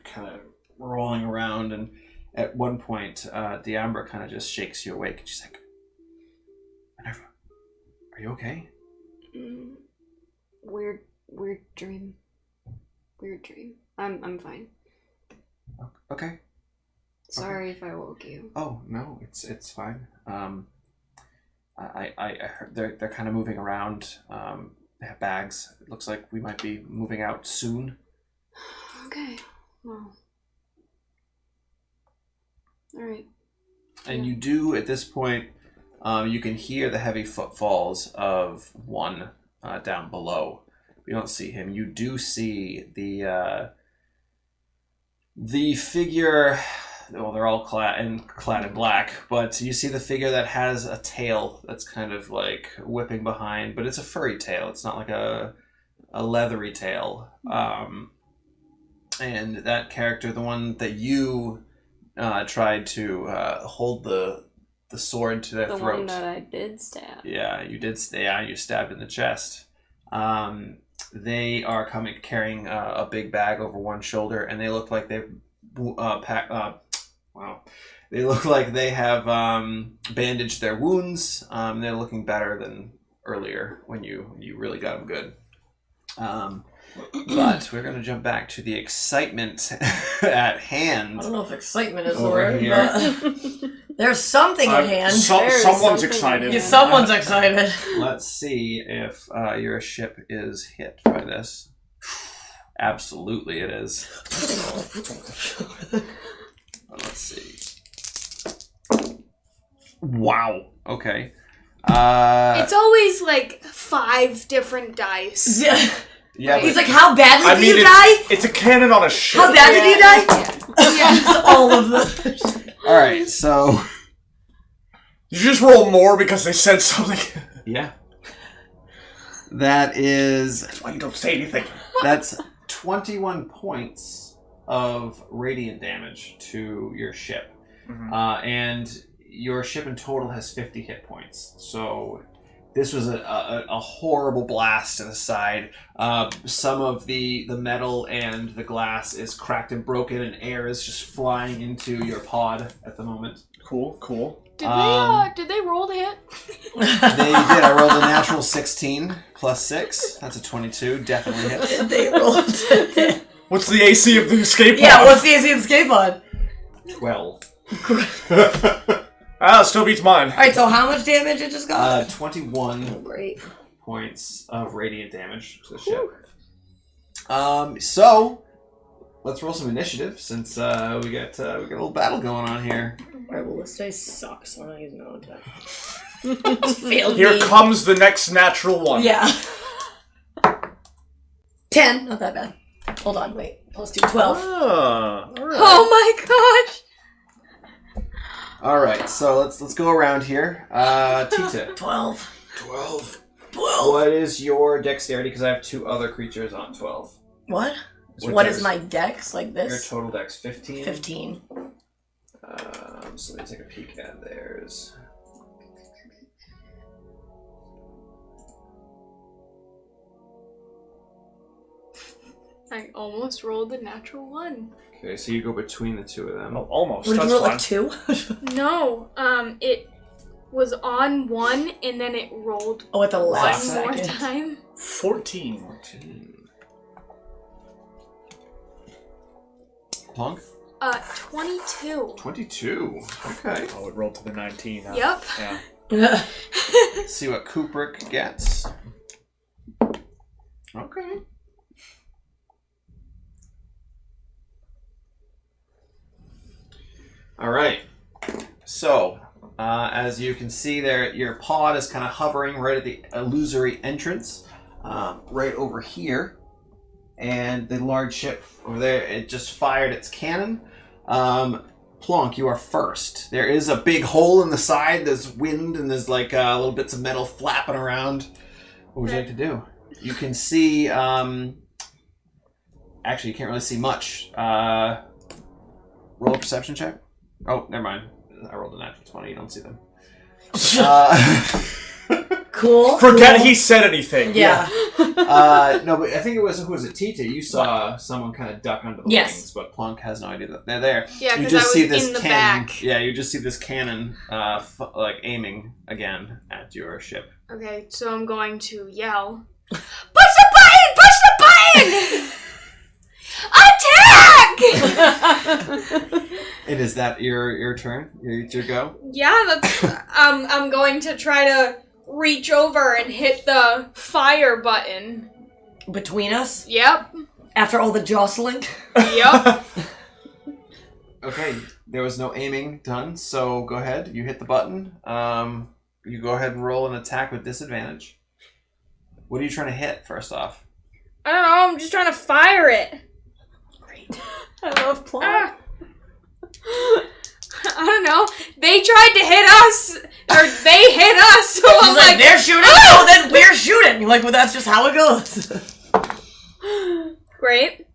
kind of rolling around, and at one point, Diambra kind of just shakes you awake, and she's like, Minerva, are you okay? Weird dream. Weird dream. I'm fine. Okay. Sorry if I woke you. Oh no, it's fine. I heard they're kind of moving around. bags. It looks like we might be moving out soon. Okay. Well. All right. And you do, at this point, you can hear the heavy footfalls of one down below. You don't see him. You do see the figure. Well, they're all clad in black, but you see the figure that has a tail that's kind of like whipping behind, but it's a furry tail. It's not like a leathery tail. And that character, the one that you tried to hold the sword to their The throat. one that I did stab. Yeah, you did. Yeah, you stabbed in the chest. They are carrying a big bag over one shoulder, and they look like they've They look like they have bandaged their wounds. They're looking better than earlier when you really got them good. But we're going to jump back to the excitement at hand. I don't know if excitement is the Over word, here. but there's something at hand. There's Someone's something excited. Yeah, someone's excited. Let's see if your ship is hit by this. Absolutely it is. Let's see. Wow. Okay. It's always like 5 different dice. Yeah. Yeah, He's like, how badly did you die? It's a cannon on a ship. How badly did you die? Yeah. All of them. all right. So You just roll more because they said something. yeah, that is That's why you don't say anything. that's 21 points of radiant damage to your ship, and your ship in total has 50 hit points. So this was a horrible blast to the side. Some of the metal and the glass is cracked and broken, and air is just flying into your pod at the moment. Cool. Did they roll to hit? They did. I rolled a natural 16 plus 6. That's a 22. Definitely hits. They rolled. What's the AC of the escape pod? Yeah, what's the AC escape on? 12. Ah, still beats mine. Alright, so how much damage it just got? 21 Great. points of radiant damage to the ship. So let's roll some initiative since we got a little battle going on here. Alright, well, this dice sucks, so I'm not using no attack. Failed Here me. comes the next natural one. Yeah. 10. Not that bad. Hold on, wait. Plus 2, 12. Ah, all right. Oh my gosh! All right, so let's go around here. Tita, 12. 12. what is your dexterity? Because I have 2 other creatures on 12. What? What's What is yours? my dex? Like Your this? total dex 15. 15. So let me take a peek at theirs. I almost rolled a natural 1. Okay, so you go between the 2 of them. Oh, almost. Would That's you roll fine. like 2? No, it was on 1 and then it rolled Oh, at the 1 last more second. time. 14. 14. Plunk? 22. 22. Okay. Oh, it rolled to the 19. Huh? Yep. Yeah. Let's see what Kubrick gets. Okay. All right. So, as you can see there, your pod is kind of hovering right at the illusory entrance, right over here. And the large ship over there, it just fired its cannon. Plonk, you are first. There is a big hole in the side. There's wind and there's like little bits of metal flapping around. What would you like to do? You can see. Actually, you can't really see much. Roll a perception check. Oh, never mind. I rolled a natural 20. You don't see them. Cool. Forget he said anything. Yeah. No, but I think it was, who was it, Tita? You saw someone kind of duck under the Yes. wings, but Plunk has no idea that they're there. Yeah, You because I just was see this in the cannon. back. Yeah, you just see this cannon, like aiming again at your ship. Okay, so I'm going to yell. Push the button! Push the button! Attack! And is that your turn? Your go? Yeah, that's. I'm going to try to reach over and hit the fire button. Between us? Yep. After all the jostling? Yep. Okay, there was no aiming done, so go ahead. You hit the button. You go ahead and roll an attack with disadvantage. What are you trying to hit, first off? I don't know, I'm just trying to fire it. I love plot. Ah. I don't know. They tried to hit us, or they hit us, so She's I'm like, they're shooting, oh, then we're shooting. You're like, well, that's just how it goes. great. You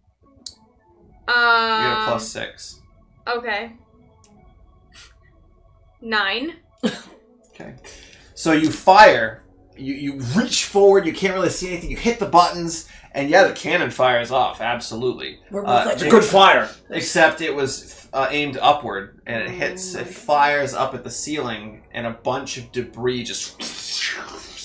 get a +6. Okay. 9. Okay. So you fire. You reach forward. You can't really see anything. You hit the buttons, and yeah, the cannon fires off. Absolutely. We're both like, It's a good fire. Except it was aimed upward, and it hits. It fires up at the ceiling, and a bunch of debris just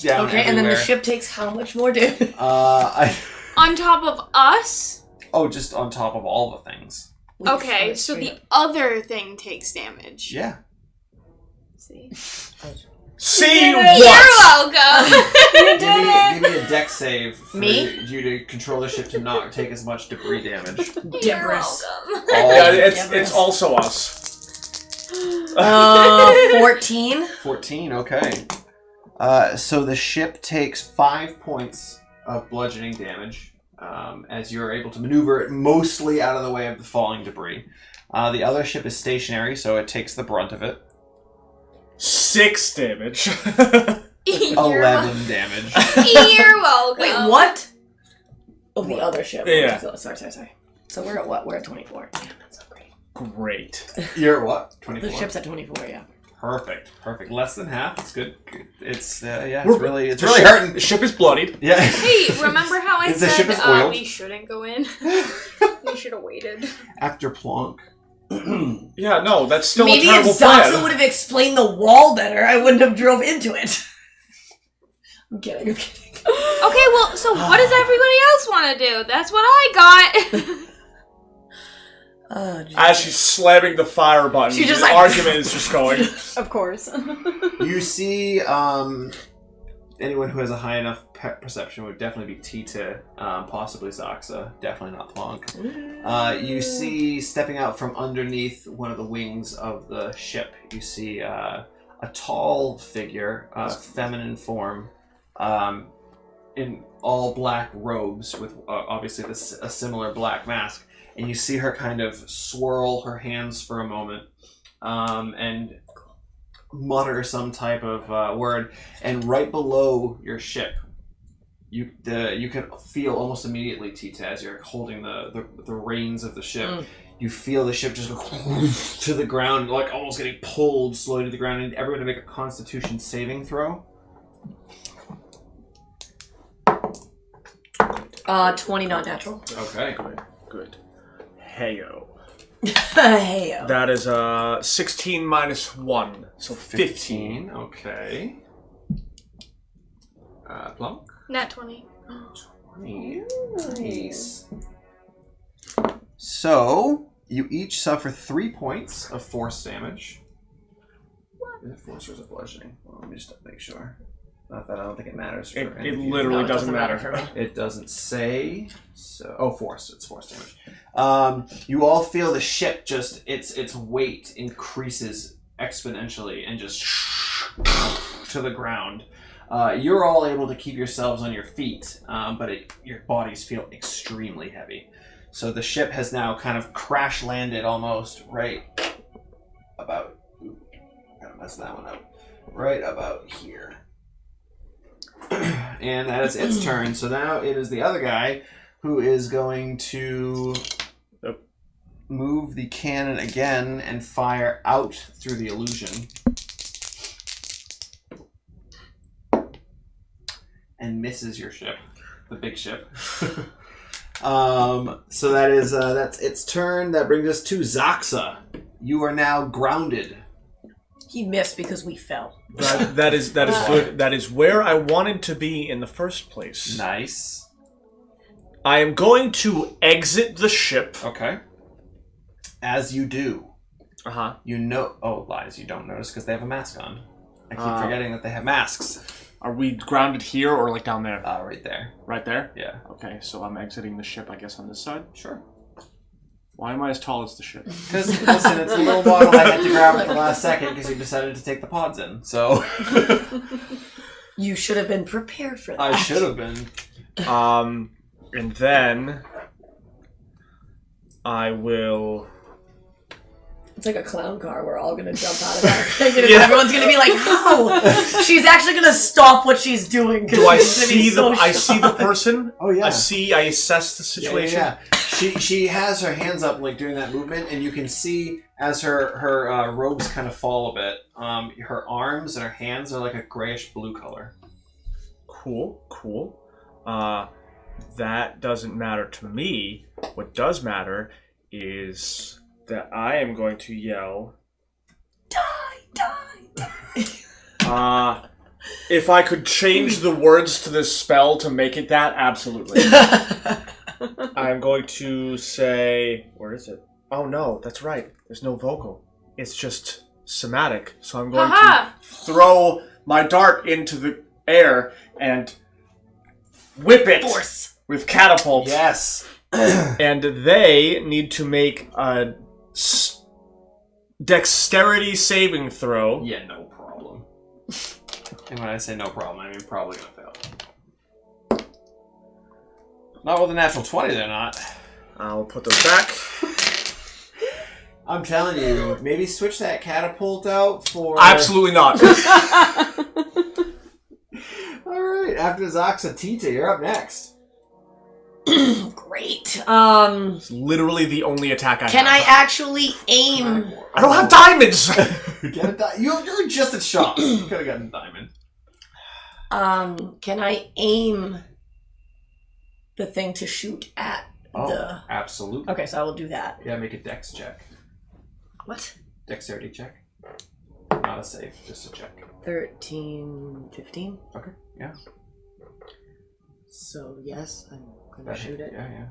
down okay, and then the everywhere. ship takes how much more damage? On top of us? Oh, just on top of all the things. Okay, so the other thing takes damage. Yeah. See? See You're what? welcome! Give me a deck save for Me? you to control the ship to not take as much debris damage. You're Debris. welcome. All it's also us. 14. 14, okay. So the ship takes 5 points of bludgeoning damage as you're able to maneuver it mostly out of the way of the falling debris. The other ship is stationary, so it takes the brunt of it. 6 damage. 11 damage. You're welcome. Wait, what? Oh, the other ship. Yeah. Sorry. So we're at what? We're at 24. Damn, that's so great. Great. You're at what? 24? The ship's at 24, yeah. Perfect. Less than half. It's good. It's yeah. We're- It's really hurting. The ship is bloodied. Yeah. Hey, remember how I Is the ship said is oiled? we shouldn't go in? We should have waited. After Plonk. Yeah, no, that's still Maybe a terrible if Zatsu plan. would have explained the wall better, I wouldn't have drove into it. I'm kidding. Okay, well, so what does everybody else want to do? That's what I got. Oh, geez. As she's slamming the fire button, She just the like- argument is just going. Of course. You see, anyone who has a high enough perception would definitely be Tita, possibly Zaxa, definitely not Plonk. You see, stepping out from underneath one of the wings of the ship, you see a tall figure, feminine form, in all black robes with obviously a similar black mask. And you see her kind of swirl her hands for a moment and mutter some type of word. And right below your ship, you can feel almost immediately, Tita, as you're holding the reins of the ship, you feel the ship just go to the ground, like almost getting pulled slowly to the ground. And everyone to make a Constitution saving throw. 20 not natural. Okay. Good. Heyo. Heyo. That is 16 minus 1, so 15. Okay. Plonk. Nat 20. 20. Nice. So, you each suffer 3 points of force damage. Is it force or is it bludgeoning? Well, let me just make sure. Not that I don't think it matters. For It any of you. literally No, it doesn't matter. for me. It doesn't say. So, oh, force. It's force damage. You all feel the ship just its weight increases exponentially and just to the ground. You're all able to keep yourselves on your feet, but your bodies feel extremely heavy. So the ship has now kind of crash landed almost right about. Ooh, gotta mess that one up. Right about here. And that is its turn. So now it is the other guy who is going to move the cannon again and fire out through the illusion. And misses your ship, the big ship. So that's its turn. That brings us to Zaxa. You are now grounded. He missed because we fell. That is good. That is where I wanted to be in the first place. Nice. I am going to exit the ship. Okay. As you do, Uh-huh. you know. Oh, lies! You don't notice because they have a mask on. I keep forgetting that they have masks. Are we grounded here or like down there? Right there. Right there? Yeah. Okay, so I'm exiting the ship, I guess, on this side. Sure. Why am I as tall as the ship? Because, listen, it's a little bottle I had to grab at the last second because you decided to take the pods in. So. You should have been prepared for that. I should have been. And then I will. It's like a clown car. We're all gonna jump out of that thing, and everyone's gonna be like, "How?" She's actually gonna stop what she's doing. Do I she's gonna be see so I see the person? Oh, yeah. I assess the situation. Yeah. She has her hands up like doing that movement, and you can see as her robes kind of fall a bit. Her arms and her hands are like a grayish blue color. Cool. That doesn't matter to me. What does matter is that I am going to yell, Die. if I could change the words to this spell to make it that, absolutely. I'm going to say, where is it? Oh no, that's right. There's no vocal. It's just somatic. So I'm going to throw my dart into the air and whip it with catapult. Yes. And they need to make a dexterity saving throw. Yeah, no problem. And when I say no problem, I mean probably gonna fail. Not with a natural 20, they're not. I'll put those back. I'm telling you, maybe switch that catapult out for... Absolutely not. Alright, after Zoxa, Tita, you're up next. Great. It's literally the only attack I have. Can I actually aim? I don't have diamonds! Get a you're just at shop. You could have gotten a diamond. Can I aim the thing to shoot at the... Absolutely. Okay, so I will do that. Yeah, make a dex check. What? Dexterity check. Not a save, just a check. 13, 15? Okay, yeah. So, yes, I'm gonna shoot it. Yeah.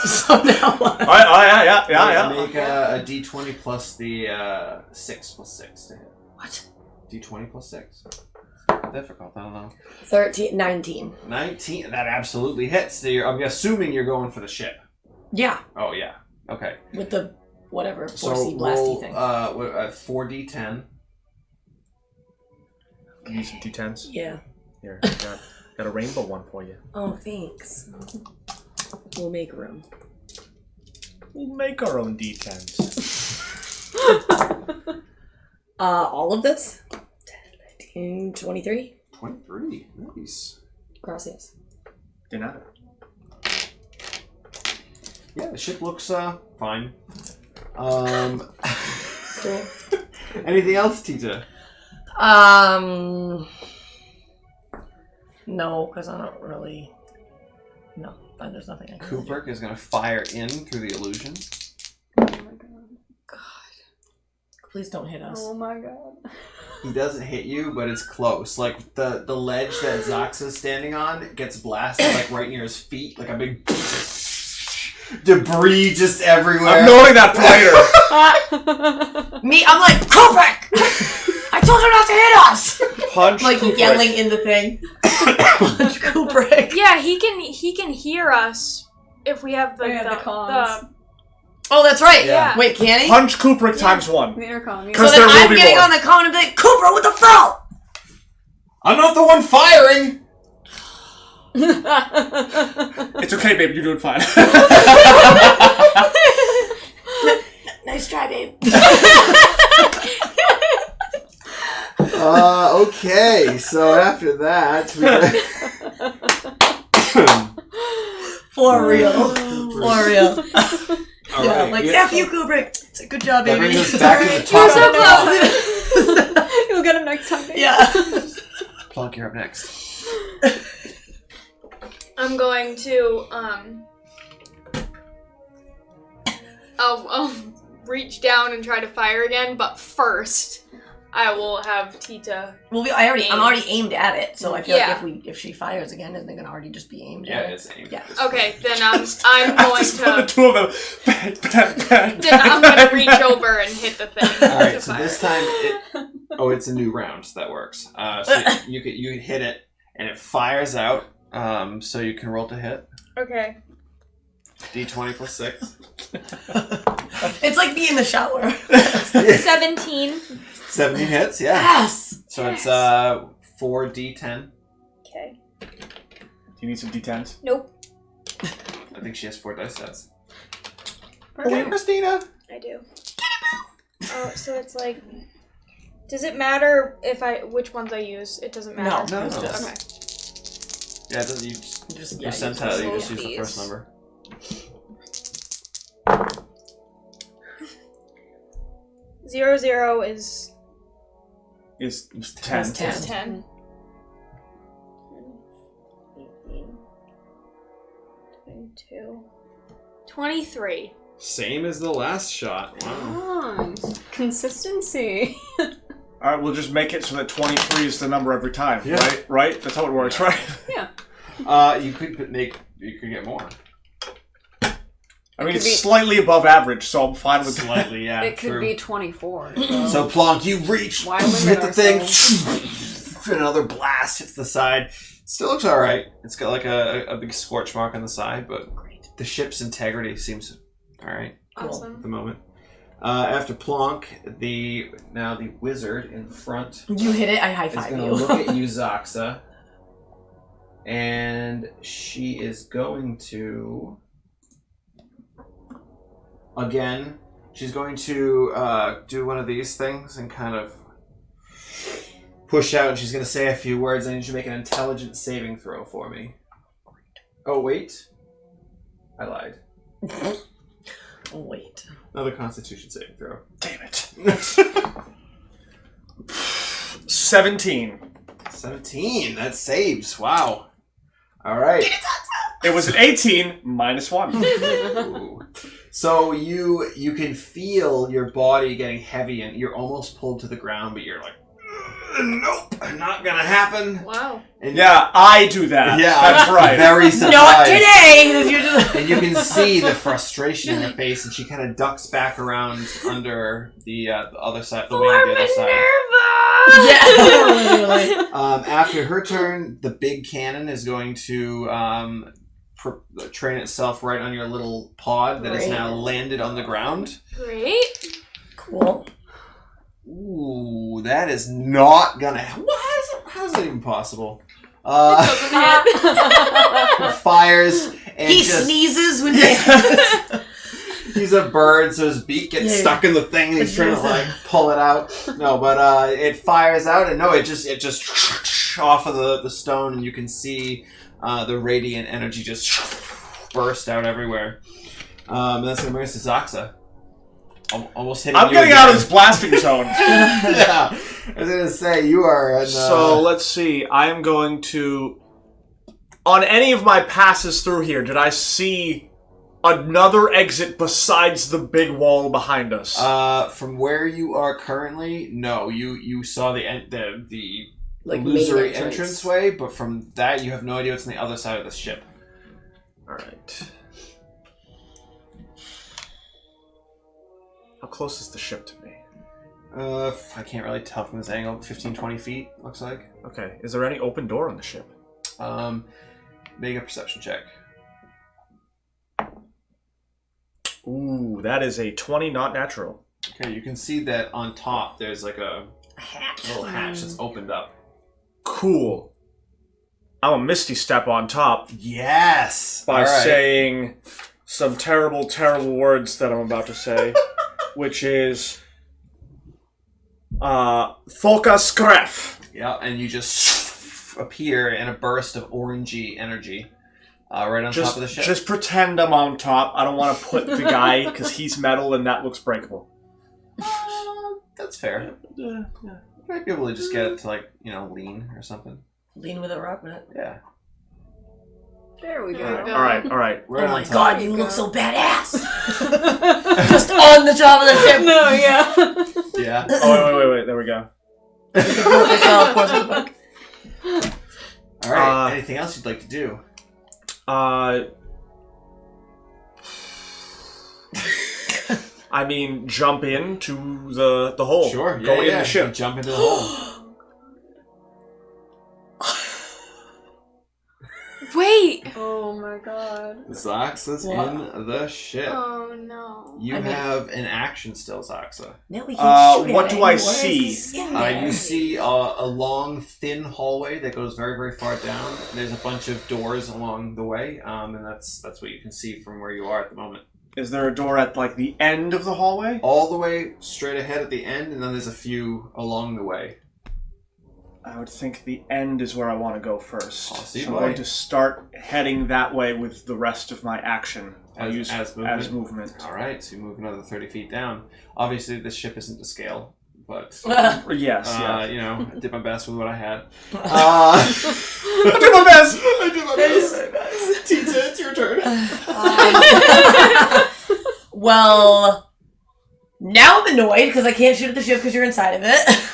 So now what? Yeah. Make a d20 plus the 6 plus 6 to hit. What? D20 plus 6. Difficult, I don't know. 19. 19, that absolutely hits. So I'm assuming you're going for the ship. Yeah. Oh, yeah. Okay. With the, whatever, 4C So blasty roll thing. 4d10. Use some D10s. Yeah. Here, got a rainbow one for you. Oh, thanks. We'll make room. We'll make our own D10s. All of this? 10, 19, 23? 23. Nice. Gracias. De nada. Yeah, the ship looks fine. Cool. Anything else, Tita? No, because I don't really... No, there's nothing I can do. Kubrick is going to fire in through the illusion. Oh my god. Please don't hit us. Oh my god. He doesn't hit you, but it's close. Like, the ledge that Zoxa's standing on gets blasted, like, right near his feet. Like a big... debris just everywhere. I'm noting that for later. Me, I'm like, Kubrick! I told her not to hit us! Punch Like, Kubrick. yelling in the thing. Punch Kubrick. Yeah, he can hear us if we have the comms. Oh, that's right. Yeah. Wait, can he? Punch Kubrick times 1. The intercom. So Because then there will I'm be getting more. on the cone and be like, Cobra, what the hell? I'm not the one firing! It's okay, babe. You're doing fine. Nice try, babe. Okay, so after that, For real. For real. All Yeah, right, like, yeah. F you, Kubrick. It's a good job, That baby. brings us back to the Alright. top of the top. You'll get him next time. babe. Yeah. Plunk, you're up next. I'm going to I'll reach down and try to fire again, but first I will have Tita. Well, I'm already aimed at it, so I feel Yeah. like if she fires again, isn't it gonna already just be aimed Yeah, at it? it's aimed. Yeah. Okay, then I'm going Just put the to two of them. Bang, bang, bang, then I'm bang, gonna reach bang. over and hit the thing. Alright, to so fire. this time Oh, it's a new round, so that works. So you can hit it, and it fires out. So you can roll to hit. Okay. D20 plus 6. It's like me in the shower. 17. 17 hits, yeah. Yes! So it's 4d10. Okay. Do you need some d10s? Nope. I think she has 4 dice sets. Okay. Christina! I do. Oh, so it's like. Does it matter which ones I use? It doesn't matter. No. it's just- Okay. Yeah, it doesn't, you just percentile, you just use the first number. Zero zero is Is 10. 10. 18. 22. 23. Same as the last shot. Wow. Nice. Consistency. Alright, we'll just make it so that 23 is the number every time, Yeah. right? Right? That's how it works, right? You could get more. I mean, could it's be- slightly above average, so I'm fine with that. Slightly, yeah. It could true. be 24. So Plonk, you reach, Why limit hit the thing, ourselves? another blast hits the side. Still looks alright. It's got like a big scorch mark on the side, but the ship's integrity seems alright Awesome. at the moment. After Plonk, the wizard in front You hit it, I high is five going you. to look at you, Zaxa, and she is going to again. She's going to do one of these things and kind of push out, and she's going to say a few words. I need you to make an intelligence saving throw for me. Oh wait, I lied. Oh, wait. Another Constitution saving throw. Damn it. 17. 17. That saves. Wow. All right. It was an 18 minus 1. Ooh. So you can feel your body getting heavy, and you're almost pulled to the ground, but you're like, nope, not gonna happen. Wow. And Yeah, I do that. yeah, That's right. Very surprised. Not today! You're just- And you can see the frustration in her face, and she kind of ducks back around under the other side, the wing on the other side. Yeah. After her turn, the big cannon is going to train itself right on your little pod that is Great. now landed on the ground. Great. Cool. Ooh, that is not gonna. How is that even possible? Doesn't hit. Fires and He just, sneezes when they... He's a bird, so his beak gets Yeah, stuck in the thing. And he's trying to like pull it out. No, but it fires out, and it just off of the stone, and you can see the radiant energy just burst out everywhere. And that's gonna bring us to Zaxa. Almost hitting I'm you getting again. out of this blasting zone. Yeah, I was gonna say you are. In, So let's see. I am going to. On any of my passes through here, did I see another exit besides the big wall behind us? From where you are currently, no. You saw the Like illusory main entrance. entranceway, but from that you have no idea what's on the other side of the ship. All right. How close is the ship to me? I can't really tell from this angle. 15, 20 feet looks like. Okay. Is there any open door on the ship? Make a perception check. Ooh, that is a 20, not natural. Okay, you can see that on top there's like a Hatch. little hatch that's opened up. Cool. I'm a Misty Step on top Yes. by All right. saying some terrible, terrible words that I'm about to say, which is Thoka Skref. Yeah, and you just appear in a burst of orangey energy right on top of the ship. Just pretend I'm on top. I don't want to put the guy because he's metal and that looks breakable. That's fair. You might be able to just get it to lean or something. Lean with a rock with it. Yeah. There we There we go. go. All right. Right Oh on my top. god, There you you look go. so badass! Just on the top of the ship! No, yeah. Yeah. Oh, wait. There we go. Well, of course, with the book. All right. Anything else you'd like to do? I mean, jump into the hole. Sure. Go in the You ship. jump into the hole. Wait. Oh my god. Zaxa's in the ship. Oh no. You have an action still, Zaxa. No, we can't shoot what at do it I anymore. see? It's in there. You see a long, thin hallway that goes very, very far down. There's a bunch of doors along the way, and that's what you can see from where you are at the moment. Is there a door at like the end of the hallway? All the way straight ahead at the end, and then there's a few along the way. I would think the end is where I want to go first. So Possibly. I'm going to start heading that way with the rest of my action. I'll use as movement. All right, so you move another 30 feet down. Obviously, this ship isn't to scale, but Yes, yeah. you know, I did my best with what I had. I did my best! I did my best. Tita, it's your turn. Well, now I'm annoyed because I can't shoot at the ship because you're inside of it.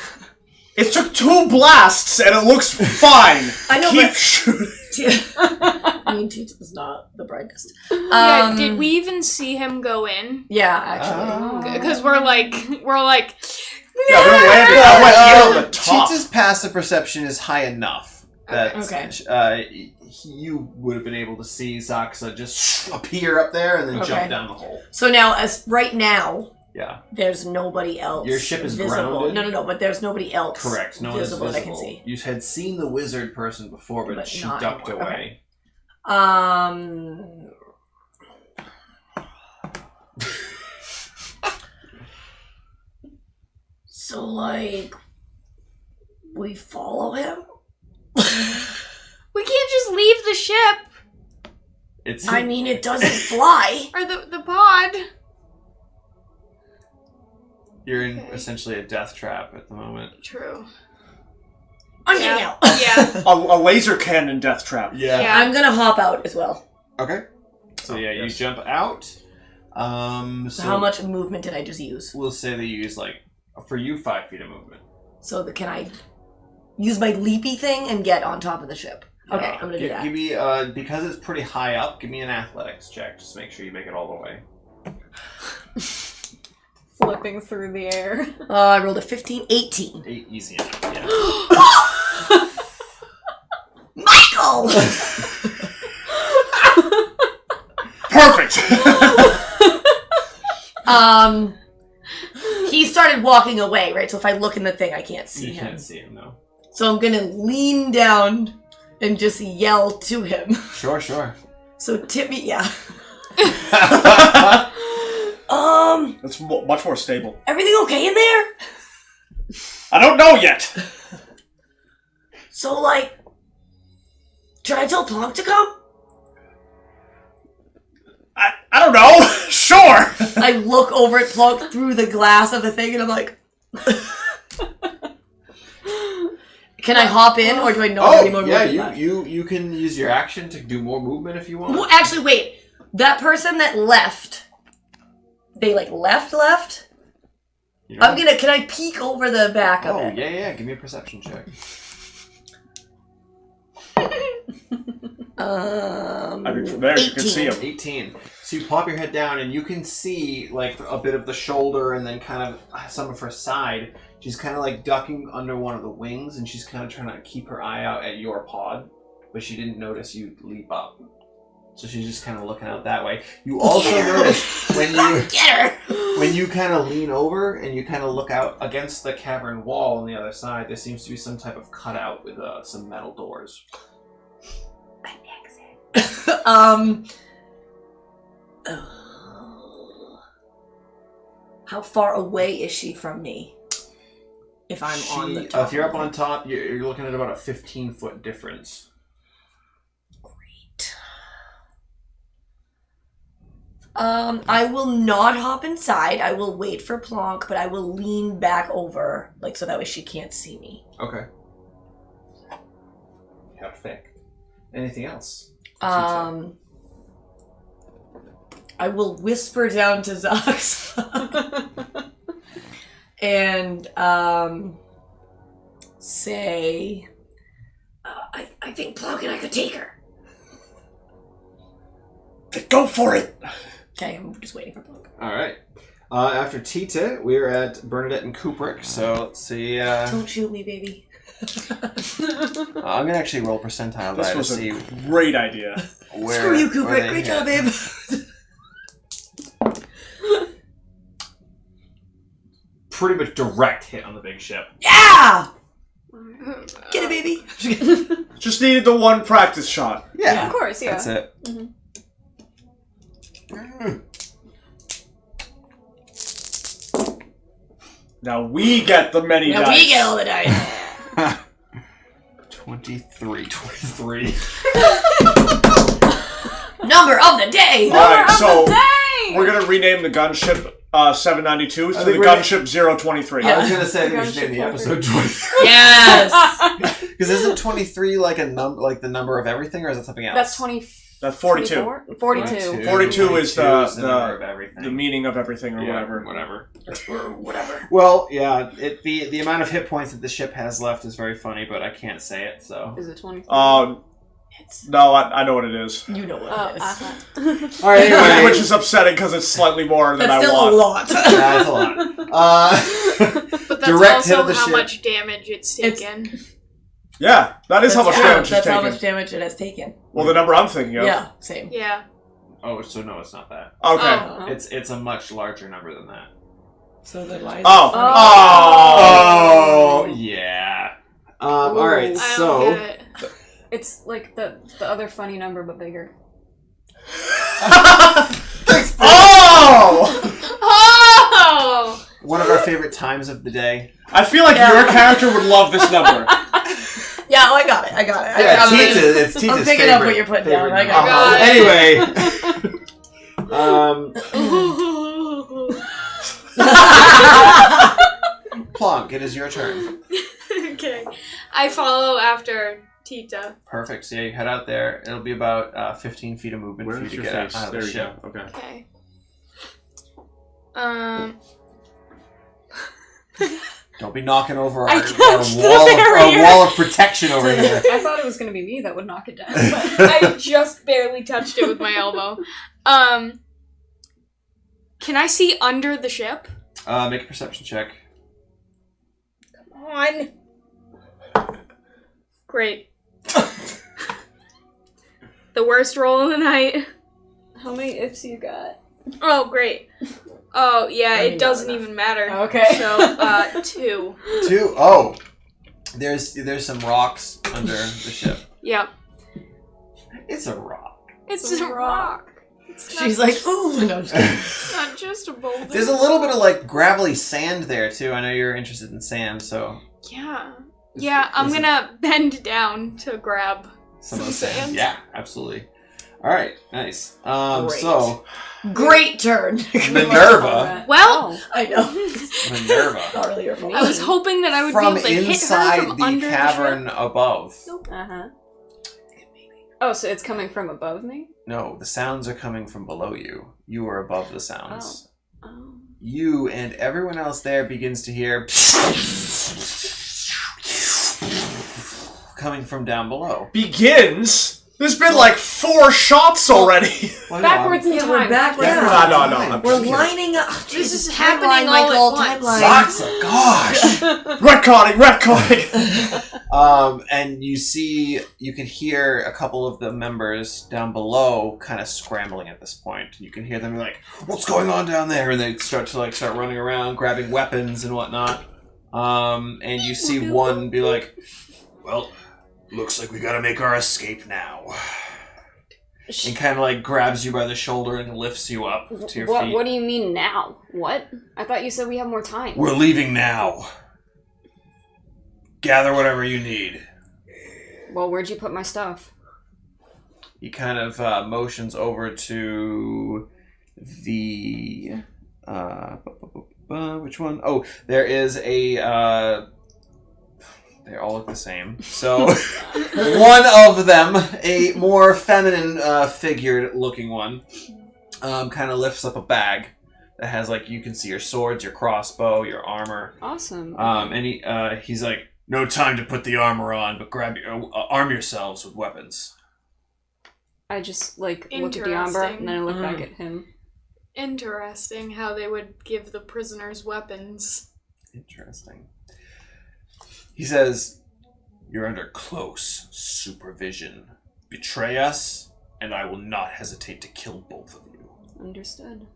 It took 2 blasts and it looks fine. I know, Keep but- shooting. I mean, Tita's not the brightest. Yeah, did we even see him go in? Yeah, actually. Because we're like, Yeah, we landed. I went in on the top. Tita's passive perception is high enough that Okay. you would have been able to see Zaxa just appear up there and then Okay. jump down the hole. So now, as right now, Yeah, there's nobody else. Your ship is visible. grounded? No, but there's nobody else. correct. No one is visible that I visible. can see. You had seen the wizard person before, but she not ducked anymore. away. So like, we follow him. we can't just leave the ship It's I mean, it doesn't fly. or the pod. you're in essentially a death trap at the moment. True. I'm getting out. Yeah. A laser cannon death trap. Yeah. I'm gonna hop out as well. Okay. So yeah, you yes. jump out. So how much movement did I just use? We'll say that you use for you 5 feet of movement. So can I use my leapy thing and get on top of the ship? Okay, I'm gonna do that. Give me because it's pretty high up. Give me an athletics check. Just make sure you make it all the way. Flipping through the air. I rolled a 15, 18. Easy enough. Yeah. Michael! Perfect! He started walking away, right? So if I look in the thing, I can't see You him. can't see him, no. So I'm gonna lean down and just yell to him. Sure. So tip me, yeah. It's much more stable. Everything okay in there? I don't know yet. So like, should I tell Plonk to come? I don't know. Sure. I look over at Plonk through the glass of the thing and I'm like, can I hop in or do I not have any more movement left? you can use your action to do more movement if you want. Well, actually, wait. That person that left, they like left? You know? Can I peek over the back of it? Yeah. Give me a perception check. I mean, from there you can see him. 18. So you pop your head down and you can see like a bit of the shoulder and then kind of some of her side. She's kind of like ducking under one of the wings and she's kind of trying to keep her eye out at your pod, but she didn't notice you leap up. So she's just kind of looking out that way. You also notice when you kind of lean over and you kind of look out against the cavern wall on the other side, there seems to be some type of cutout with some metal doors. How far away is she from me? If I'm on the top. If you're up on top, you're looking at about a 15-foot difference. Great. I will not hop inside. I will wait for Plonk, but I will lean back over, like so that way she can't see me. Okay. Perfect. Anything else? I will whisper down to Zox and say, I think Plonk and I could take her. Go for it. Okay, I'm just waiting for Plonk. All right. After Tita, we're at Bernadette and Kubrick. So let's see. Don't shoot me, baby. I'm gonna actually roll percentile This die to was see a great idea. where. Screw you, where they Kubrick. Great hit. job, babe. Pretty much direct hit on the big ship. Yeah! Get it, baby. Just needed the one practice shot. Yeah, Of course, yeah. that's it. Now we get the many Now dice. we get all the dice. 23. Number of the day. Alright, so Dang! we're gonna rename the gunship 792 to the think we're gunship 023. I was gonna say we Gunship should name the 23. episode 23. Yes. Because isn't 23 like a like the number of everything, or is it something else? That's 20. That's 42. 24? 42. 42 is the number of everything. The meaning of everything or whatever. Whatever. Well, yeah, the amount of hit points that the ship has left is very funny, but I can't say it, so. Is it 23? No, I know what it is. You know what Oh, it is. uh-huh. Alright, anyway. Which is upsetting because it's slightly more than That's I still want. a lot. That's a lot. But that's Direct hit also of the how ship. much damage it's taken. Yeah, that is how much damage it's That's how taken. much damage it has taken. Well, the number I'm thinking of. Yeah, same. Yeah. Oh, so no, it's not that. Okay. Oh. It's a much larger number than that. So then why is Oh. it funny? Oh, yeah. Alright, Ooh. I don't so. get it. It's like the other funny number, but bigger. Thanks, Oh! Oh! One of our favorite times of the day. I feel like Yeah. your character would love this number. Yeah, oh, I got it. Yeah, I'm Tita, it's Tita's I'm picking favorite, up what you're putting down. favorite I number. got it. Anyway, Plonk, it is your turn. Okay. I follow after Tita. Perfect. So yeah, you head out there. It'll be about 15 feet of movement for you to get out of the ship. Okay. Okay. Don't be knocking over I our touched the wall barrier. of protection over here. I thought it was going to be me that would knock it down. But I just barely touched it with my elbow. Can I see under the ship? Make a perception check. Come on. Great. The worst roll of the night. how many ifs you got? Oh, great. Oh, yeah, I mean, it doesn't not even matter. Okay. So, 2. 2. Oh, there's some rocks under the ship. Yep. It's a rock. It's It's a a rock. She's like, ooh. No, I'm just kidding. It's not just a boulder. There's a little bit of like gravelly sand there too. I know you're interested in sand, so Yeah. Yeah, I'm gonna bend down to grab some of some the sand. sand. Yeah, absolutely. All right, nice. Great. So Great turn. Minerva, Well, Oh. I know. Minerva, Not really your fault. I was hoping that I would from be able to hit her inside from the under cavern the above. Uh-huh. Oh, so it's coming from above me? No, the sounds are coming from below you. You are above the sounds. Oh. You and everyone else there begins to hear coming from down below. Begins? There's been like 4 shots already. Well, Backwards in Yeah, time. we're back. Backwards in Yeah. time. No, I'm We're just lining up. This Jesus, is happening timeline, all Michael. at once. Timeline. Gosh! Retconning. And you can hear a couple of the members down below kind of scrambling at this point. You can hear them like, "What's going on down there?" And they start running around, grabbing weapons and whatnot. And you see one be like, "Well, looks like we gotta make our escape now." And kind of like grabs you by the shoulder and lifts you up to your feet. What do you mean now? What? I thought you said we have more time. We're leaving now. Gather whatever you need. Well, where'd you put my stuff? He kind of motions over to the which one? Oh, there is a they all look the same. So one of them, a more feminine figured looking one, kind of lifts up a bag that has like, you can see your swords, your crossbow, your armor. Awesome. And he's like, "No time to put the armor on, but arm yourselves with weapons." I just, like, look at the Amber, and then I look back at him. Interesting how they would give the prisoners weapons. Interesting. He says, "You're under close supervision. Betray us, and I will not hesitate to kill both of you." Understood.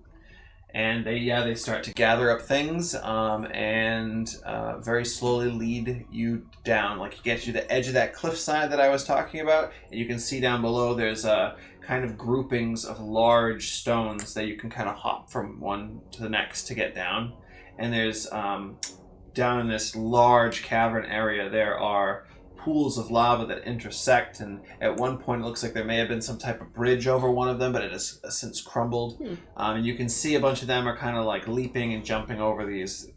And they start to gather up things and very slowly lead you down. Like, you get to the edge of that cliffside that I was talking about, and you can see down below there's kind of groupings of large stones that you can kind of hop from one to the next to get down. And there's down in this large cavern area, there are pools of lava that intersect, and at one point it looks like there may have been some type of bridge over one of them, but it has since crumbled. And you can see a bunch of them are kind of like leaping and jumping over these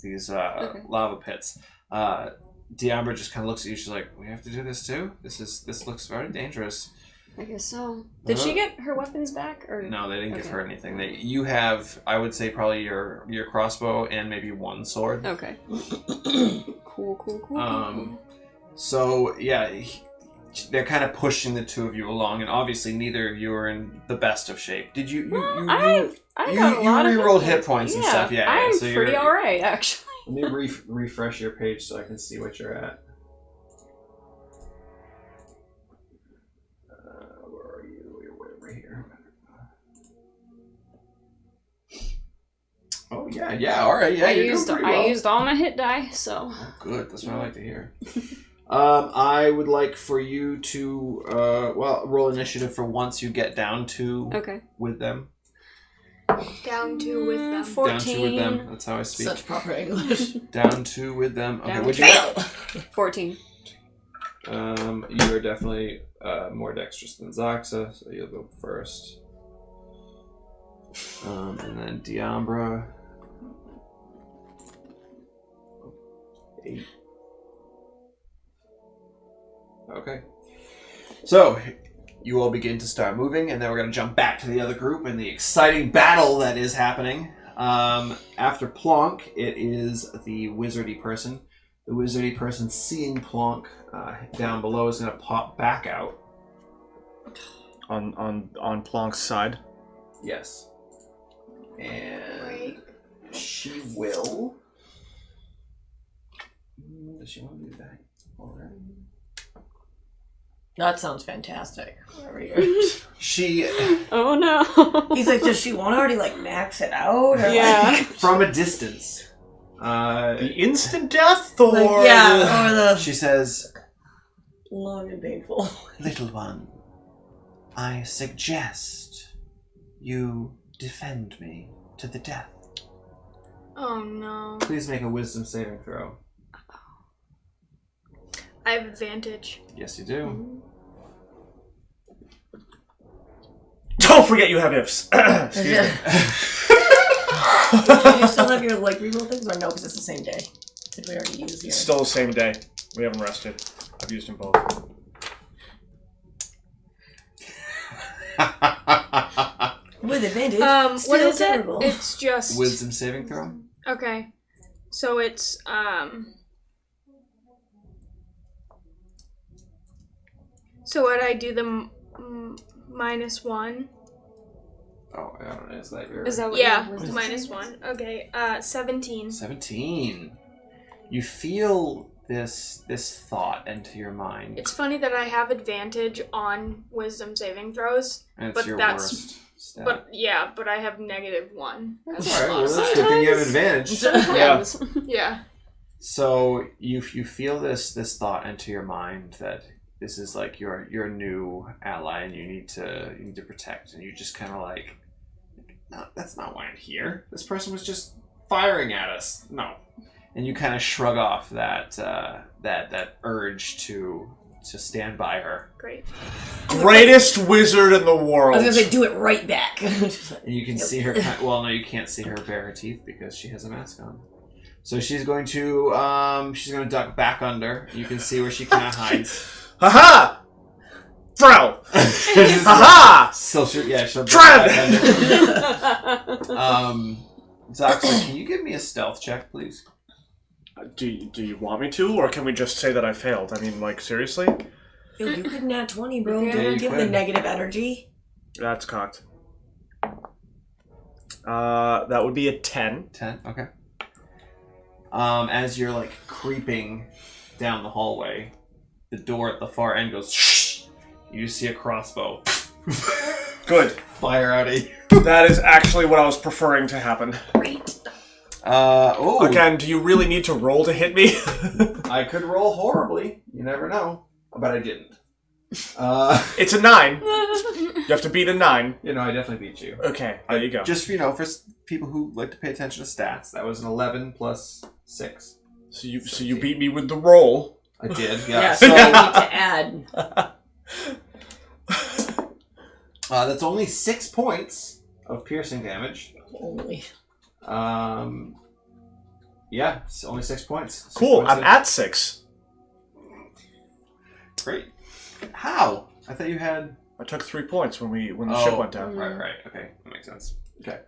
lava pits. Diambra just kind of looks at you. She's like, "We have to do this too? This looks very dangerous." I guess so. Did she get her weapons back? Or No, they didn't give her anything. You have, I would say, probably your crossbow and maybe one sword. Okay. Cool. So yeah, they're kind of pushing the two of you along, and obviously neither of you are in the best of shape. Did you? I got a lot of rerolled hit points and stuff. Yeah, I'm so pretty alright actually. Let me refresh your page so I can see what you're at. Where are you? You're way over here. Oh yeah. All right, yeah. You're doing pretty well. I used all my hit die, so. Oh, good. That's what I like to hear. I would like for you to roll initiative for once you get down to with them. Down to with them. 14. Down to with them. That's how I speak. Such proper English. Down to with them. Okay, what'd you Fail. get? 14. You are definitely more dexterous than Zaxa, so you'll go first. And then Diambra. 8. Okay. So, you all begin to start moving, and then we're going to jump back to the other group and the exciting battle that is happening. After Plonk, it is the wizardy person. The wizardy person, seeing Plonk down below, is going to pop back out. On Plonk's side. Yes. And she will... Does she want to do that already? That sounds fantastic. She... Oh no. He's like, does she want to already like max it out? Or Yeah. From a distance. The instant death, or or the She says, long and painful. "Little one, I suggest you defend me to the death. Oh no. Please make a wisdom saving throw." I have advantage. Yes, you do. don't forget you have ifs. Excuse me. Do you still have your like reroll things, or no? Because it's the same day. Did we already use your? It's still the same day. We haven't rested. I've used them both. With advantage. What Still is terrible. it? It's just Wisdom saving throw? okay. So it's So would I do the -1? Oh, I don't know. Is that your... Is that what Yeah, your wisdom -1. Okay, 17. 17. You feel this thought enter your mind. It's funny that I have advantage on wisdom saving throws, And it's but your that's- worst stat. but I have -1. That's alright, well, that's good thing you have advantage. Sometimes. Yeah. So you feel this thought enter your mind that this is like your new ally and you need to protect, and you just kind of like, no, that's not why I'm here. This person was just firing at us. No, and you kind of shrug off that urge to stand by her. Great. Greatest wizard in the world. I was gonna say, do it right back. And you can see her. Well, no, you can't see her bare her teeth because she has a mask on. So she's going to duck back under. You can see where she kind of hides. Haha! Throw! Haha! So she'll duck Tread! back under. Zaxa, can you give me a stealth check, please? Do you want me to, or can we just say that I failed? I mean, like, seriously? Yo, you could nat 20, bro. Yeah, Don't you give could. the negative energy. That's cocked. That would be a 10. 10. Okay. As you're like creeping down the hallway, the door at the far end goes. Shh! You just see a crossbow. Good. Fire out at you. That is actually what I was preferring to happen. Great. Again, do you really need to roll to hit me? I could roll horribly. You never know. But I didn't. It's a 9. You have to beat a 9. You know, I definitely beat you. Okay, there you go. Just, for people who like to pay attention to stats, that was an 11 plus 6. So you beat me with the roll. I did, Yeah, yeah. so So, we need to add. that's only 6 points of piercing damage. Only. Yeah, it's only 6 points. 6 Cool, points I'm in. at 6. Great. How? I thought you had... I took 3 points when the ship went down. Right. Okay, that makes sense. Okay.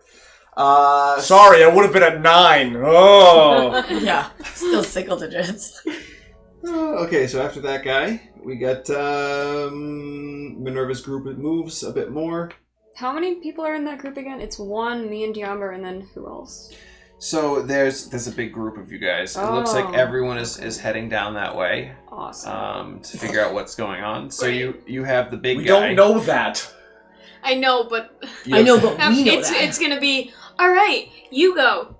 Sorry, I would have been at 9. Oh. Yeah, still single digits. Okay, so after that guy, we got Minerva's group. It moves a bit more. How many people are in that group again? It's 1, me and Diamber, and then who else? So there's a big group of you guys. It looks like everyone is heading down that way. Awesome. To figure out what's going on. So you have the big We guy. don't know that. I know, but I know, but now we know it's that. it's gonna be all right. You go.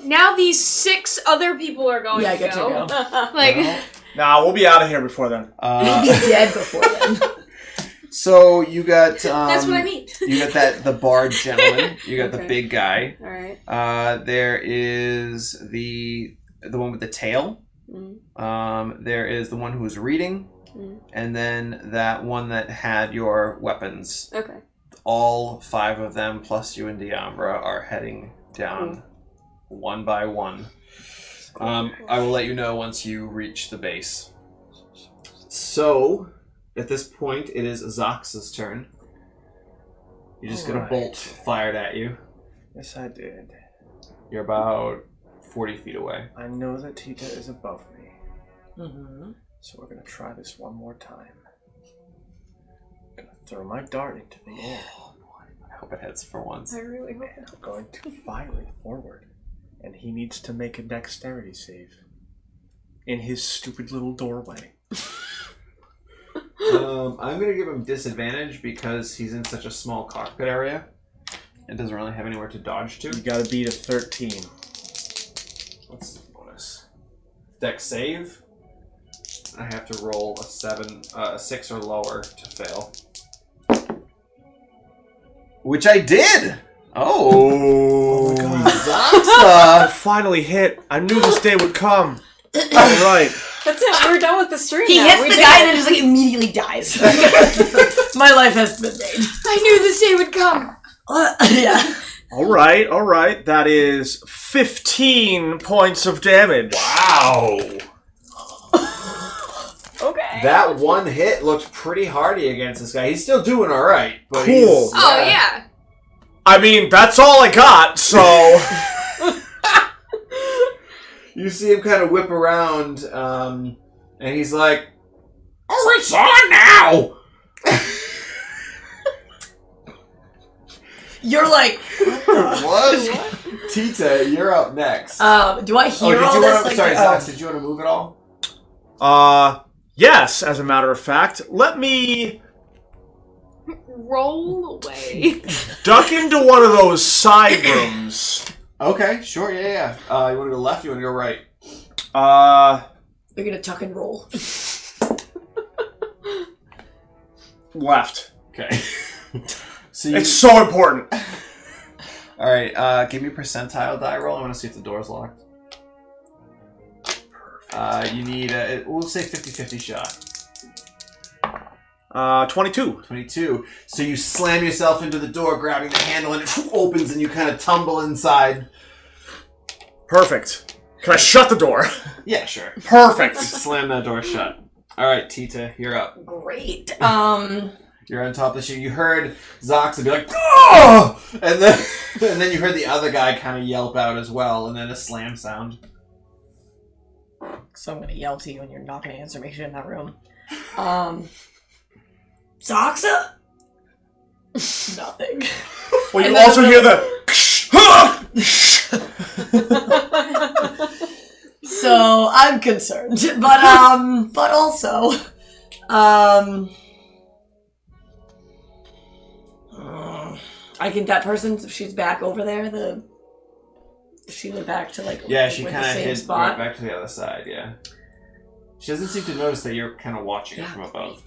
Now these 6 other people are going Yeah, I to get to go. go. Like, Nah, we'll be out of here before then. We'll be dead before then. So you got that's what I mean. you got the bard gentleman. You got the Okay. big guy. Alright. There is the one with the tail. Mm. There is the one who was reading, and then that one that had your weapons. Okay. All 5 of them, plus you and Diambra, are heading down one by one. I will let you know once you reach the base. So, at this point, it is Zox's turn. You just got a Alright. bolt fired at you. Yes, I did. You're about 40 feet away. I know that Tita is above me, Mm-hmm. so we're gonna try this one more time. I'm gonna throw my dart into the air. I hope it hits for once. I really hope And I'm going to fire it forward. And he needs to make a dexterity save. In his stupid little doorway. I'm going to give him disadvantage because he's in such a small cockpit area and doesn't really have anywhere to dodge to. You gotta beat a 13. What's his bonus? Dex save. I have to roll a 6 or lower to fail. Which I did! Oh, my God. Zoxa! I finally hit. I knew this day would come. Alright. That's it, we're done with the stream He now. hits We the did guy it. and then just like immediately dies. My life has been made. I knew this day would come. Yeah. Alright. That is 15 points of damage. Wow! Okay. That one hit looked pretty hardy against this guy. He's still doing alright, but Cool. he's... Oh yeah. I mean, that's all I got, so... You see him kind of whip around, and he's like, "Oh, it's on now!" You're like, What? Tita, you're up next. do I did hear all you this? want to? Like, Sorry, Zox, did you want to move at all? Yes, as a matter of fact. Let me Roll away. duck into one of those side rooms. Okay, sure, yeah. You want to go left? You want to go right? You're gonna tuck and roll. Left. Okay. So you, It's so important. all right. Give me a percentile die roll. I want to see if the door's locked. You need we'll say 50-50 shot. 22. 22. So you slam yourself into the door, grabbing the handle, and it opens, and you kind of tumble inside. Perfect. Can I shut the door? Yeah, sure. Perfect. Slam that door shut. All right, Tita, you're up. Great. You're on top of the ship. You heard Zoxa be like, "Oh!" and then you heard the other guy kind of yelp out as well, and then a slam sound. So I'm gonna yell to you and you're not gonna answer me 'cause you're in that room. Zoxa? Nothing. Well, you And then also hear the. So I'm concerned, but also, I think that person, if she's back over there, she went back to like Yeah, she with kind the of same hid spot. right back to the other side. Yeah. She doesn't seem to notice that you're kind of watching her from above.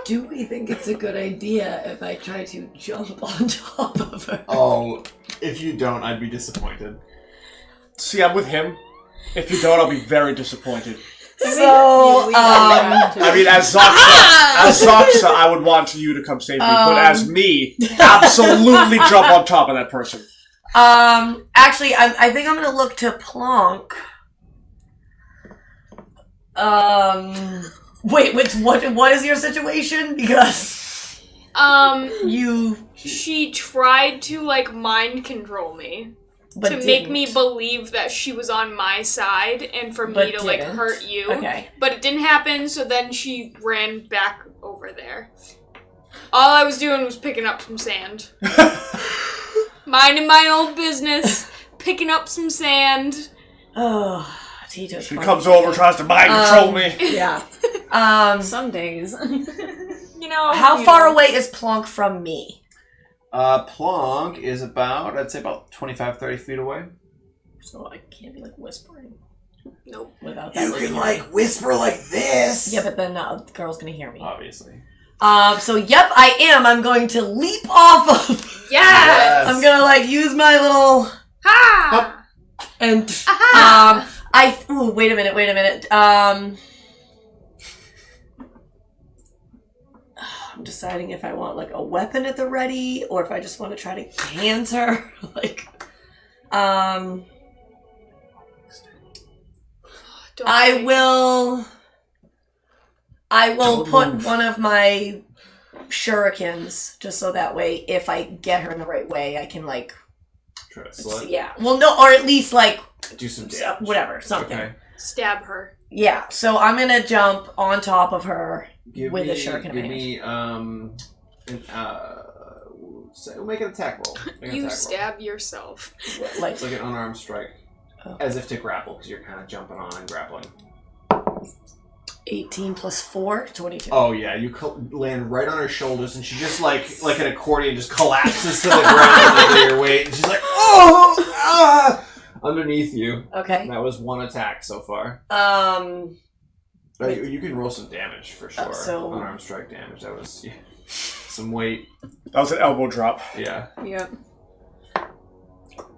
Do we think it's a good idea if I try to jump on top of her? Oh, if you don't, I'd be disappointed. See, I'm with him. If you don't, I'll be very disappointed. So, I mean, as Zoxa, I would want you to come save me, but as me, absolutely jump on top of that person. actually, I think I'm gonna look to Plonk. Wait, what is your situation? Because she tried to like mind control me. but to make didn't. me believe that she was on my side and for But me to like didn't. hurt you. Okay. But it didn't happen, so then she ran back over there. All I was doing was picking up some sand. Minding my own business, picking up some sand. Oh, Tito's She funny. comes over, tries to mind control me. Yeah. Some days. You know. How far away is Plonk from me? Plonk is I'd say about 25, 30 feet away. So I can't be like whispering. Nope. Without that. You can like whisper like this. Yeah, but then the girl's gonna hear me. Obviously. So yep, I am. I'm going to leap off of. Yes! I'm gonna like use my little Ha! and ooh, wait a minute. I'm deciding if I want like a weapon at the ready or if I just want to try to hands her. Like, Don't I will Don't put move. one of my shurikens just so that way if I get her in the right way I can like Try to slut. yeah. Well no, or at least like Do some damage. whatever, something. Okay. Stab her. Yeah, so I'm gonna jump on top of her Give with me, a shuriken Give in my me, we'll make an attack roll. Make an You attack stab yourself. hand. roll. Like It's like an unarmed strike. Oh. As if to grapple, because you're kind of jumping on and grappling. 18 plus 4, 22. Oh yeah, you land right on her shoulders, and she just like an accordion just collapses to the ground under your weight, and she's like, oh, underneath you. Okay. That was one attack so far. You can roll some damage for sure. so- Unarmed strike damage. That was some weight. That was an elbow drop. Yeah. Yep.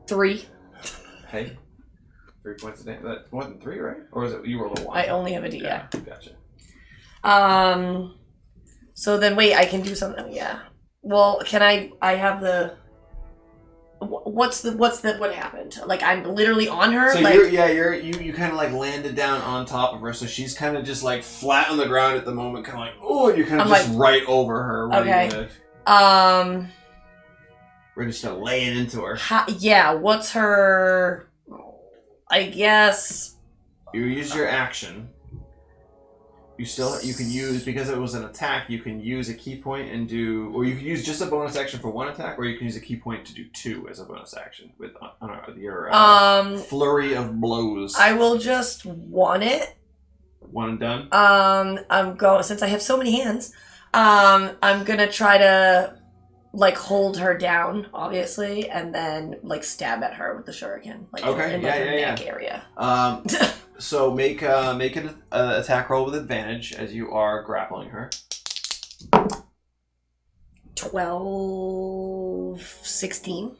3. Hey. 3 points of damage. That's more than 3, right? Or is it you rolled a 1? I only have a D, yeah. Gotcha. So then wait, I can do something, yeah. Well, can I have the... what happened? Like, I'm literally on her? So like, you kind of like landed down on top of her, so she's kind of just like flat on the ground at the moment, kind of like, oh, you're kind of I'm just like- right over her, ready Okay. to start laying into her. yeah, what's her... I guess... You use your action. You can use, because it was an attack, you can use a key point and do, or you can use just a bonus action for one attack, or you can use a key point to do 2 as a bonus action with your flurry of blows. I will just want it. One and done. I'm going, since I have so many hands, I'm gonna try to like hold her down, obviously, and then like stab at her with the shuriken, like Okay, in like, her yeah. neck area. So make an attack roll with advantage as you are grappling her. 12, 16.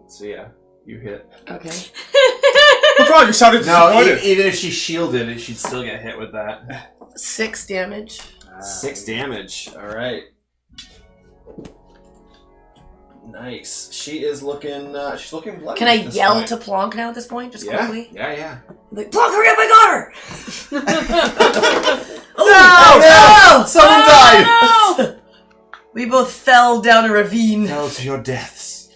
So yeah, you hit. Okay. What's wrong? You sounded No, disappointed. even if she shielded it, she'd still get hit with that. 6 damage. 6 damage. All right. Nice. She is looking. She's looking bloody. Can I at this yell point. to Plonk now at this point, just Yeah. quickly? Yeah. Like, Plonk, hurry up! I got her. No! Someone died. No! We both fell down a ravine. Fell to your deaths.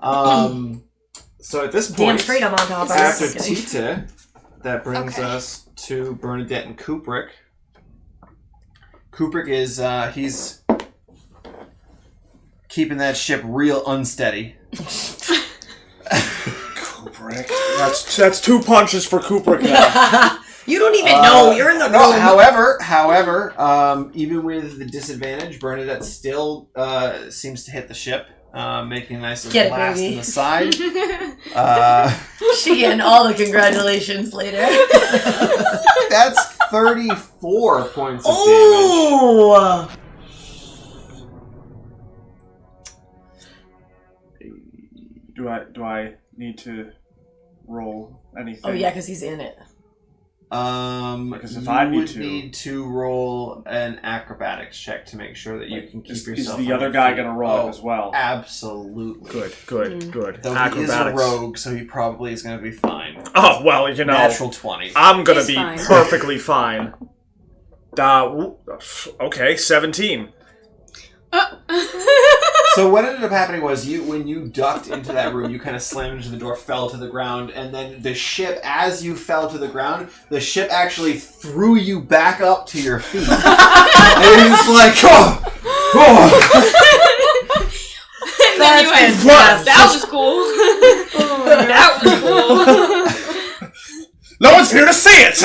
So at this Damn point, straight I'm on top of her. after Just kidding. Tita, that brings Okay. us to Bernadette and Kubrick. Kubrick is keeping that ship real unsteady. Kubrick. That's 2 punches for Kubrick now. You don't even know. You're in the room. No, however, even with the disadvantage, Bernadette still seems to hit the ship, making a nice little blast in the side. She getting all the congratulations later. That's 34 points of damage. Oh! Do I need to roll anything? Oh yeah, because he's in it. Because if you I would need to roll an acrobatics check to make sure that you can keep yourself. Is the on other your guy feet. going to roll it as well? Absolutely. Good. Though he is a rogue, so he probably is going to be fine. Oh, well, you know. Natural 20. I'm going to He's be fine. perfectly fine. Okay, 17. So what ended up happening was when you ducked into that room, you kind of slammed into the door, fell to the ground, and then the ship, as you fell to the ground, the ship actually threw you back up to your feet. And you're just like, oh. And then you went, fantastic. that was cool. That was cool. No one's here to see it!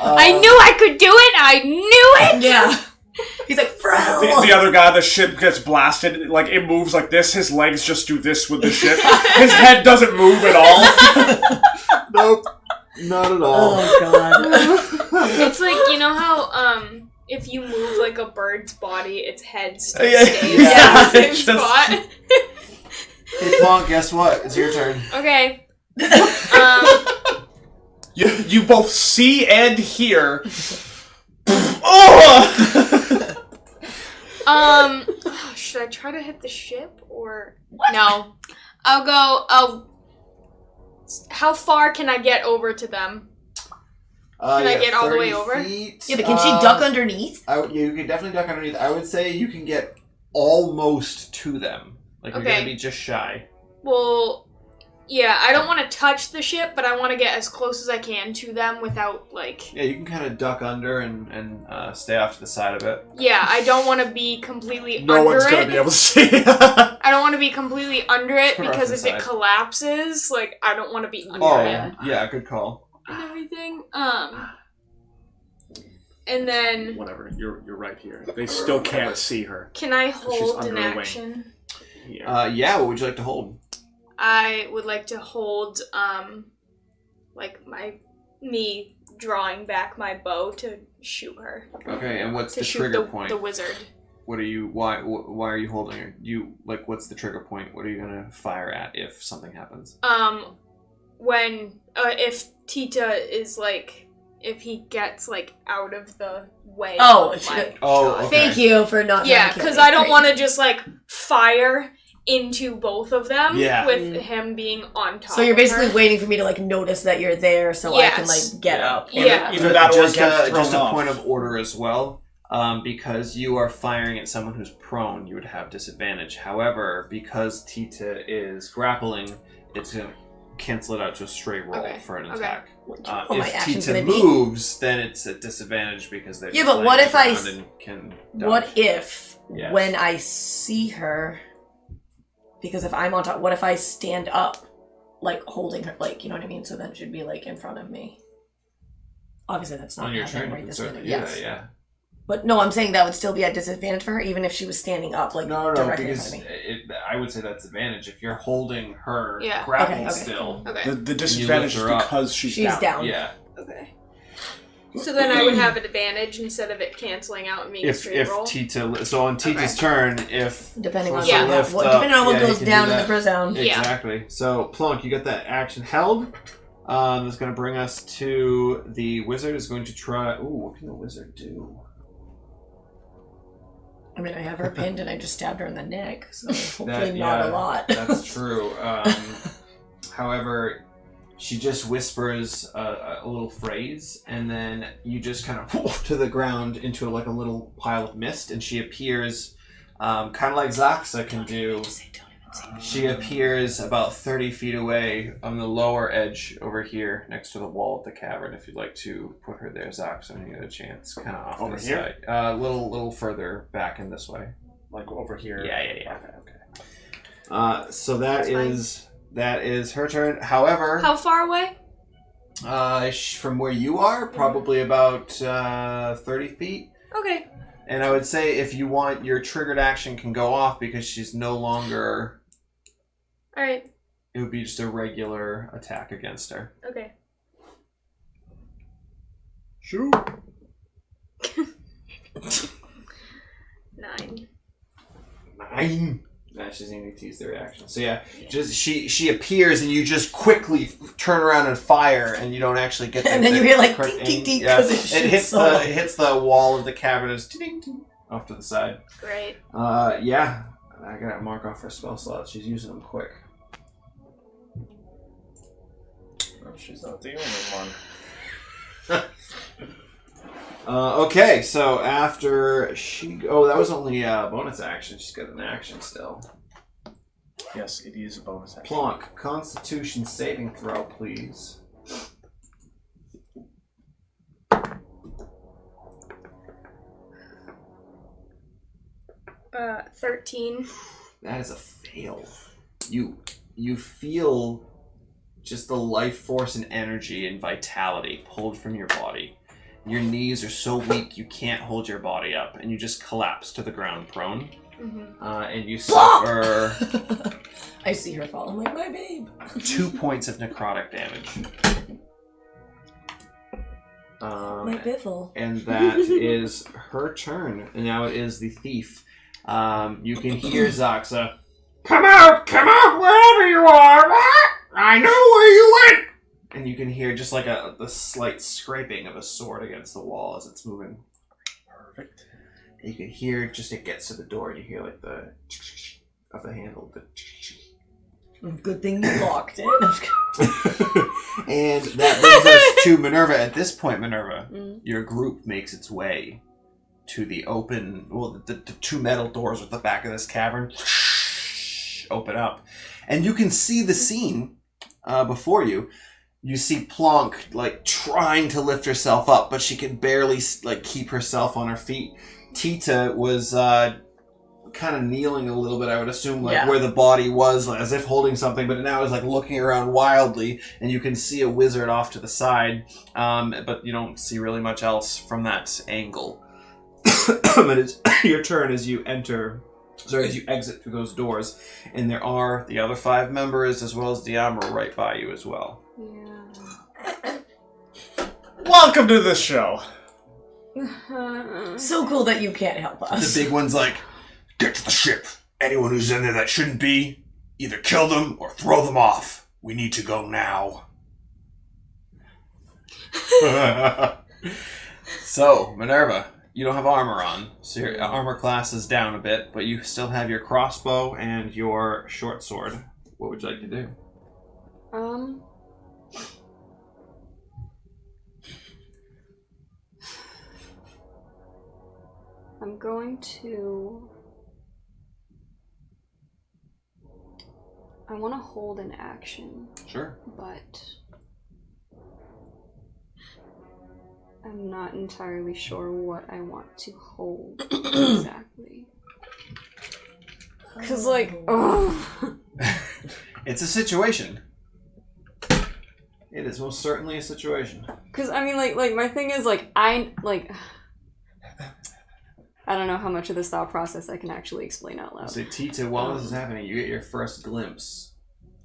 I knew I could do it. I knew it. Yeah. He's like, Frel! The other guy, the ship gets blasted, like, it moves like this, his legs just do this with the ship. His head doesn't move at all. Nope. Not at all. Oh, God. It's like, you know how if you move like a bird's body, its head still Yeah. stays Yeah. in the same Just- spot. Hey, Plonk, guess what? It's your turn. Okay. You both see and hear. Oh! Should I try to hit the ship or no? I'll. How far can I get over to them? Can I get all the way 30 over? feet, Yeah, but can she duck underneath? You can definitely duck underneath. I would say you can get almost to them. Like, you're Okay. going to be just shy. Well, yeah, I don't want to touch the ship, but I want to get as close as I can to them without, like... Yeah, you can kind of duck under and stay off to the side of it. Yeah, I don't want to be completely No under one's it. gonna be able to see. I don't want to be completely under it Sort of because off if the it side. collapses, like, I don't want to be under Oh, it yeah, good call. and everything. And then, Whatever, you're right here. They still can't see her. can I She's hold under an a wing. action? Here. Yeah, what would you like to hold? I would like to hold, like, me drawing back my bow to shoot her. Okay, and what's To the shoot trigger point? the wizard. What are you? Why are you holding it? What's the trigger point? What are you gonna fire at if something happens? When, if Tita is, like, if he gets, like, out of the way Oh, of my shot. okay. Thank you for not Yeah, trying to kill because me. I don't Great. want to just, like, fire into both of them Yeah. with him being on top So you're of basically her. waiting for me to, like, notice that you're there so I can, Yes. like, get up. Yeah. Either that or just get thrown just a off. point of order as well. Because you are firing at someone who's prone, you would have disadvantage. However, because Tita is grappling, it's gonna cancel it out to a straight roll Okay, for an okay. attack. Oh, my If action's Tita gonna be- moves, then it's a disadvantage because they're Yeah, just but what laying if I around s- and can dodge. What if, Yes. when I see her, because if I'm on top, what if I stand up, like, holding her, like, you know what I mean? So then she'd be, like, in front of me. Obviously, that's not on your happening turn? right You can this certainly minute. do Yes. that, yeah. But no, I'm saying that would still be at disadvantage for her, even if she was standing up, like, No, directly in because front of me. I would say that's advantage. If you're holding her Yeah. grappled Okay, okay. still, Okay. The disadvantage is lift her up. because she's She's down. yeah. Okay. So then I would have an advantage instead of it canceling out and being a If straight roll. Tita, so on Tita's Okay. turn, if Depending on, Yeah. what, depending on what yeah, you goes can do down in the that. prison zone. Yeah. Exactly. So Plonk, you got that action held. That's going to bring us to the wizard is going to try. Ooh, what can the wizard do? I mean, I have her pinned and I just stabbed her in the neck, so hopefully That- not yeah, a lot. That's true. However, she just whispers a little phrase, and then you just kind of to the ground into like a little pile of mist, and she appears, kind of like Zaxa can do. She appears about 30 feet away on the lower edge over here, next to the wall of the cavern. If you'd like to put her there, Zaxa, when you get a chance, kind of off Over to the here? side, a little further back in this way. Like over here. Yeah. Okay. So that is her turn. However, How far away? from where you are, probably about 30 feet. Okay. And I would say if you want, your triggered action can go off because she's no longer... All right. It would be just a regular attack against her. Okay. Shoot. 9. 9. Nah, she doesn't even use the reaction. So yeah, just she appears and you just quickly turn around and fire, and you don't actually get. And then you hear like ding ding ding because it hits the wall of the cavern, and ding ding off to the side. Great. Yeah, I gotta mark off her spell slots. She's using them quick. Oh, she's not the only one. Okay, so after she... Oh, that was only a bonus action. She's got an action still. Yes, it is a bonus action. Plonk, Constitution saving throw, please. 13. That is a fail. You feel just the life force and energy and vitality pulled from your body. Your knees are so weak you can't hold your body up, and you just collapse to the ground prone. Mm-hmm. And you suffer I see her fall. I'm like, my babe. 2 points of necrotic damage. My biffle. And that is her turn. And now it is the thief. You can hear Zaxa. Come out, wherever you are! I know where you went! And you can hear just like the slight scraping of a sword against the wall as it's moving. Perfect. And you can hear, just it gets to the door, and you hear like the of the handle. Good thing you locked it. And that brings us to Minerva. At this point, Minerva, your group makes its way to the open, the 2 metal doors at the back of this cavern open up. And you can see the scene before you. You see Plonk, like, trying to lift herself up, but she can barely, like, keep herself on her feet. Tita was kind of kneeling a little bit, I would assume, like, where the body was, like, as if holding something, but now is, like, looking around wildly, and you can see a wizard off to the side, but you don't see really much else from that angle. But it's your turn as you exit through those doors, and there are the other 5 members, as well as Diamro right by you as well. Yeah. Welcome to the show. So cool that you can't help us. The big one's like, get to the ship. Anyone who's in there that shouldn't be, either kill them or throw them off. We need to go now. So, Minerva, you don't have armor on, so your armor class is down a bit, but you still have your crossbow and your short sword. What would you like to do? I'm going to... I want to hold an action, Sure. but I'm not entirely sure what I want to hold exactly. Because, like, oh. It's a situation. It is most certainly a situation. Because, I mean, like, my thing is, I don't know how much of this thought process I can actually explain out loud. So, Tita, while this is happening, you get your first glimpse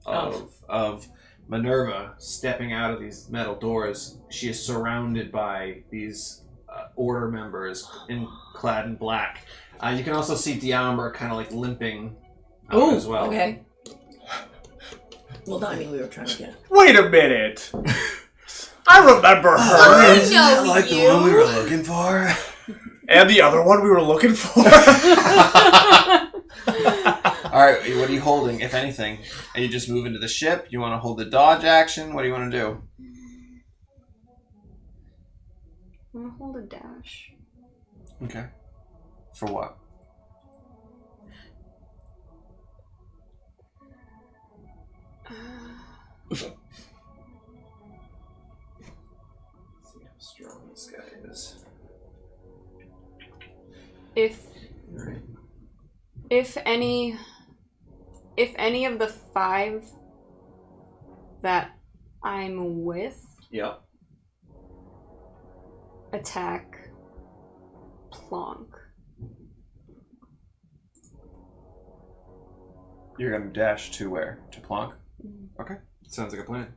of Minerva stepping out of these metal doors. She is surrounded by these order members clad in black. You can also see Diamber kind of like limping as well. Okay. Well, no, I mean, we were trying to get... Wait a minute. I remember her. I know Like you. the one we were looking for. And the other one we were looking for. Alright, what are you holding, if anything? Are you just moving to the ship? You want to hold the dodge action? What do you want to do? I'm gonna hold a dash. Okay. For what? See how strong this guy is. If Right. If any of the 5 that I'm with Yep. attack Plonk. You're gonna dash to where? To Plonk? Okay. Sounds like a plan.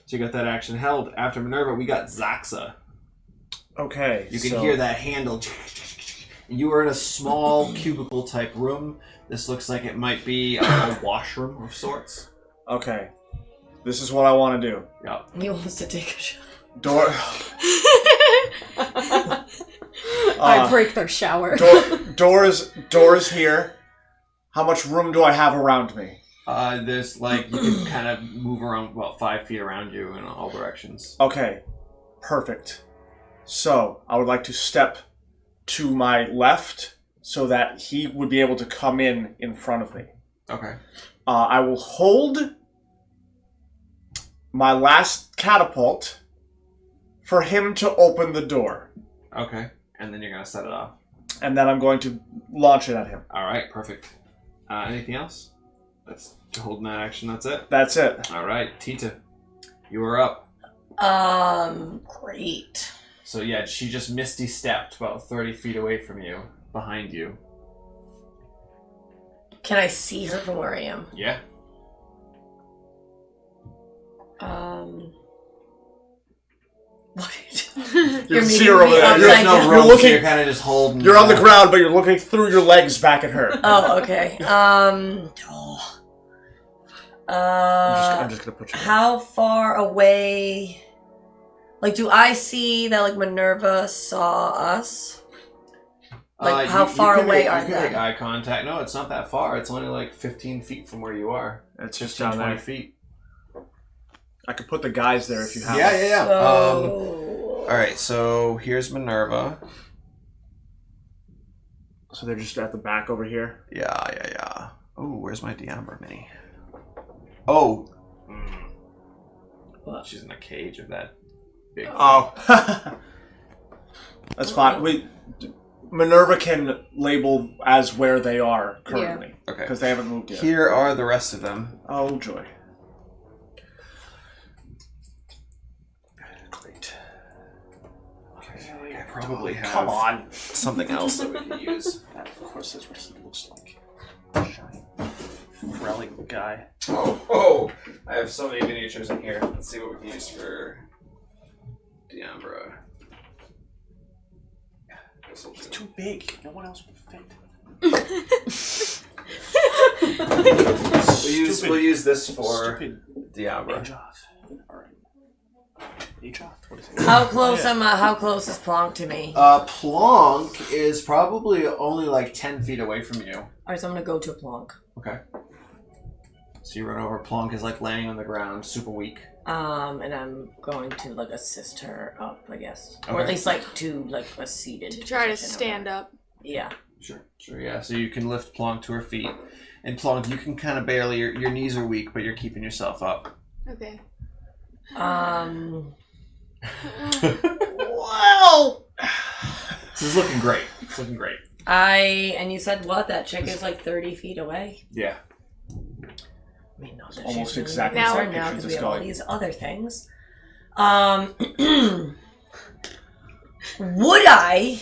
So you got that action held. After Minerva, we got Zaxa. Okay. You can hear that handle. You are in a small cubicle type room. This looks like it might be a washroom of sorts. Okay. This is what I want to do. Yep. He wants to take a shot. Door. I break their shower. Door is here. How much room do I have around me? There's like, you can kind of move around about 5 feet around you in all directions. Okay. Perfect. So, I would like to step to my left so that he would be able to come in front of me. Okay. I will hold my last catapult for him to open the door. Okay. And then you're going to set it off. And then I'm going to launch it at him. All right. Perfect. Anything else? That's holding that action. That's it. That's it. All right. Tita, you are up. Great. So yeah, she just misty stepped about 30 feet away from you, behind you. Can I see her from where I am? Yeah. What are you doing? You can see her over there. There's no You're room, so looking- you're kind of just holding. You're on the ground, but you're looking through your legs back at her. Oh, okay. I'm just gonna put you. How far away? Like, do I see that like Minerva saw us? Like, how far away are you can make they? eye contact. No, it's not that far. It's only like 15 feet from where you are. It's just 15, down 20 there. feet. I could put the guys there if you have. Yeah. So... All right, so here's Minerva. So they're just at the back over here. Yeah. Oh, where's my Diambra mini? Oh. What? She's in a cage of that big. Oh. That's fine. Minerva can label as where they are currently. Okay. Because they haven't moved yet. Here are the rest of them. Oh, joy. Great. I probably have Come on. something else that we can use. That, of course, is what he looks like. Shiny, frelling guy. Oh! I have so many miniatures in here. Let's see what we can use for Diambra. He's too big. No one else will fit. We'll use this for Stupid. Diambra. Age off. Alright. Age off. What is it? How close how close is Plonk to me? Plonk is probably only like 10 feet away from you. Alright, so I'm gonna go to Plonk. Okay. So you run over. Plonk is like laying on the ground, super weak. And I'm going to like assist her up, I guess. Or at Okay. least like to like a seated To try to position or stand whatever. up. Yeah. Sure, yeah. So you can lift Plonk to her feet. And Plonk, you can kind of barely, your knees are weak, but you're keeping yourself up. Okay. Well, This is looking great. It's looking great. and you said what? That chick is like 30 feet away? Yeah. I mean, not that Almost she's really exactly how I concerned now pictured because we this have all going. these other things. Would I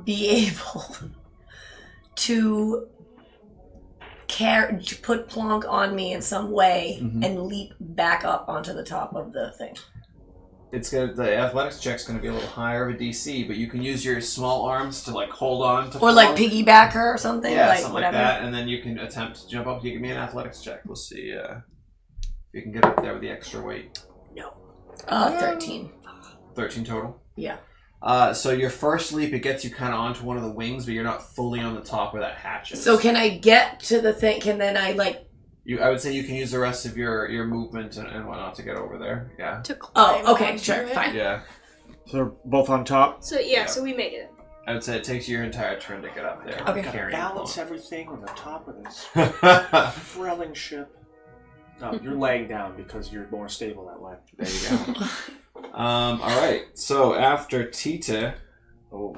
be able to put Plonk on me in some way and leap back up onto the top of the thing? The athletics check's gonna be a little higher of a DC, but you can use your small arms to like hold on to Or like Plonk. piggyback her or something? Yeah, like something whatever. like that, and then you can attempt to jump up. You give me an athletics check. We'll see if you can get up there with the extra weight. No. 13. 13 total. Yeah. So your first leap, it gets you kind of onto one of the wings, but you're not fully on the top where that hatch is. So can I get to the thing? Can then I like? I would say you can use the rest of your movement and whatnot to get over there. Yeah. To climb Oh, okay, onto sure, it. fine. Yeah. So they're both on top. So yeah, so we made it. I would say it takes you your entire turn to get up there. Okay. Carrying Balance everything on the top of this Plonk. frelling ship. No, you're laying down because you're more stable that way. There you go. All right. So after Tita, Oh.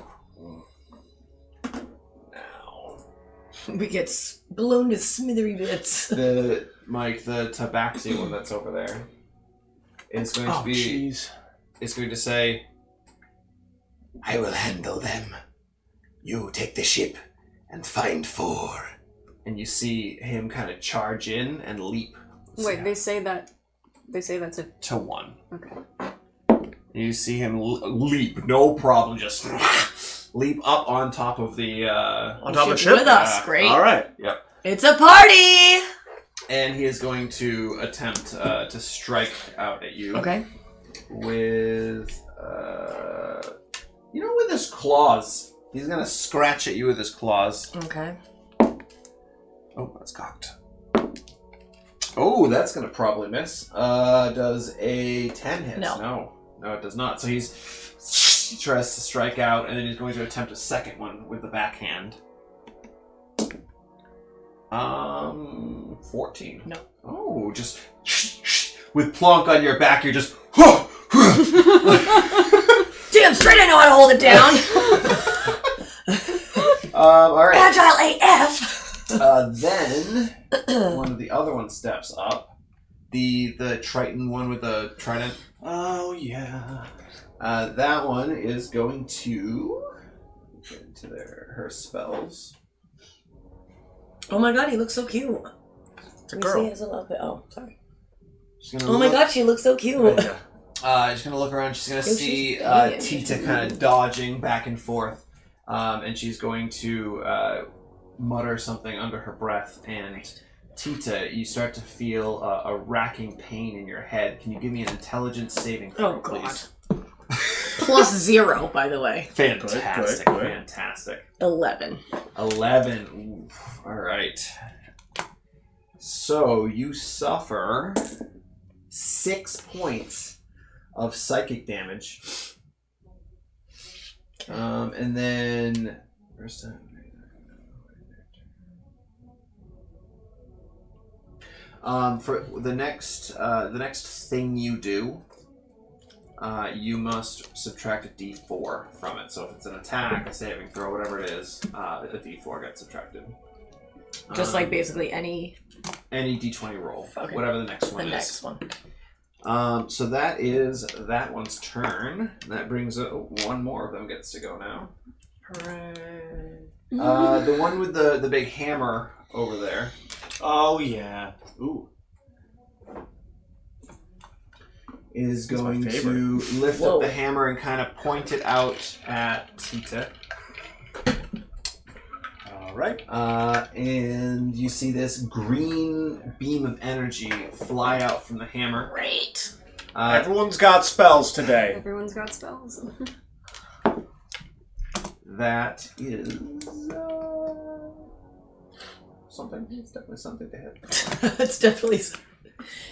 We get blown to smithery bits. The tabaxi one that's over there is going to be. Jeez. It's going to say, I will handle them. You take the ship and find 4. and you see him kind of charge in and leap. Wait, they say that's a... To 1. Okay. You see him leap, no problem, just leap up on top of the On top of the ship? With us, great. All right. Yep. It's a party! And he is going to attempt to strike out at you. Okay. With with his claws. He's gonna scratch at you with his claws. Okay. Oh, that's cocked. Oh, that's gonna probably miss. Does a 10 hit? No, it does not. So he tries to strike out, and then he's going to attempt a second one with the backhand. 14. No. Oh, just with Plonk on your back, you're just. Damn straight I know how to hold it down! Alright. Agile AF! Then one of the other ones steps up. The Triton one with the trident. Oh, yeah. That one is going to get into her spells. Oh my god, he looks so cute. It's a Let me girl. see his little bit. Oh, sorry. She's gonna Oh my look- god, she looks so cute. She's gonna look around. She's gonna She's see brilliant. Tita kind of dodging back and forth, and she's going to mutter something under her breath. And Tita, you start to feel a racking pain in your head. Can you give me an intelligence saving throw, Oh, God. please? +0, by the way. Fantastic, Good. fantastic. 11. 11. Oof. All right. So you suffer 6 points of psychic damage. And then first time. For the next thing you do, you must subtract a d4 from it. So if it's an attack, a saving throw, whatever it is, a d4 gets subtracted. Just like basically any d20 roll, Okay. whatever the next one the is. next one. So that is that one's turn. That brings one more of them gets to go now. The one with the big hammer over there. Oh, yeah. Ooh. Is That's my going favorite. to lift Whoa. up the hammer and kind of point it out at Tita. All right. And you see this green beam of energy fly out from the hammer. Great. Everyone's got spells today. Everyone's got spells. That is something. It's definitely something to hit. It's definitely...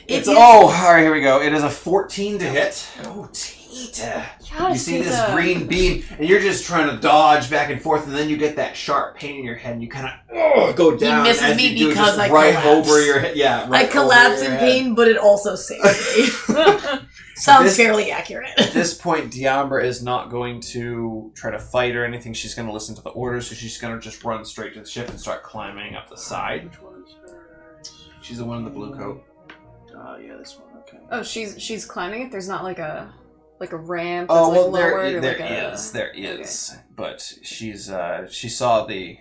It's all right. Here we go. It is a 14 to hit. Oh, Tita! Yes, You see this Tita. green beam, and you're just trying to dodge back and forth, and then you get that sharp pain in your head, and you kind of go down. misses as me you do, because just I right collapse. over your head. Yeah, right I collapse over your in head. pain, but it also saves me. Sounds This- fairly accurate. At this point, Diambra is not going to try to fight or anything. She's going to listen to the orders, so she's going to just run straight to the ship and start climbing up the side. She's the one in the blue coat. Yeah, this one. Okay. Oh, she's climbing it? There's not like a ramp that's Oh well, like lowered or there like is, but she's she saw the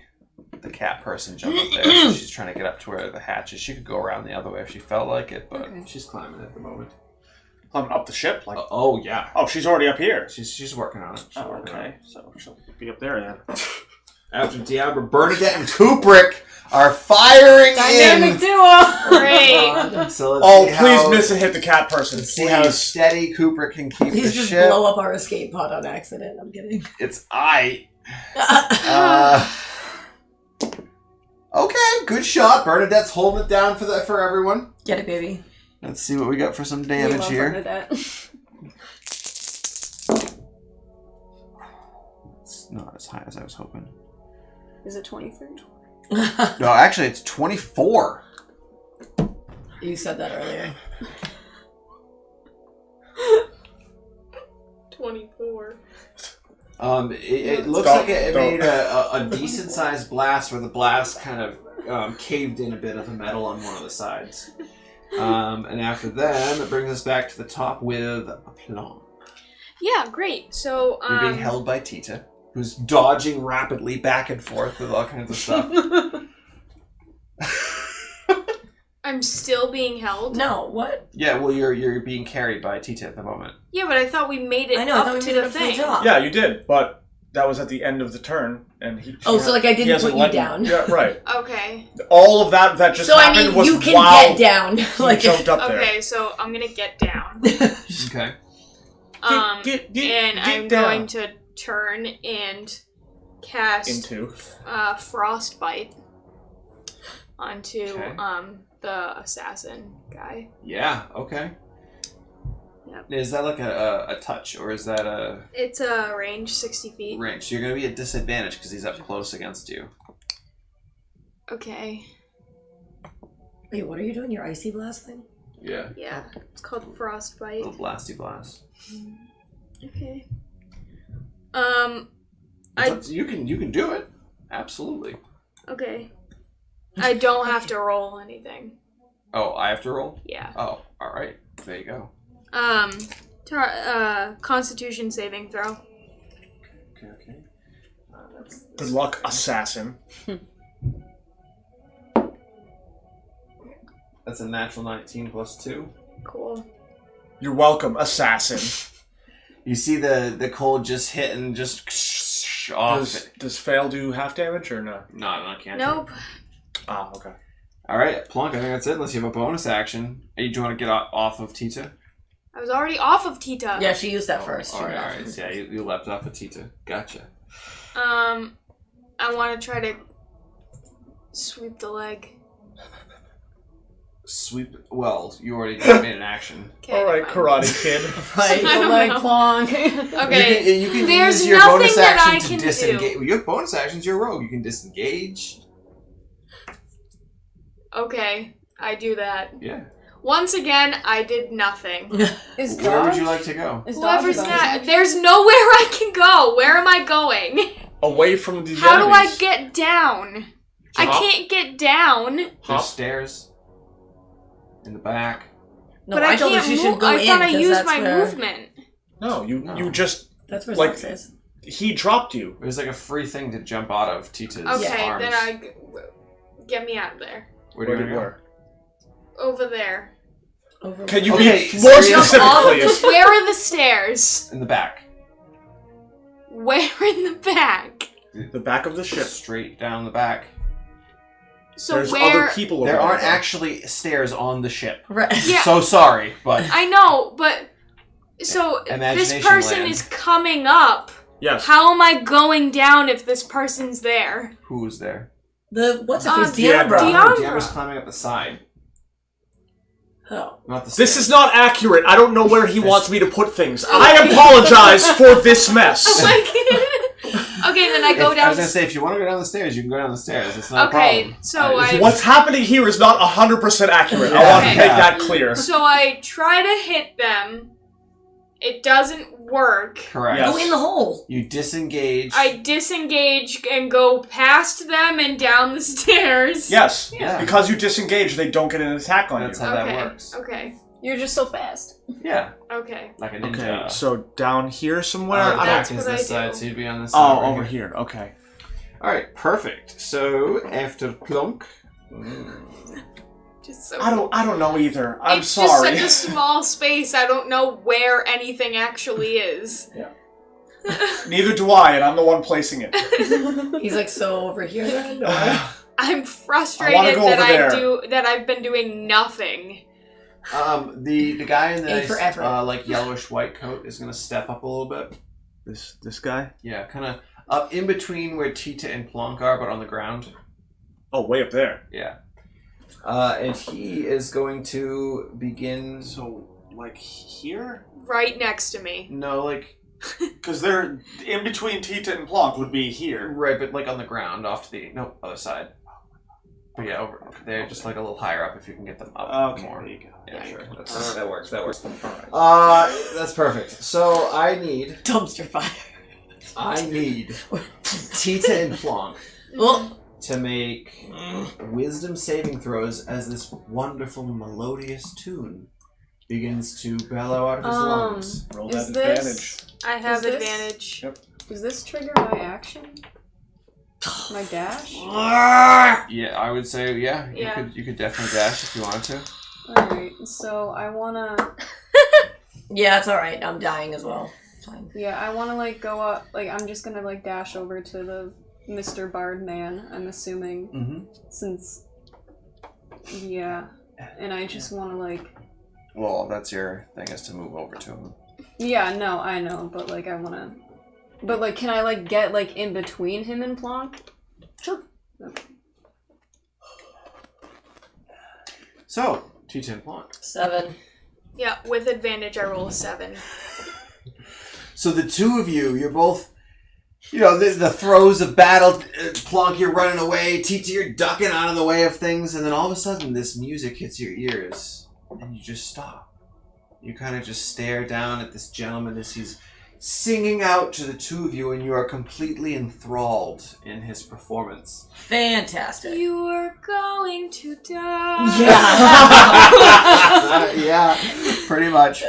cat person jump up there, so she's trying to get up to where the hatch is. She could go around the other way if she felt like it, but Okay. she's climbing at the moment. Climbing up the ship? Like, Oh yeah, oh, she's already up here. she's working on it. She's Oh, working on okay. it. So she'll be up there then. After Diambra, Bernadette and Kubrick are firing Dynamic in. duo! Great. So let's Oh, see please how, miss and hit the cat person. Let's see how steady Kubrick can keep Please the just ship. blow up our escape pod on accident. I'm kidding. It's I. Okay, good shot. Bernadette's holding it down for everyone. Get it, baby. Let's see what we got for some We damage love here. Bernadette. It's not as high as I was hoping. Is it 23? No, actually, it's 24. You said that earlier. 24. It looks like it made a decent sized blast where the blast kind of caved in a bit of the metal on one of the sides. And after them, it brings us back to the top with a Plonk. Yeah, great. So, You're being held by Tita, who's dodging rapidly back and forth with all kinds of stuff. I'm still being held? No, what? Yeah, well, you're being carried by Tita at the moment. Yeah, but I thought we made it I know, I up thought we to made the it up to the thing. top. Yeah, you did, but that was at the end of the turn, and he. Oh, so like I didn't put you down. Yeah, right. Okay. All of that just So I happened mean, was you can while get down. he Like jumped up there. Okay, so I'm gonna get down. Okay. And I'm going to turn and cast into Frostbite onto Okay. the assassin guy. Yeah, okay. Yep. Is that like a touch, or is that a It's a range 60 feet. range? So you're going to be at disadvantage because he's up close against you. Okay. Wait, what are you doing? Your icy blast thing? Yeah. Yeah. It's called Frostbite. Little blasty blast. Okay. You can do it. Absolutely. Okay. I don't have to roll anything. Oh, I have to roll? Yeah. Oh, all right. There you go. Constitution saving throw. Okay. Good luck, assassin. That's a natural 19 plus 2. Cool. You're welcome, assassin. You see the cold just hit and just off. Does fail do half damage or no? No, can't. Nope. Ah, okay. All right, Plonk. I think that's it. Unless you have a bonus action. Hey, do you want to get off of Tita? I was already off of Tita. Yeah, she used that first. All right. So yeah, you leapt off of Tita. Gotcha. I want to try to sweep the leg. Sweep. Well, you already made an action. Okay, All right, never mind. Karate Kid. Right. I don't Like know. Plonk. Okay. You can There's use your nothing bonus that action I to can disengage. do. You have bonus actions. You're a rogue. You can disengage. Okay, I do that. Yeah. Once again, I did nothing. Is Where would dodge? you like to go? Is dodge Whoever's a bonus that, action? there's nowhere I can go. Where am I going? Away from the How do I enemies. get down? I Hop. can't get down. There's Hop. stairs in the back. No, But I I told her can't she move. should go I in thought I 'cause used that's my where- movement. No, you No. just That's where Like- Zox is. he dropped you. There's like a free thing to jump out of Tita's Okay, arms. then get me out of there. Where do you want to go? where? Over there. Over Can you Okay, be more so- specific, please? Where are the stairs? In the back. Where in the back? The back of the ship. Straight down the back. So There's where? other people over There aren't there. actually stairs on the ship. Right. Yeah. So sorry, but I know, but so this Imagination person land. is coming up. Yes. How am I going down if this person's there? who was there? The what's it? Uh, Diabra. Diabra. Diabra's climbing up the side, Oh. not the This stairs. is not accurate. I don't know where he wants me to put things. I apologize for this mess. Okay, then I go I down. was gonna say, if you want to go down the stairs, you can go down the stairs. It's not a Okay, problem. so I- I What's happening here is not 100% accurate. I want to Okay. make that clear. so I try to hit them. It doesn't work. Correct. Yes. Go in the hole. You disengage. I disengage and go past them and down the stairs. Yes. Yeah. Because you disengage, they don't get an attack on That's you. how Okay. that works. Okay. You're just so fast. Yeah, Okay. like a ninja. Okay, so down here somewhere? The I back That's is what this I side, do. so you'd be on this side. don't... Oh, right over here. here. Okay. All right, perfect. So after Plonk, Just so I don't know either. I'm it's sorry. just such a small space. I don't know where anything actually is. Neither do I, and I'm the one placing it. He's like, so over here then? Or- I'm I frustrated wanna go that over there. I've been doing nothing. the guy in the A for effort. like yellowish white coat is gonna step up a little bit. This guy? Yeah, kind of up in between where Tita and Plonk are, but on the ground. Oh, way up there. Yeah. And he is going to begin. So, like here? Right next to me. No, like Because they're in between Tita and Plonk would be here. right, but like on the ground, off to the other side. But yeah, over there, just like a little higher up, if you can get them up more. There you go. Yeah, sure. That works. That works. Alright. That's perfect. So I need Dumpster fire. I need Tita and Plonk Well, to make wisdom saving throws as this wonderful melodious tune begins to bellow out of his lungs. Roll Is that advantage. this... I have Is this- advantage. Yep. Does this trigger my action? My dash? Yeah, I would say Yeah. You could definitely dash if you wanted to. Alright, so I wanna... yeah, it's alright. I'm dying as well. It's fine. Yeah, I wanna, like, go up... Like, I'm just gonna, like, dash over to the Mr. Bard man, I'm assuming. Mm-hmm. Since... Yeah. And I just wanna, like... Well, that's your thing, is to move over to him. Yeah, no, I know, but, like, I wanna... But, like, can I, like, get, like, in between him and Plonk? Sure. Okay. So, Tita and Plonk. 7. Yeah, with advantage, I roll a 7. So the two of you, you're both, the throes of battle. Plonk, you're running away. Tita, you're ducking out of the way of things. And then all of a sudden, this music hits your ears. And you just stop. You kind of just stare down at this gentleman as he's singing out to the two of you. And you are completely enthralled in his performance. Fantastic. You're going to die. Yeah. Yeah, pretty much.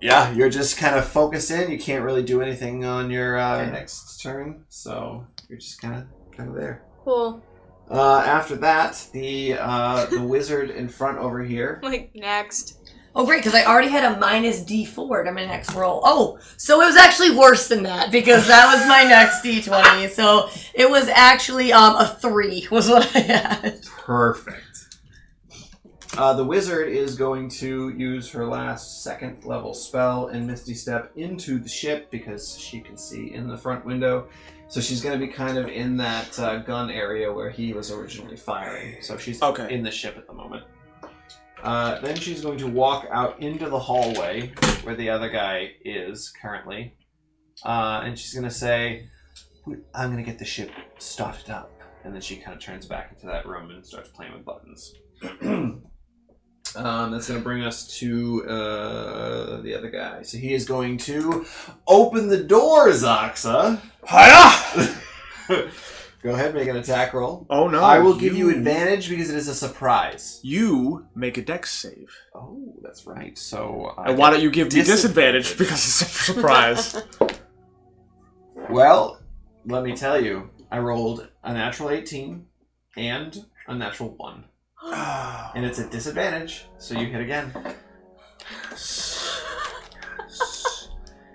Yeah, you're just kind of focused in. You can't really do anything on your next turn, so you're just kind of there. Cool. After that, the wizard in front over here. Like, next. Oh, great, because I already had a minus D4 to my next roll. Oh, so it was actually worse than that, because that was my next D20. So it was actually a 3 was what I had. Perfect. The wizard is going to use her last second level spell and Misty Step into the ship because she can see in the front window. So she's going to be kind of in that gun area where he was originally firing. So she's in the ship at the moment. Then she's going to walk out into the hallway where the other guy is currently. And she's going to say, I'm going to get the ship started up. And then she kind of turns back into that room and starts playing with buttons. That's going to bring us to the other guy. So he is going to open the door, Zaxa. Hiya! Go ahead, make an attack roll. Oh no. I will give you advantage because it is a surprise. You make a dex save. Oh, that's right. So And why don't you give me disadvantage because it's a surprise? Well, let me tell you, I rolled a natural 18 and a natural 1. And it's a disadvantage, so you hit again.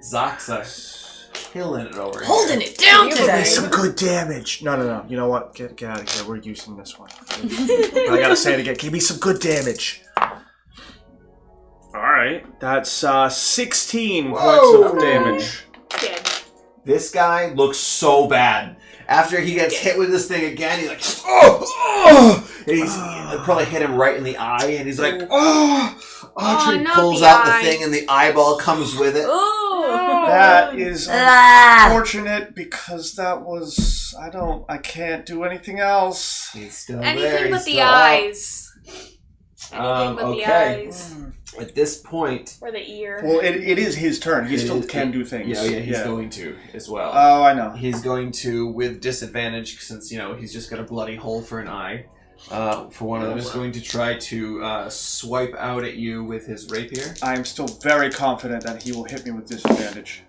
Zaxa killing it over Holding here. it down Give me today. some good damage. No. You know what? Get out of here. We're using this one. But I gotta say it again. Give me some good damage. Alright. That's 16 points of damage. Dead. This guy looks so bad. After he gets hit with this thing again, he's like, oh! And he's probably hit him right in the eye, and he's like, oh! He not pulls the out eye. the thing, and the eyeball comes with it. Oh! That is Ah. unfortunate because that was... I can't do anything else. He's still there. Anything but he's the still up. eyes. Anything but the okay. eyes. At this point, Or the ear. Well, it is his turn. He It still is- can do things. yeah, he's going to as well. Oh, I know. He's going to, with disadvantage, since, he's just got a bloody hole for an eye. For one of them, is going to try to swipe out at you with his rapier. I'm still very confident that he will hit me with disadvantage.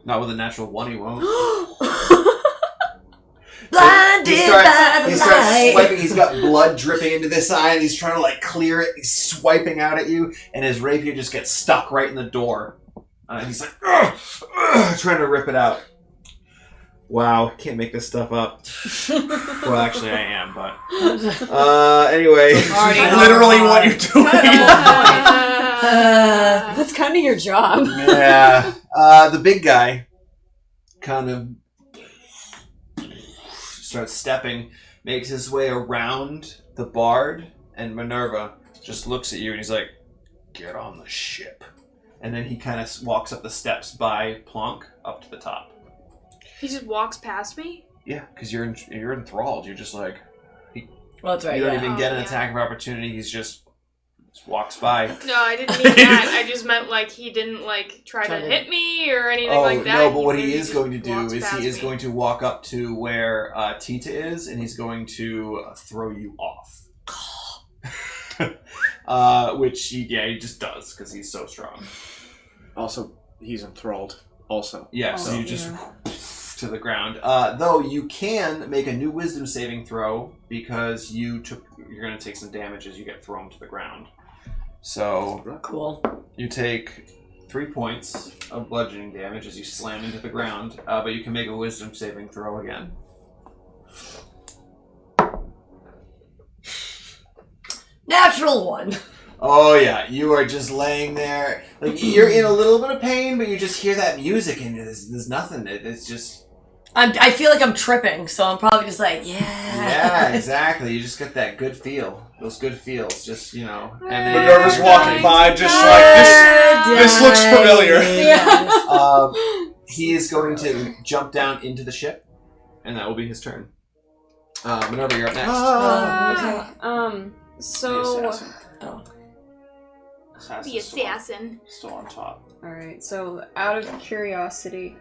Not with a natural 1, he won't. Blinded He by the starts light. swiping. He's got blood dripping into this eye, and he's trying to clear it. He's swiping out at you, and his rapier just gets stuck right in the door. And he's like, ugh, trying to rip it out. Wow, can't make this stuff up. Well, actually, I am, but anyway, Literally what you're doing. That's kind of your job. Yeah, the big guy kind of starts stepping, makes his way around the bard, and Minerva just looks at you and he's like, get on the ship. And then he kind of walks up the steps by Plonk up to the top. He just walks past me? Yeah, because you're enthralled. You're just like, Well, that's right. you don't Yeah. even get an yeah. attack of opportunity. He's just Just walks by. No, I didn't mean that. I just meant like he didn't like try to hit me or anything like that. No, but what he really is just going to do walks is past he is me. going to walk up to where Tita is, and he's going to throw you off. Which he just does because he's so strong. Also, he's enthralled. Also. Yeah, so Oh, you just to the ground. Though you can make a new wisdom saving throw because you're going to take some damage as you get thrown to the ground. So Cool. you take 3 points of bludgeoning damage as you slam into the ground, but you can make a wisdom saving throw again. Natural one. Oh yeah, you are just laying there. Like you're in a little bit of pain, but you just hear that music and there's nothing. It's just I feel like I'm tripping, so I'm probably just like, yeah, exactly. You just get that good feel. Those good feels, just and then Minerva's walking by, just like this looks familiar. He is going to jump down into the ship, and that will be his turn. Minerva, you're up next. Okay. So. The assassin. Still on top. Alright, so out of curiosity,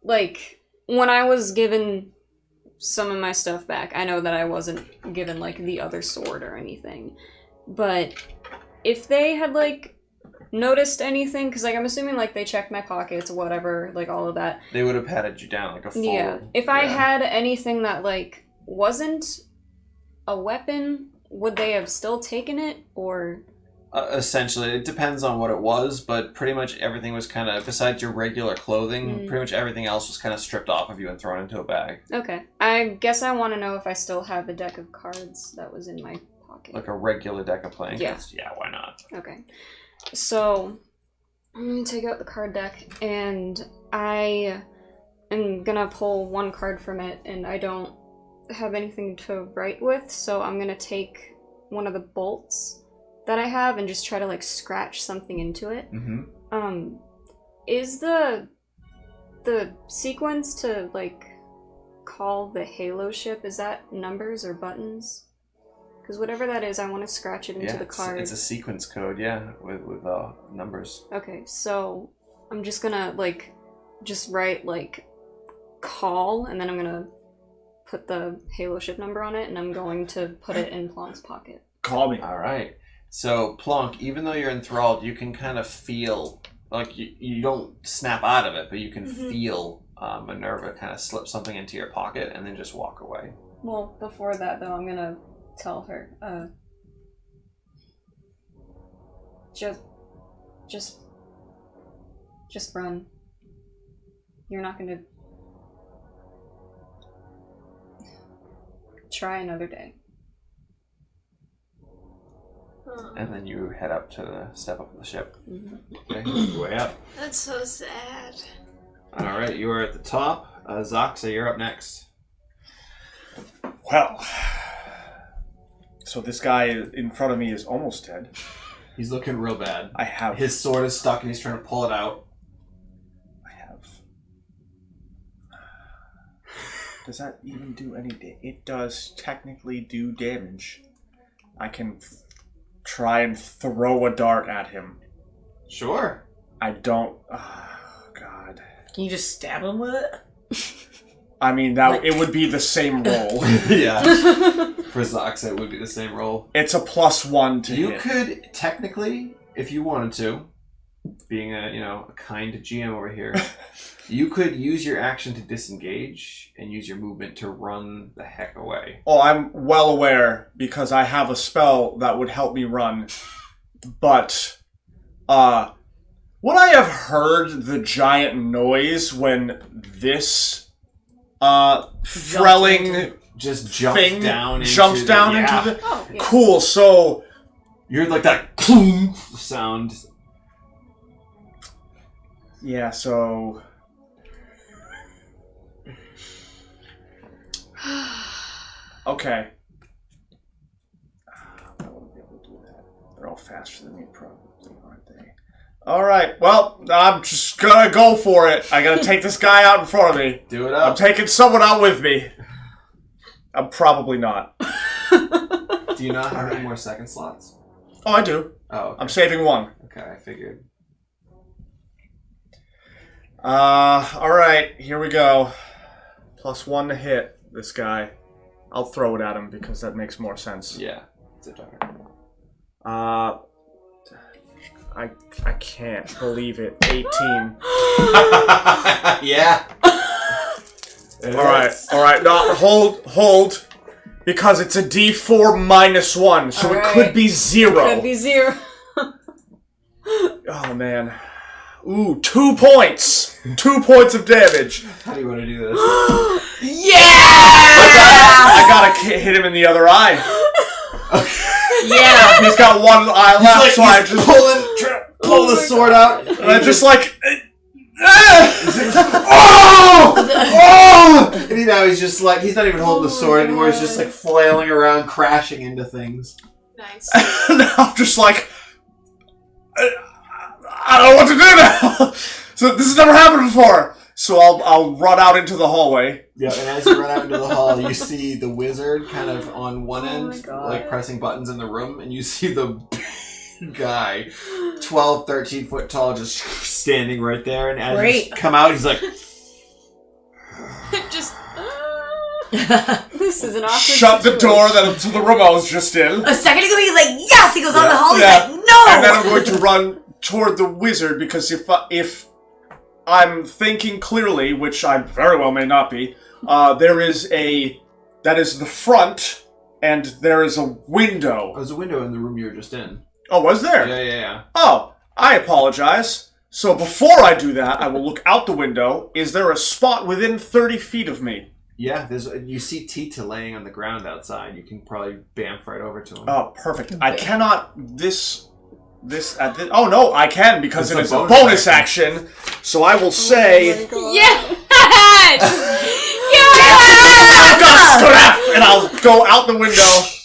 like, when I was given some of my stuff back, I know that I wasn't given, like, the other sword or anything, but if they had, like, noticed anything, because, like, I'm assuming, like, they checked my pockets, whatever, like, all of that. They would have patted you down like a fool. Yeah. If I had anything that, like, wasn't a weapon, would they have still taken it, or... Essentially, it depends on what it was, but pretty much everything was kind of, besides your regular clothing, pretty much everything else was kind of stripped off of you and thrown into a bag. Okay. I guess I want to know if I still have the deck of cards that was in my pocket. Like a regular deck of playing Yeah. cards. Yeah, why not? Okay. So, I'm going to take out the card deck, and I am going to pull one card from it, and I don't have anything to write with, so I'm going to take one of the bolts that I have and just try to, like, scratch something into it. Mm-hmm. Is the sequence to, like, call the Halo ship, is that numbers or buttons? Because whatever that is, I want to scratch it into the card. It's a sequence code, yeah, with numbers. Okay, so I'm just gonna, like, just write, like, call, and then I'm gonna put the Halo ship number on it, and I'm going to put it in Plonk's pocket. Call me. All right. So, Plonk, even though you're enthralled, you can kind of feel, like, you don't snap out of it, but you can feel Minerva kind of slip something into your pocket and then just walk away. Well, before that, though, I'm gonna tell her, just run. You're not gonna... Try another day. And then you head up to step up to the ship. Mm-hmm. Okay, your way up. That's so sad. All right, you are at the top. Zoxa, you're up next. Well, so this guy in front of me is almost dead. He's looking real bad. I have... His sword is stuck and he's trying to pull it out. Does that even do any damage? It does technically do damage. I can try and throw a dart at him. Sure. I don't... Oh, God. Can you just stab him with it? I mean, it would be the same roll. Yeah. For Zoxa, it would be the same roll. It's a +1 to hit. You could, technically, if you wanted to, being a kind GM over here, you could use your action to disengage and use your movement to run the heck away. Oh, I'm well aware because I have a spell that would help me run. But, would I have heard the giant noise when this, Frelling just jumps thing down into jumps down the, into the... Oh, yeah. Cool, so... You heard like that sound. Yeah, so... Okay. I won't be able to do that. They're all faster than me, probably, aren't they? Alright, well, I'm just gonna go for it. I gotta take this guy out in front of me. Do it I'm up. taking someone out with me. I'm probably not. Do you not have any more second slots? Oh, I do. Oh, okay. I'm saving 1. Okay, I figured. Alright, here we go. +1 to hit this guy. I'll throw it at him because that makes more sense. Yeah, it's a dart. I can't believe it. 18. Yeah. Alright, no, hold. Because it's a D4 -1, so it could be 0. Could be 0. Oh, man. Ooh, 2 points! 2 points of damage. How do you want to do this? I gotta hit him in the other eye. Yeah. He's got one eye left, so I just pull the sword out. And I just like... Oh! And now he's just like, he's not even holding the sword anymore, he's just like flailing around, crashing into things. Nice. And I'm just like... I don't know what to do now! So this has never happened before! So I'll run out into the hallway. Yeah, and as you run out into the hall, you see the wizard kind of on one end, like pressing buttons in the room, and you see the guy, 12, 13 foot tall, just standing right there, and as you come out, he's like... Just... This is an awkward Shut the situation. door to the room I was just in. A second ago, he's like, yes! He goes on the hall, he's Yeah. like, no! And then I'm going to run toward the wizard, because if I'm thinking clearly, which I very well may not be, that is the front, and there is a window. There's a window in the room you were just in. Oh, was there? Yeah. Oh, I apologize. So before I do that, I will look out the window. Is there a spot within 30 feet of me? Yeah, you see Tita laying on the ground outside. You can probably bamf right over to him. Oh, perfect. I cannot... Oh, no, I can, because it is a bonus action. So I will say... Yes! And I'll go out the window.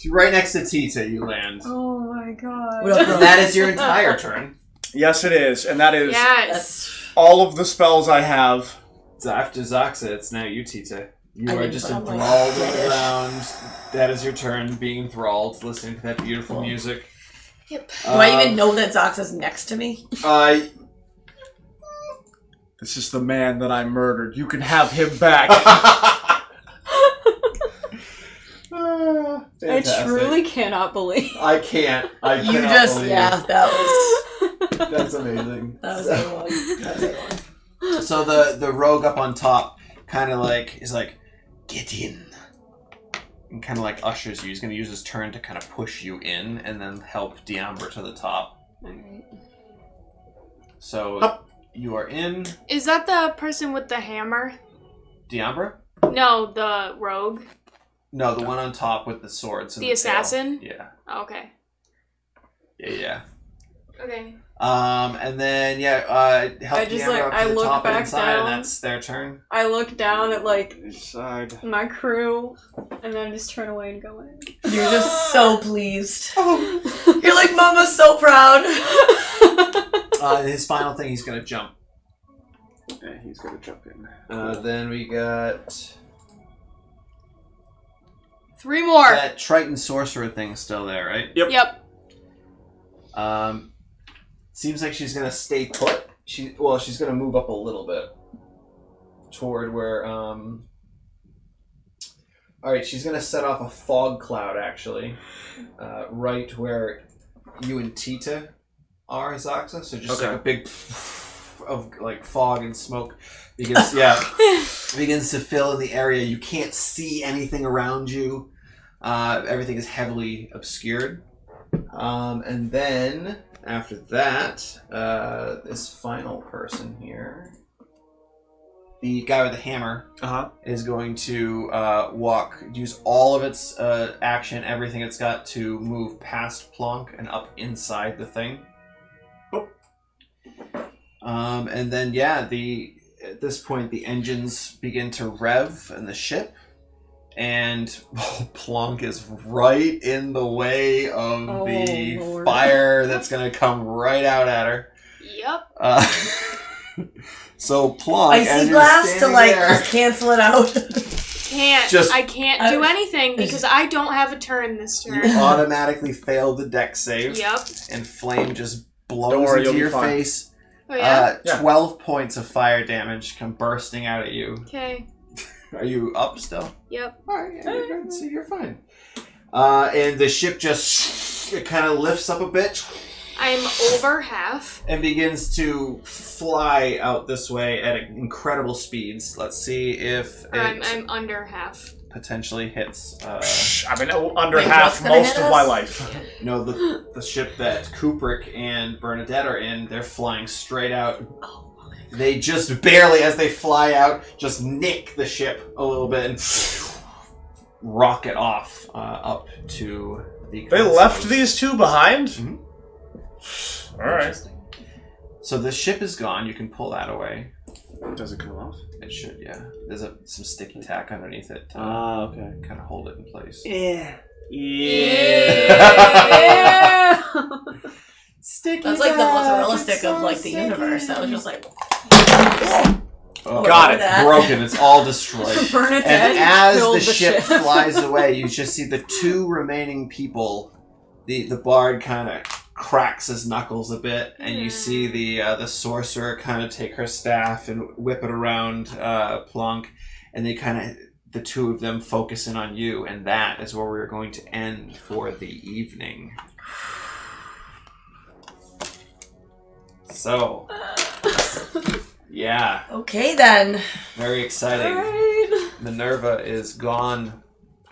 Right next to Tita, you land. Oh my god. And that is your entire turn. Yes, it is. And that is Yes. all of the spells I have. So after Zaxa, it's now you, Tita. You I are didn't just put on my enthralled fetish. around. That is your turn, being enthralled, listening to that beautiful music. Yep. Do I even know that Zoxa's next to me? This is the man that I murdered. You can have him back. I truly cannot believe. I can't. I You cannot just, believe. yeah, that was That's amazing. that was A1. That was A1. So the rogue up on top kind of like is like, get in, and kind of like ushers you. He's going to use his turn to kind of push you in and then help Diamber to the top. So you are in. Is that the person with the hammer? Diamber? No, the rogue. No, the one on top with the swords. And The tail. assassin? Yeah. Oh, okay. Yeah. Okay. And then help I just, Diamber like, up to I the look top and back inside, down. and that's their turn. I look down at, like, Side. my crew, and then I just turn away and go in. You're just so pleased. You're like, Mama's so proud. His final thing, he's gonna jump. Yeah, he's gonna jump in. Then we got 3 more. that Triton sorcerer thing still there, right? Yep. Seems like she's gonna stay put. She's gonna move up a little bit toward where. All right, she's gonna set off a fog cloud actually, right where you and Tita are, Zaxa. So just like a big of like fog and smoke begins to fill in the area. You can't see anything around you. Everything is heavily obscured. And then after that, this final person here, the guy with the hammer, is going to use all of its action, everything it's got to move past Plonk and up inside the thing. And then at this point the engines begin to rev in the ship, and Plonk is right in the way of the Lord. fire that's gonna come right out at her. Yep. So Plonk, as Icy you're glass to standing like there, just cancel it out. can't. Just- I can't do anything because I don't have a turn this You turn. automatically fail the deck save. Yep. And flame just blows Don't worry, into you'll be your fine. face. Oh yeah. Yeah. 12 points of fire damage come bursting out at you. Okay. Are you up still? Yep. Alright, yeah, you're good. So you're fine. And the ship just kind of lifts up a bit I'm over half. and begins to fly out this way at incredible speeds. Let's see if Or it I'm under half. potentially hits. I've been under Wait, half what's gonna most hit of my us? life. No, the ship that Kubrick and Bernadette are in, they're flying straight out. They just barely, as they fly out, just nick the ship a little bit and rocket off up to the. They left these two behind? Mhm. Alright. So the ship is gone. You can pull that away. Does it come off? It should, yeah. There's some sticky tack underneath it to Okay. kind of hold it in place. Yeah. Yeah. Sticky. That's like the most realistic of like the universe. That was just like Oh, Got it. that. Broken. It's all destroyed. Bernadette And as killed the ship flies away, you just see the two remaining people. The bard kind of cracks his knuckles a bit, and you see the sorcerer kind of take her staff and whip it around Plonk, and they kind of, the two of them focus in on you, and that is where we're going to end for the evening. So, yeah, okay then. very exciting. Alright. Minerva is gone.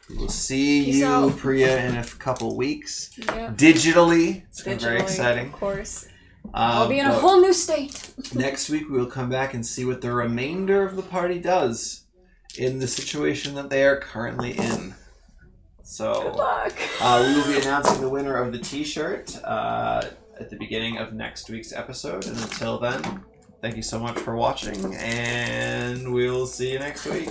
We'll see Peace you, out. Priya, in a couple weeks. Yeah. Digitally. It's been very Digitally, exciting. Of course. I'll be in a but whole new state. next week we will come back and see what the remainder of the party does in the situation that they are currently in. Good So luck. we will be announcing the winner of the t-shirt at the beginning of next week's episode. And until then, thank you so much for watching, and we'll see you next week.